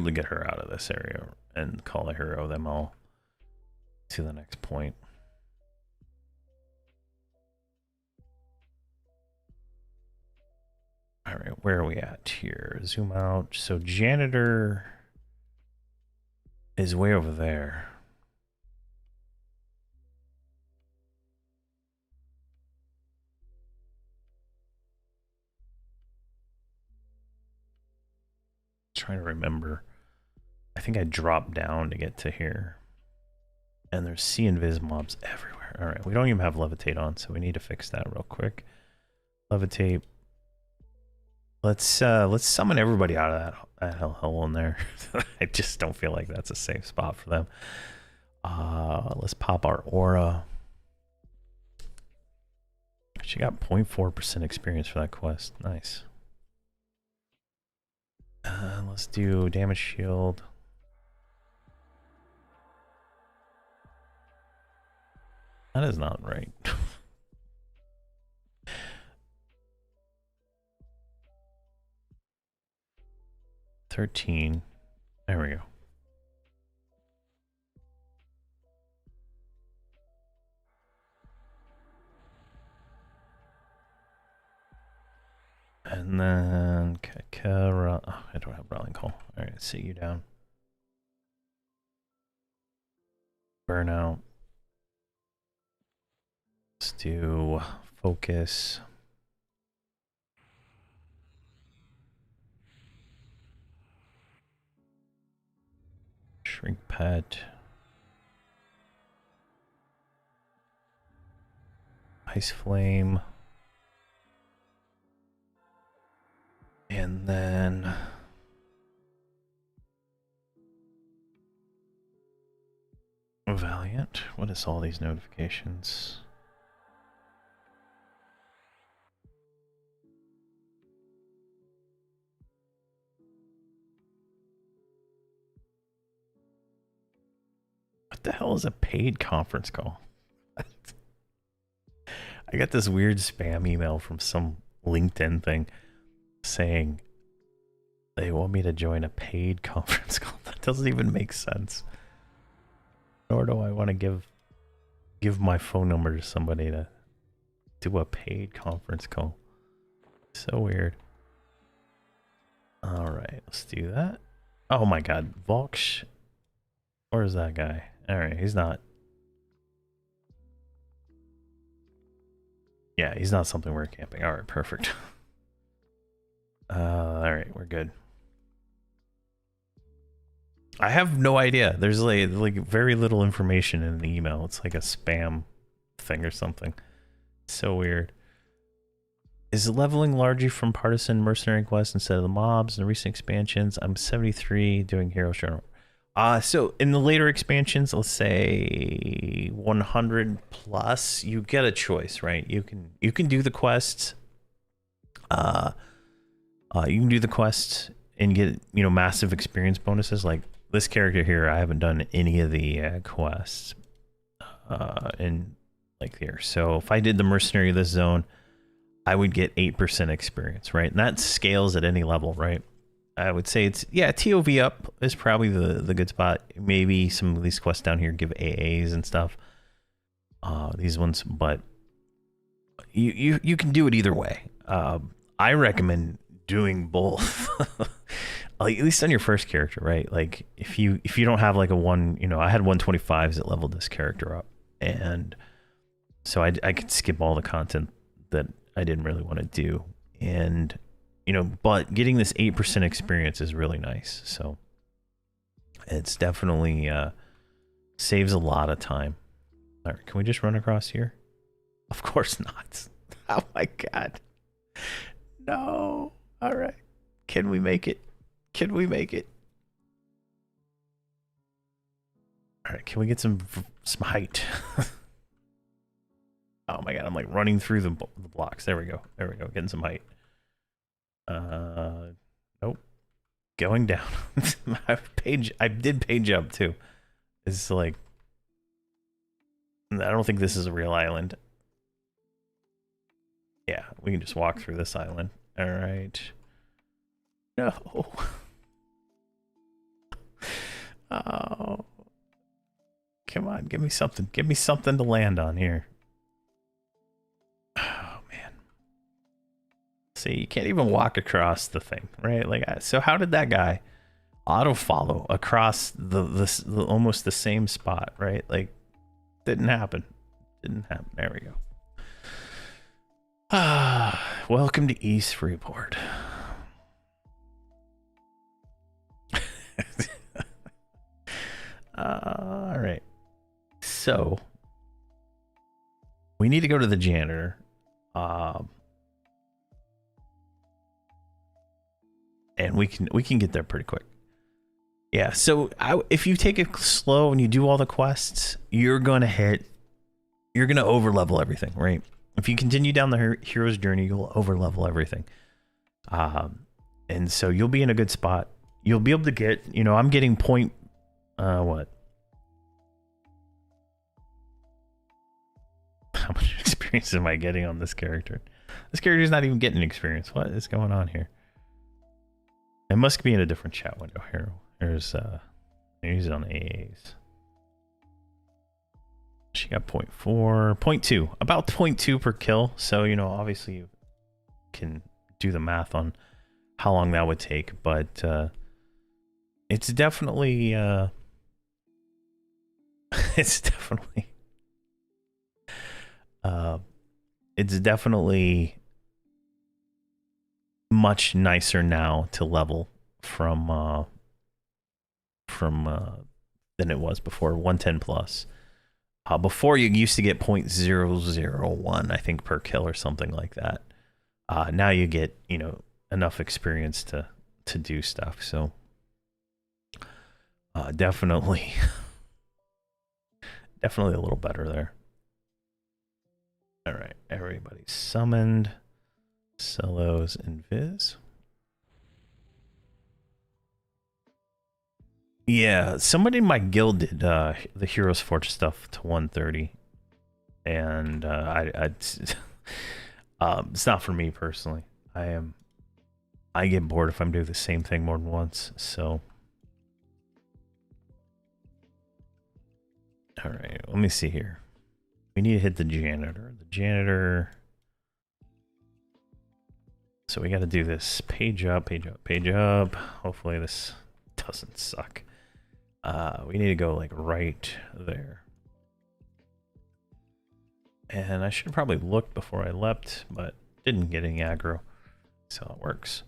[SPEAKER 1] to get her out of this area and call a hero them all to the next point. All right, where are we at here? Zoom out. So janitor is way over there. Trying to remember. I think I dropped down to get to here. And there's sea invis mobs everywhere. All right, we don't even have levitate on, so we need to fix that real quick. Levitate. Let's summon everybody out of that hell in there. I just don't feel like that's a safe spot for them. Let's pop our aura. She got 0.4% experience for that quest. Nice. Let's do damage shield. That is not right. 13. There we go. And then Kakara. Oh, I don't have Rallying Call. All right, sit you down. Burnout. Let's do focus. Shrink pet. Ice Flame. And then Valiant. What is all these notifications? What the hell is a paid conference call? I got this weird spam email from some LinkedIn thing saying they want me to join a paid conference call. That doesn't even make sense. Nor do I want to give my phone number to somebody to do a paid conference call. So weird. All right, let's do that. Oh my God, Volksh. Where's that guy? All right, he's not. Yeah, he's not something we're camping. All right, perfect. All right, we're good. I have no idea. There's like very little information in the email. It's like a spam thing or something. So weird. Is leveling largely from partisan mercenary quests instead of the mobs in the recent expansions? I'm 73 doing Hero Journal. So in the later expansions, let's say 100 plus, you get a choice, right? You can do the quests. You can do the quests and get, you know, massive experience bonuses. Like this character here, I haven't done any of the quests in like here. So if I did the mercenary of this zone, I would get 8% experience, right? And that scales at any level, right? I would say it's, yeah, TOV up is probably the good spot. Maybe some of these quests down here give AAs and stuff. These ones, but you can do it either way. I recommend doing both. Like, at least on your first character, right? Like if you don't have like a one, you know, I had 125s that leveled this character up, and so I could skip all the content that I didn't really want to do, and you know, but getting this 8% experience is really nice. So it's definitely saves a lot of time. All right, can we just run across here? Of course not. Oh my God. No. All right. Can we make it? Can we make it? All right, can we get some height? Oh my God, I'm like running through the blocks. There we go. There we go. Getting some height. Nope. Going down. I did page up too. It's like, I don't think this is a real island. Yeah, we can just walk through this island. All right. No. Oh. Come on, give me something. Give me something to land on here. Oh man. See, you can't even walk across the thing, right? Like, so how did that guy auto follow across the almost the same spot, right? Like, didn't happen. Didn't happen. There we go. Welcome to East Freeport. All right. So we need to go to the janitor. And we can get there pretty quick. Yeah, so if you take it slow and you do all the quests, you're gonna over level everything, right? If you continue down the hero's journey, you'll over level everything. And so you'll be in a good spot. You'll be able to get, you know, I'm getting point, what? How much experience am I getting on this character? This character's not even getting experience. What is going on here? It must be in a different chat window here. There's, he's on AAs. She got 0.4, 0.2, about 0.2 per kill. So, you know, obviously you can do the math on how long that would take, but it's definitely it's definitely much nicer now to level from than it was before. 110 plus. Before you used to get 0.001, I think, per kill or something like that. Now you get, you know, enough experience to do stuff. So definitely, definitely a little better there. All right, everybody's summoned. Celos and Viz. Yeah, somebody in my guild did the Heroes Forge stuff to 130, and it's not for me personally. I get bored if I'm doing the same thing more than once. So, all right, let me see here. We need to hit the janitor. The janitor. So we got to do this page up, page up, page up. Hopefully this doesn't suck. We need to go like right there. And I should have probably looked before I leapt, but didn't get any aggro. So it works.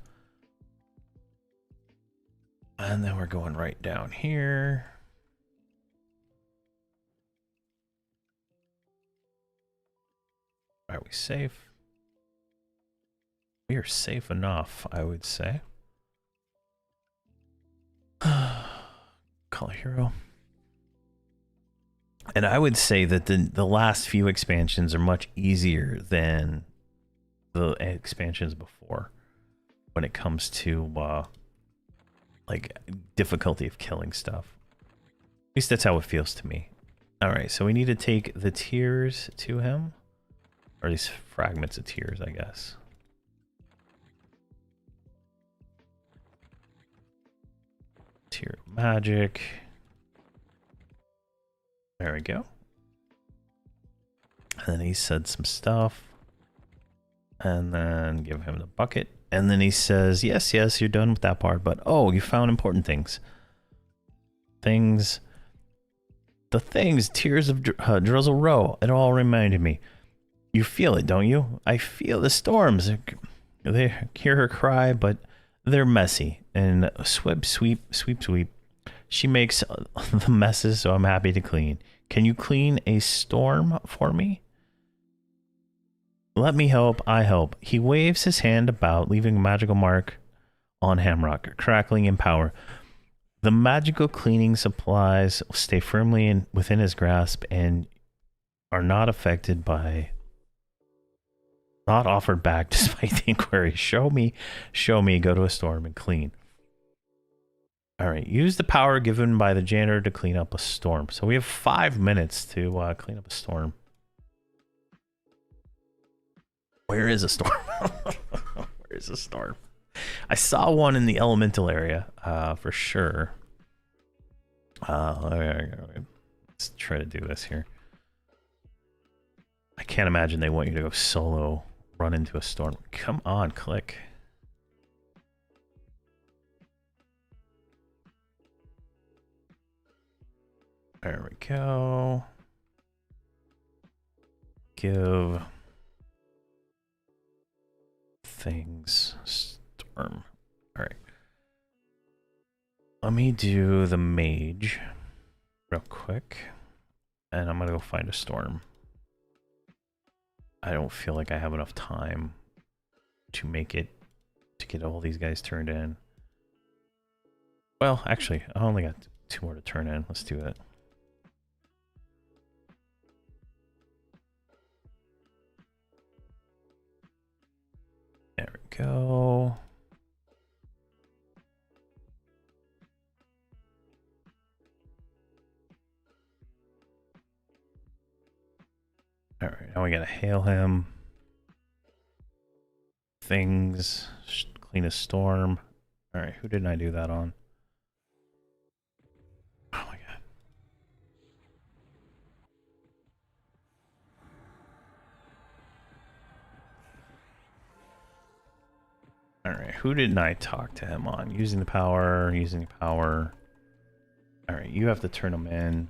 [SPEAKER 1] And then we're going right down here. Are we safe? We are safe enough, I would say. Call a hero. And I would say that the last few expansions are much easier than the expansions before when it comes to like difficulty of killing stuff. At least that's how it feels to me. All right, so we need to take the tears to him, or these fragments of tears, I guess. Tear of magic. There we go. And then he said some stuff. And then give him the bucket. And then he says, yes, yes, you're done with that part. But, oh, you found important things. Things. The things, tears of Drizzle Row. It all reminded me. You feel it, don't you? I feel the storms. They hear her cry, but they're messy. And sweep, sweep, sweep, sweep. She makes the messes, so I'm happy to clean. Can you clean a storm for me? Let me help, I help. He waves his hand about, leaving a magical mark on Hamrok, crackling in power. The magical cleaning supplies stay firmly within his grasp and are not affected by... Not offered back despite the inquiry. Show me, go to a storm and clean. All right, use the power given by the janitor to clean up a storm. So we have 5 minutes to clean up a storm. Where is a storm? Where is a storm? I saw one in the elemental area, for sure. Let's try to do this here. I can't imagine they want you to go solo, run into a storm. Come on, click. There we go. Give things storm. All right. Let me do the mage real quick. And I'm going to go find a storm. I don't feel like I have enough time to make it, to get all these guys turned in. Well, actually, I only got 2 more to turn in. Let's do it. There we go. All right, now we gotta hail him. Things, clean a storm. All right, who didn't I do that on? Oh my god. All right, who didn't I talk to him on? Using the power, using the power. All right, you have to turn them in,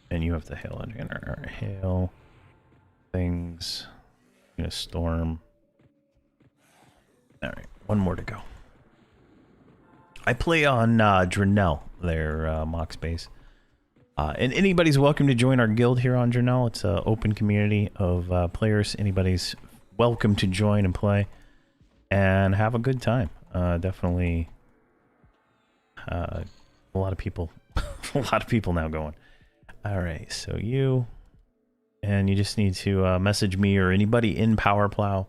[SPEAKER 1] and you have to hail it again. All right, hail. Things, in a storm. All right, 1 more to go. I play on Drenell, their mock space. And anybody's welcome to join our guild here on Journal. It's an open community of players. Anybody's welcome to join and play and have a good time. Definitely a lot of people, a lot of people now going. All right, so you just need to message me or anybody in PowerPlow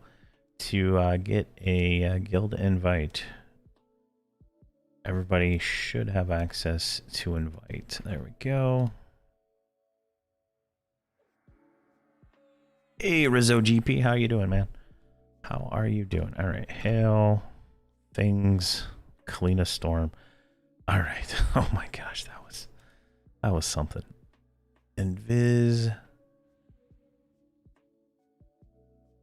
[SPEAKER 1] to get a guild invite. Everybody should have access to invite. There we go. Hey, Rizzo GP, how you doing, man? How are you doing? All right, hail, things, clean a storm. All right. Oh my gosh, that was something. Invis.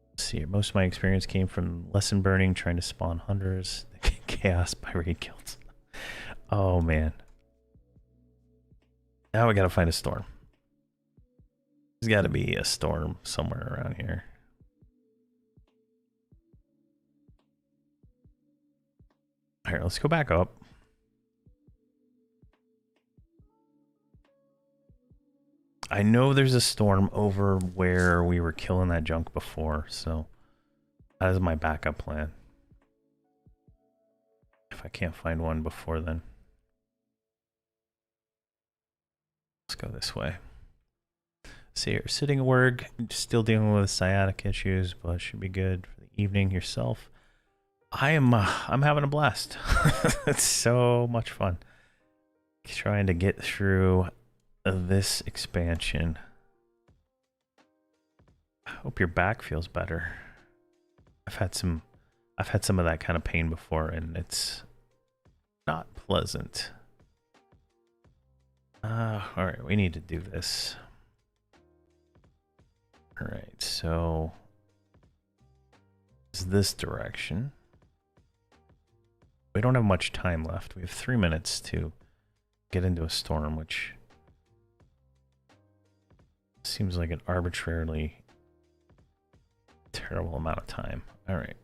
[SPEAKER 1] Let's see here. Most of my experience came from lesson burning, trying to spawn hunters, chaos by raid kills. Oh man. Now we gotta find a storm. There's gotta be a storm somewhere around here. Alright, let's go back up. I know there's a storm over where we were killing that junk before, so that is my backup plan. If I can't find one before then. Let's go this way. See here, sitting at work, still dealing with sciatic issues, but should be good for the evening. Yourself? I'm having a blast. It's so much fun. Trying to get through this expansion. I hope your back feels better. I've had some of that kind of pain before, and it's not pleasant. All right, we need to do this. All right, so it's this direction. We don't have much time left. We have 3 minutes to get into a storm, which seems like an arbitrarily terrible amount of time. All right.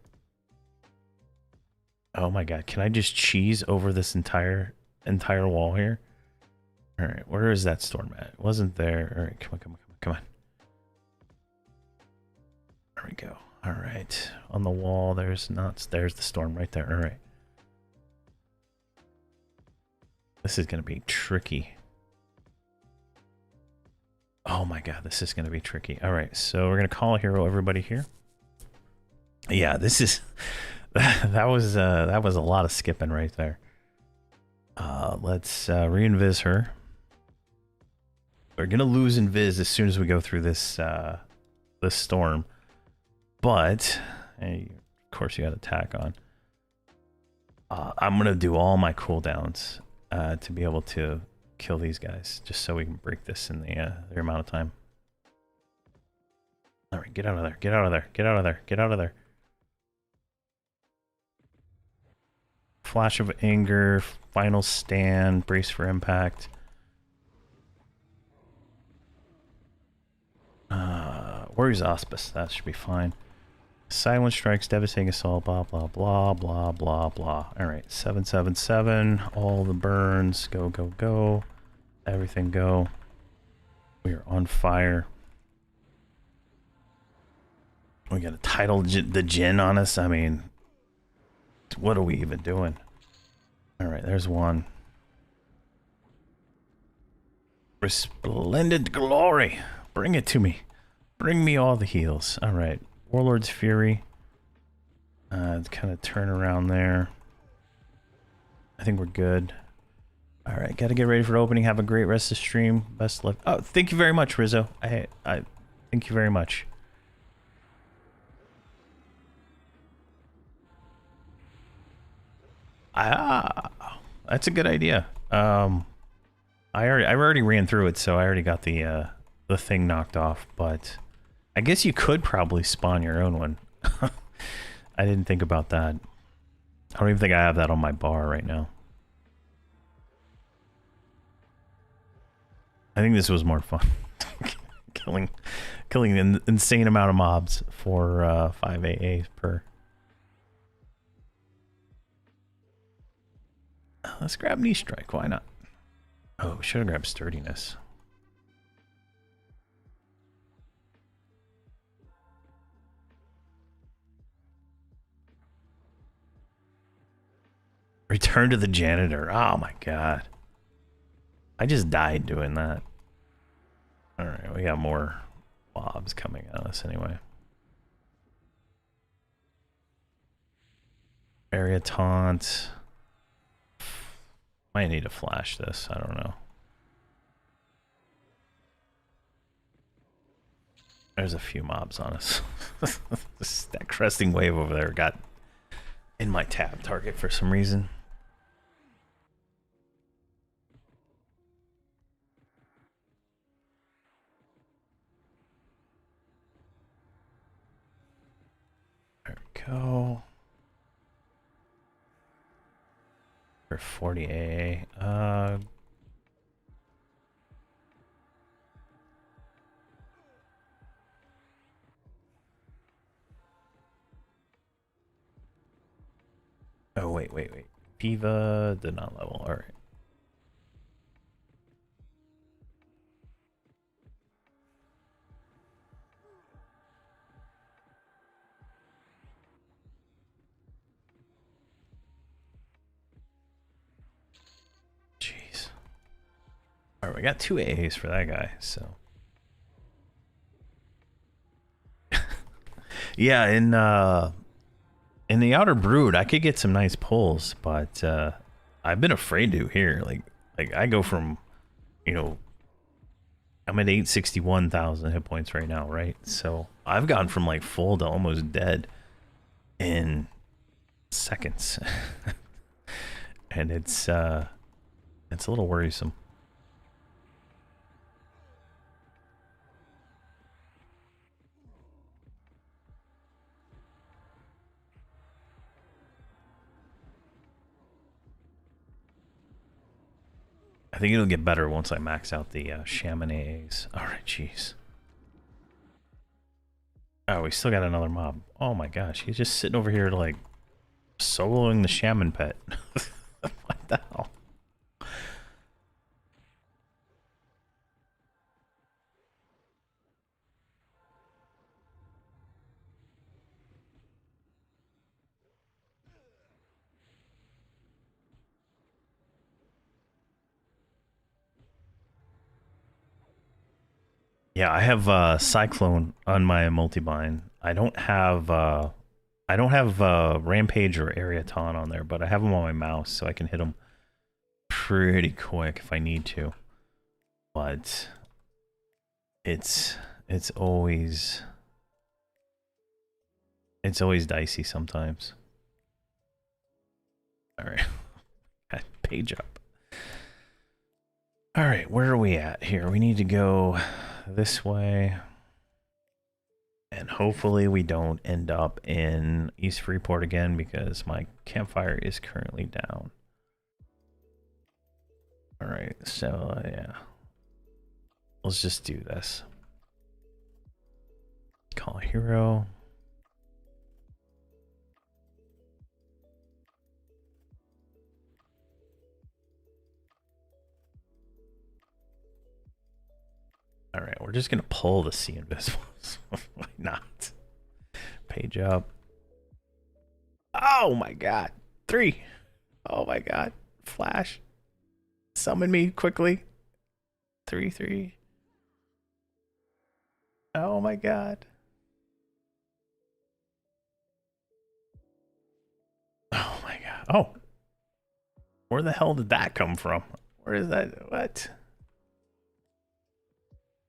[SPEAKER 1] Oh my god, can I just cheese over this entire wall here? All right, where is that storm at? It wasn't there. All right, come on. There we go. All right, on the wall, there's the storm right there. All right. This is gonna be tricky. Oh my god, this is gonna be tricky. All right, so we're gonna call a hero, everybody here. Yeah, this is that was a lot of skipping right there. Let's re-invis her. We're gonna lose invis as soon as we go through this this storm, but hey, of course you got attack on. I'm gonna do all my cooldowns to be able to kill these guys, just so we can break this in their amount of time. All right, get out of there! Get out of there! Get out of there! Get out of there! Flash of anger, final stand, brace for impact. Warrior's Auspice, that should be fine. Silent strikes, devastating assault, blah blah blah blah blah blah. All right, 777. All the burns, go go go. Everything go. We are on fire. We got a title the Jinn on us. I mean, what are we even doing? All right, there's one. Resplendent glory. Bring it to me. Bring me all the heals. All right. Warlord's Fury. Kind of turn around there. I think we're good. All right. Got to get ready for opening. Have a great rest of the stream. Best luck. Oh, thank you very much, Rizzo. I thank you very much. That's a good idea. I already ran through it, so I already got the thing knocked off, but I guess you could probably spawn your own one. I didn't think about that. I don't even think I have that on my bar right now. I think this was more fun. killing an insane amount of mobs for 5 AA per. Let's grab knee strike, why not? Oh, should have grabbed sturdiness. Return to the janitor. Oh my god. I just died doing that. Alright, we got more mobs coming at us anyway. Area taunt. Might need to flash this, I don't know. There's a few mobs on us. That cresting wave over there got in my tab target for some reason. There we go. For 40 AA. Oh, wait. Viva did not level. All right. Jeez. All right, we got 2 AAs for that guy, so. Yeah, in the Outer Brood, I could get some nice pulls, but I've been afraid to here. Like I go from, you know, I'm at 861,000 hit points right now, right? So I've gone from like full to almost dead in seconds, and it's a little worrisome. I think it'll get better once I max out the Shaman AAs. Alright, jeez. Oh, we still got another mob. Oh my gosh, he's just sitting over here like soloing the Shaman pet. What the hell? Yeah, I have Cyclone on my multi-bind. I don't have Rampage or Area Taunt on there, but I have them on my mouse, so I can hit them pretty quick if I need to. But it's always dicey sometimes. All right, page up. All right, where are we at here? We need to go this way. And hopefully we don't end up in East Freeport again because my campfire is currently down. All right, so yeah. Let's just do this. Call hero. All right, we're just gonna pull the Sea Invisibles. Why not? Page up. Oh my god. 3. Oh my god. Flash. Summon me quickly. 3. Oh my god. Oh my god. Oh. Where the hell did that come from? Where is that? What?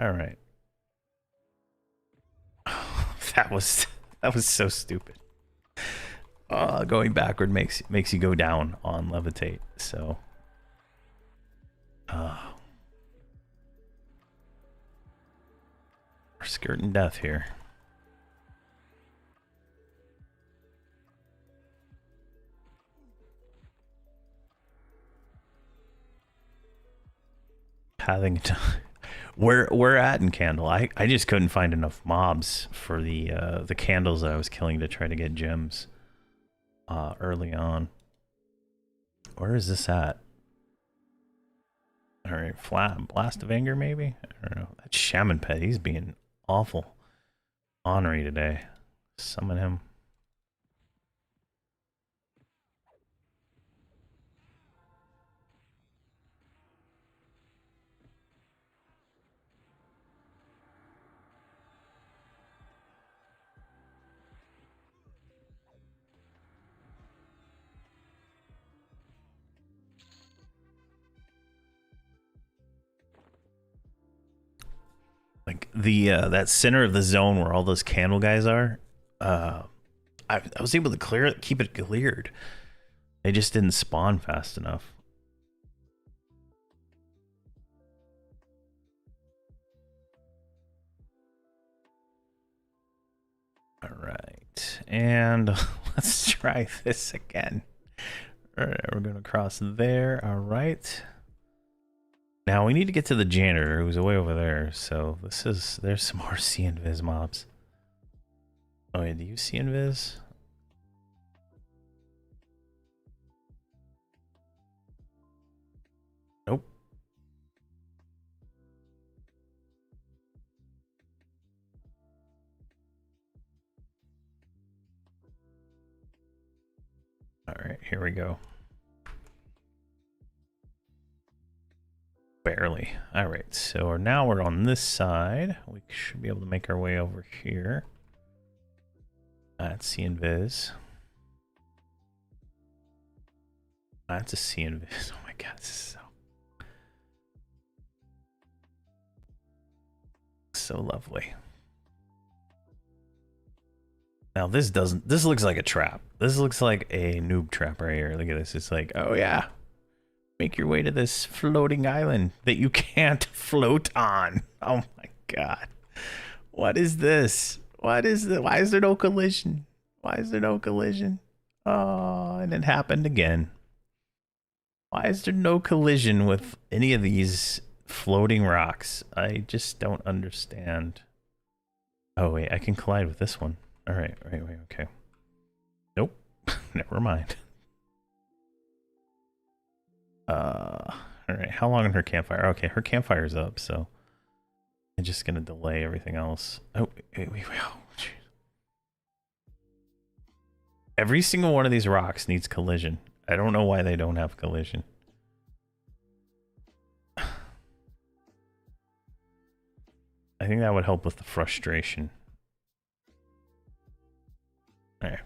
[SPEAKER 1] All right. That was so stupid. Going backward makes you go down on levitate. So, we're skirting death here. Having to. We're at in Candle. I just couldn't find enough mobs for the candles that I was killing to try to get gems early on. Where is this at? All right, Blast of Anger maybe? I don't know. That Shaman pet, he's being awful ornery today. Summon him. the that center of the zone where all those candle guys are, I was able to clear it, keep it cleared. They just didn't spawn fast enough. All right, and let's try this again. All right, we're gonna cross there. All right. Now we need to get to the janitor who's way over there. So there's some more see invis mobs. Oh yeah, do you see invis? Nope. All right, here we go. Barely. All right, so now we're on this side. We should be able to make our way over here. That's see invis. That's a see invis. Oh my god, this is so lovely. Now this looks like a trap. This looks like a noob trap right here. Look at this. It's like, oh yeah, make your way to this floating island that you can't float on. Oh my god. What is this? What is the? Why is there no collision? Why is there no collision? Oh, and it happened again. Why is there no collision with any of these floating rocks? I just don't understand. Oh wait, I can collide with this one. All right, wait, okay. Nope, never mind. All right, how long on her campfire? Okay, her campfire's up, so I'm just gonna delay everything else. Oh, wait. Oh, geez. Every single one of these rocks needs collision. I don't know why they don't have collision. I think that would help with the frustration. There.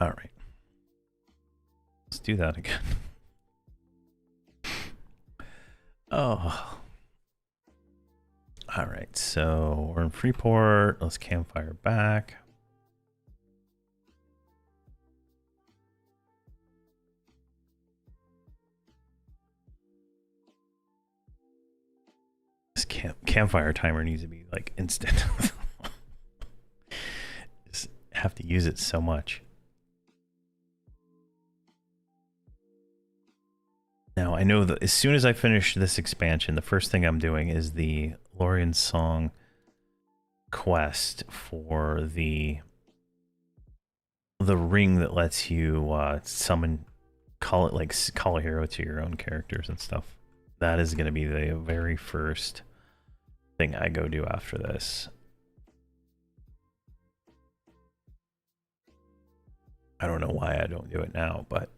[SPEAKER 1] All right. Let's do that again. Oh. All right, so we're in Freeport. Let's campfire back. This campfire timer needs to be like instant. Just have to use it so much. Now, I know that as soon as I finish this expansion, the first thing I'm doing is the Lorien Song quest for the ring that lets you summon, call a hero to your own characters and stuff. That is going to be the very first thing I go do after this. I don't know why I don't do it now, but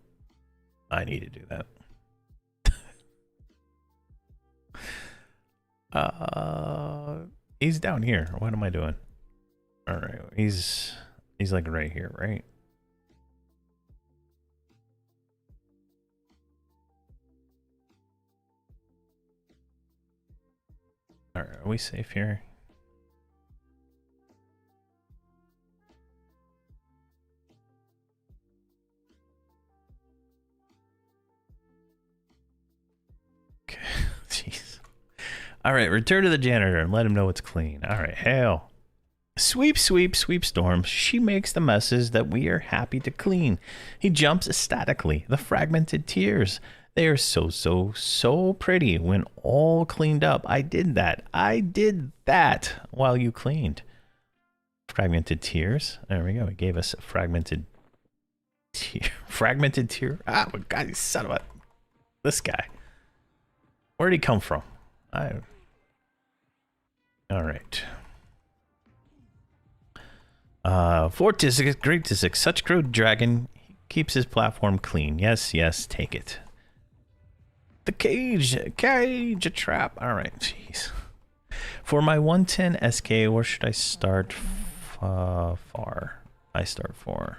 [SPEAKER 1] I need to do that. He's down here. What am I doing? All right, he's like right here, right? All right, are we safe here? Okay, jeez. All right, return to the janitor and let him know it's clean. All right, hail. Sweep, sweep, sweep storm. She makes the messes that we are happy to clean. He jumps ecstatically. The fragmented tears. They are so pretty when all cleaned up. I did that while you cleaned. Fragmented tears. There we go. He gave us a fragmented tear. Fragmented tear. Ah, my God, you son of a... This guy. Where'd he come from? All right. Fortistic, great Tistic, such growth dragon. He keeps his platform clean. Yes, take it. The cage, a trap. All right, jeez. For my 110 SK, where should I start? Far. I start for.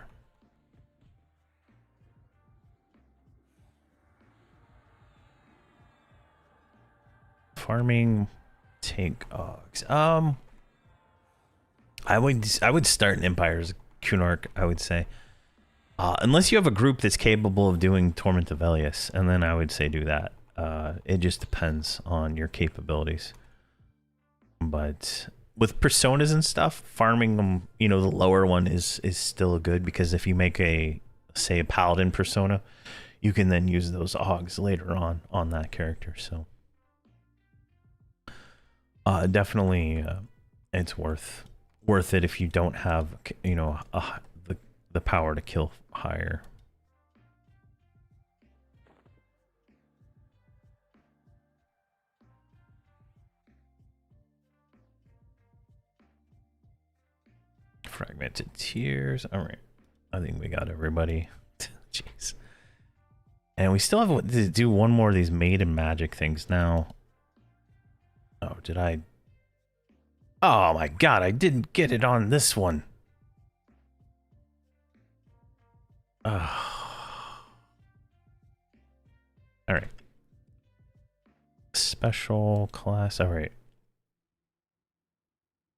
[SPEAKER 1] Farming, take Ogs. I would start in Empire's Cunark, I would say. Unless you have a group that's capable of doing Torment of Elias, and then I would say do that. It just depends on your capabilities. But with personas and stuff, farming them, you know, the lower one is still good, because if you make say a paladin persona, you can then use those Ogs later on that character. So definitely it's worth it if you don't have, you know, the power to kill higher. Fragmented Tears. All right, I think we got everybody. Jeez. And we still have to do one more of these made in magic things now. Oh, did I? Oh my god, I didn't get it on this one. Oh. All right. Special class. All right.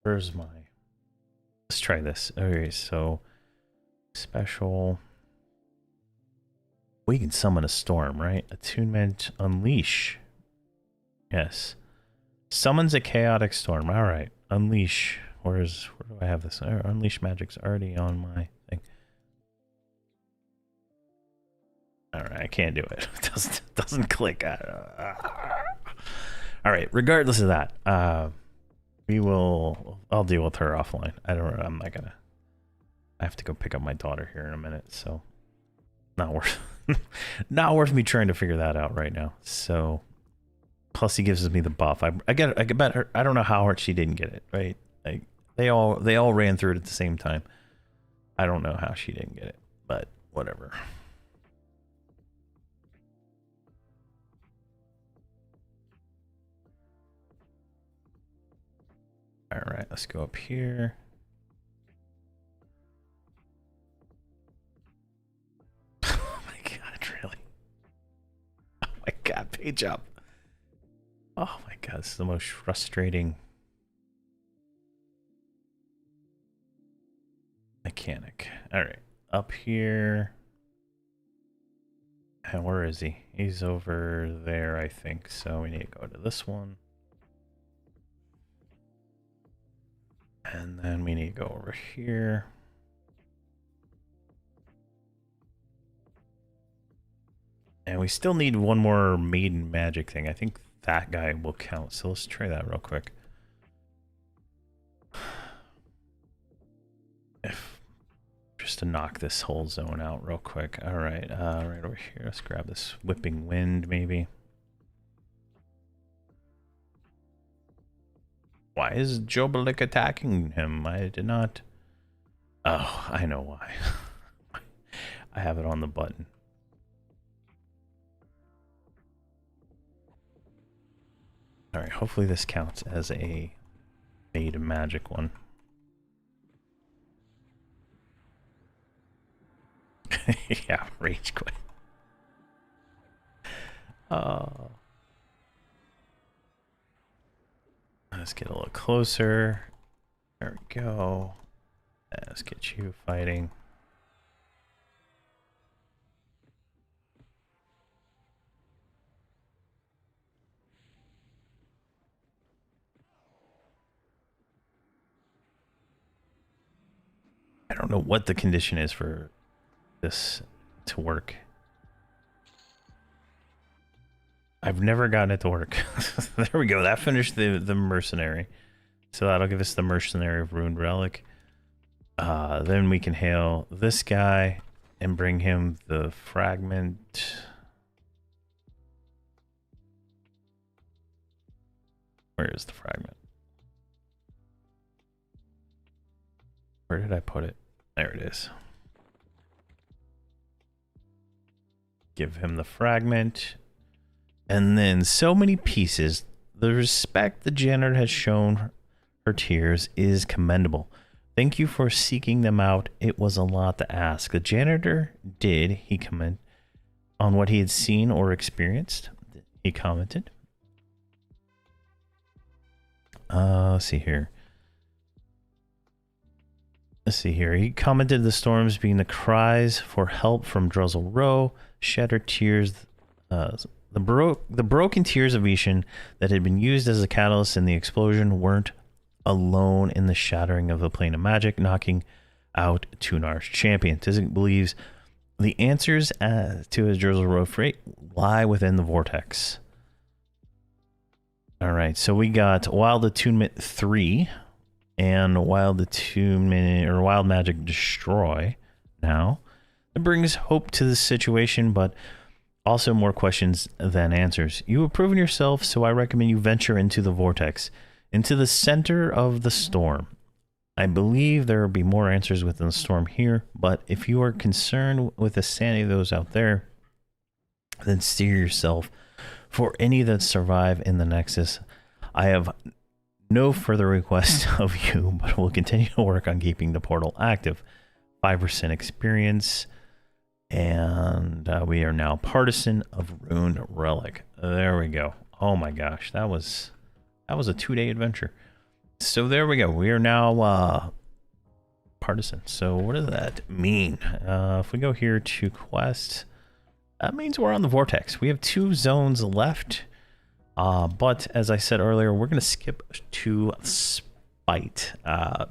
[SPEAKER 1] Where's my... Let's try this. Okay, so special. We can summon a storm, right? Attunement, unleash. Yes. Summons a chaotic storm. All right. Unleash. Where do I have this? Unleash magic's already on my thing. All right, I can't do it. It doesn't click. All right. Regardless of that, I'll deal with her offline. I'm not gonna. I have to go pick up my daughter here in a minute, so not worth me trying to figure that out right now. So plus he gives me the buff. I bet her. I don't know how she didn't get it, right? Like they all ran through it at the same time. I don't know how she didn't get it, but whatever. All right, let's go up here. Oh my god, really? Oh my god, page up. Oh my god, this is the most frustrating mechanic. All right, up here. And where is he? He's over there, I think. So we need to go to this one. And then we need to go over here. And we still need one more maiden magic thing. I think that guy will count. So let's try that real quick. Just to knock this whole zone out real quick. All right, right over here. Let's grab this whipping wind, maybe. Why is Jobelik attacking him? I did not... Oh, I know why. I have it on the button. Alright, hopefully this counts as a made magic one. Yeah, rage quit. Let's get a little closer. There we go. Let's get you fighting. I don't know what the condition is for this to work. I've never gotten it to work. There we go. That finished the mercenary. So that'll give us the mercenary of Ruined Relic. Then we can hail this guy and bring him the fragment. Where is the fragment? Where did I put it? There it is. Give him the fragment. And then so many pieces The respect the janitor has shown her tears is commendable. Thank you for seeking them out. It was a lot to ask. The janitor did, he commented, on what he had seen or experienced. He commented. Let's see here. He commented the storms being the cries for help from Drizzle Row, shattered tears, the broken tears of Ishin that had been used as a catalyst in the explosion weren't alone in the shattering of the plane of magic, knocking out Tunar's champion. Tizik believes the answers to his Drizzle Row fate lie within the vortex. All right, so we got Wild Attunement 3 and Wild Attunement or Wild Magic Destroy now. It brings hope to this situation, but also more questions than answers. You have proven yourself, so I recommend you venture into the vortex, into the center of the storm. I believe there will be more answers within the storm here, but if you are concerned with the sanity of those out there, then steer yourself for any that survive in the Nexus. I have no further requests of you, but we'll continue to work on keeping the portal active. 5% experience, and we are now partisan of Ruined Relic. There we go. Oh my gosh, that was a 2-day adventure. So there we go. We are now partisan. So what does that mean? If we go here to quest, that means we're on the vortex. We have 2 zones left. But as I said earlier, we're going to skip to Spite. The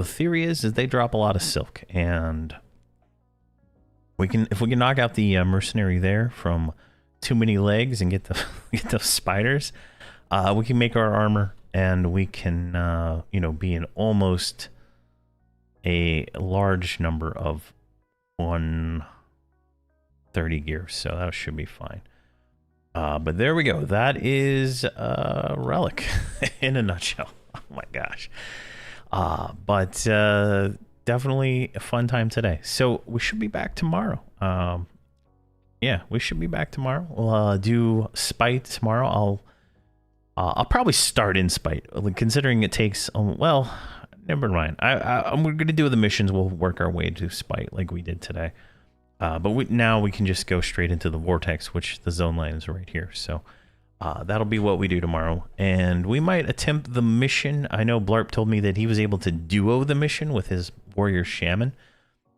[SPEAKER 1] theory is they drop a lot of silk, and if we can knock out the mercenary there from too many legs and get the spiders, we can make our armor, and we can be in almost a large number of 130 gears, so that should be fine. But there we go. That is Relic in a nutshell. Oh my gosh. But definitely a fun time today. So we should be back tomorrow. Yeah, we should be back tomorrow. We'll do Spite tomorrow. I'll probably start in Spite, considering it takes. Well, never mind. We're gonna do the missions. We'll work our way to Spite like we did today. But now we can just go straight into the vortex, which the zone line is right here. So that'll be what we do tomorrow. And we might attempt the mission. I know Blarp told me that he was able to duo the mission with his warrior shaman,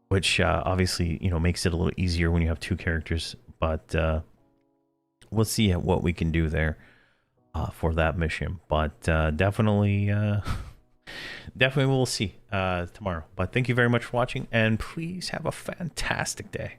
[SPEAKER 1] which obviously, makes it a little easier when you have 2 characters. But we'll see what we can do there for that mission. But definitely we'll see tomorrow. But thank you very much for watching, and please have a fantastic day.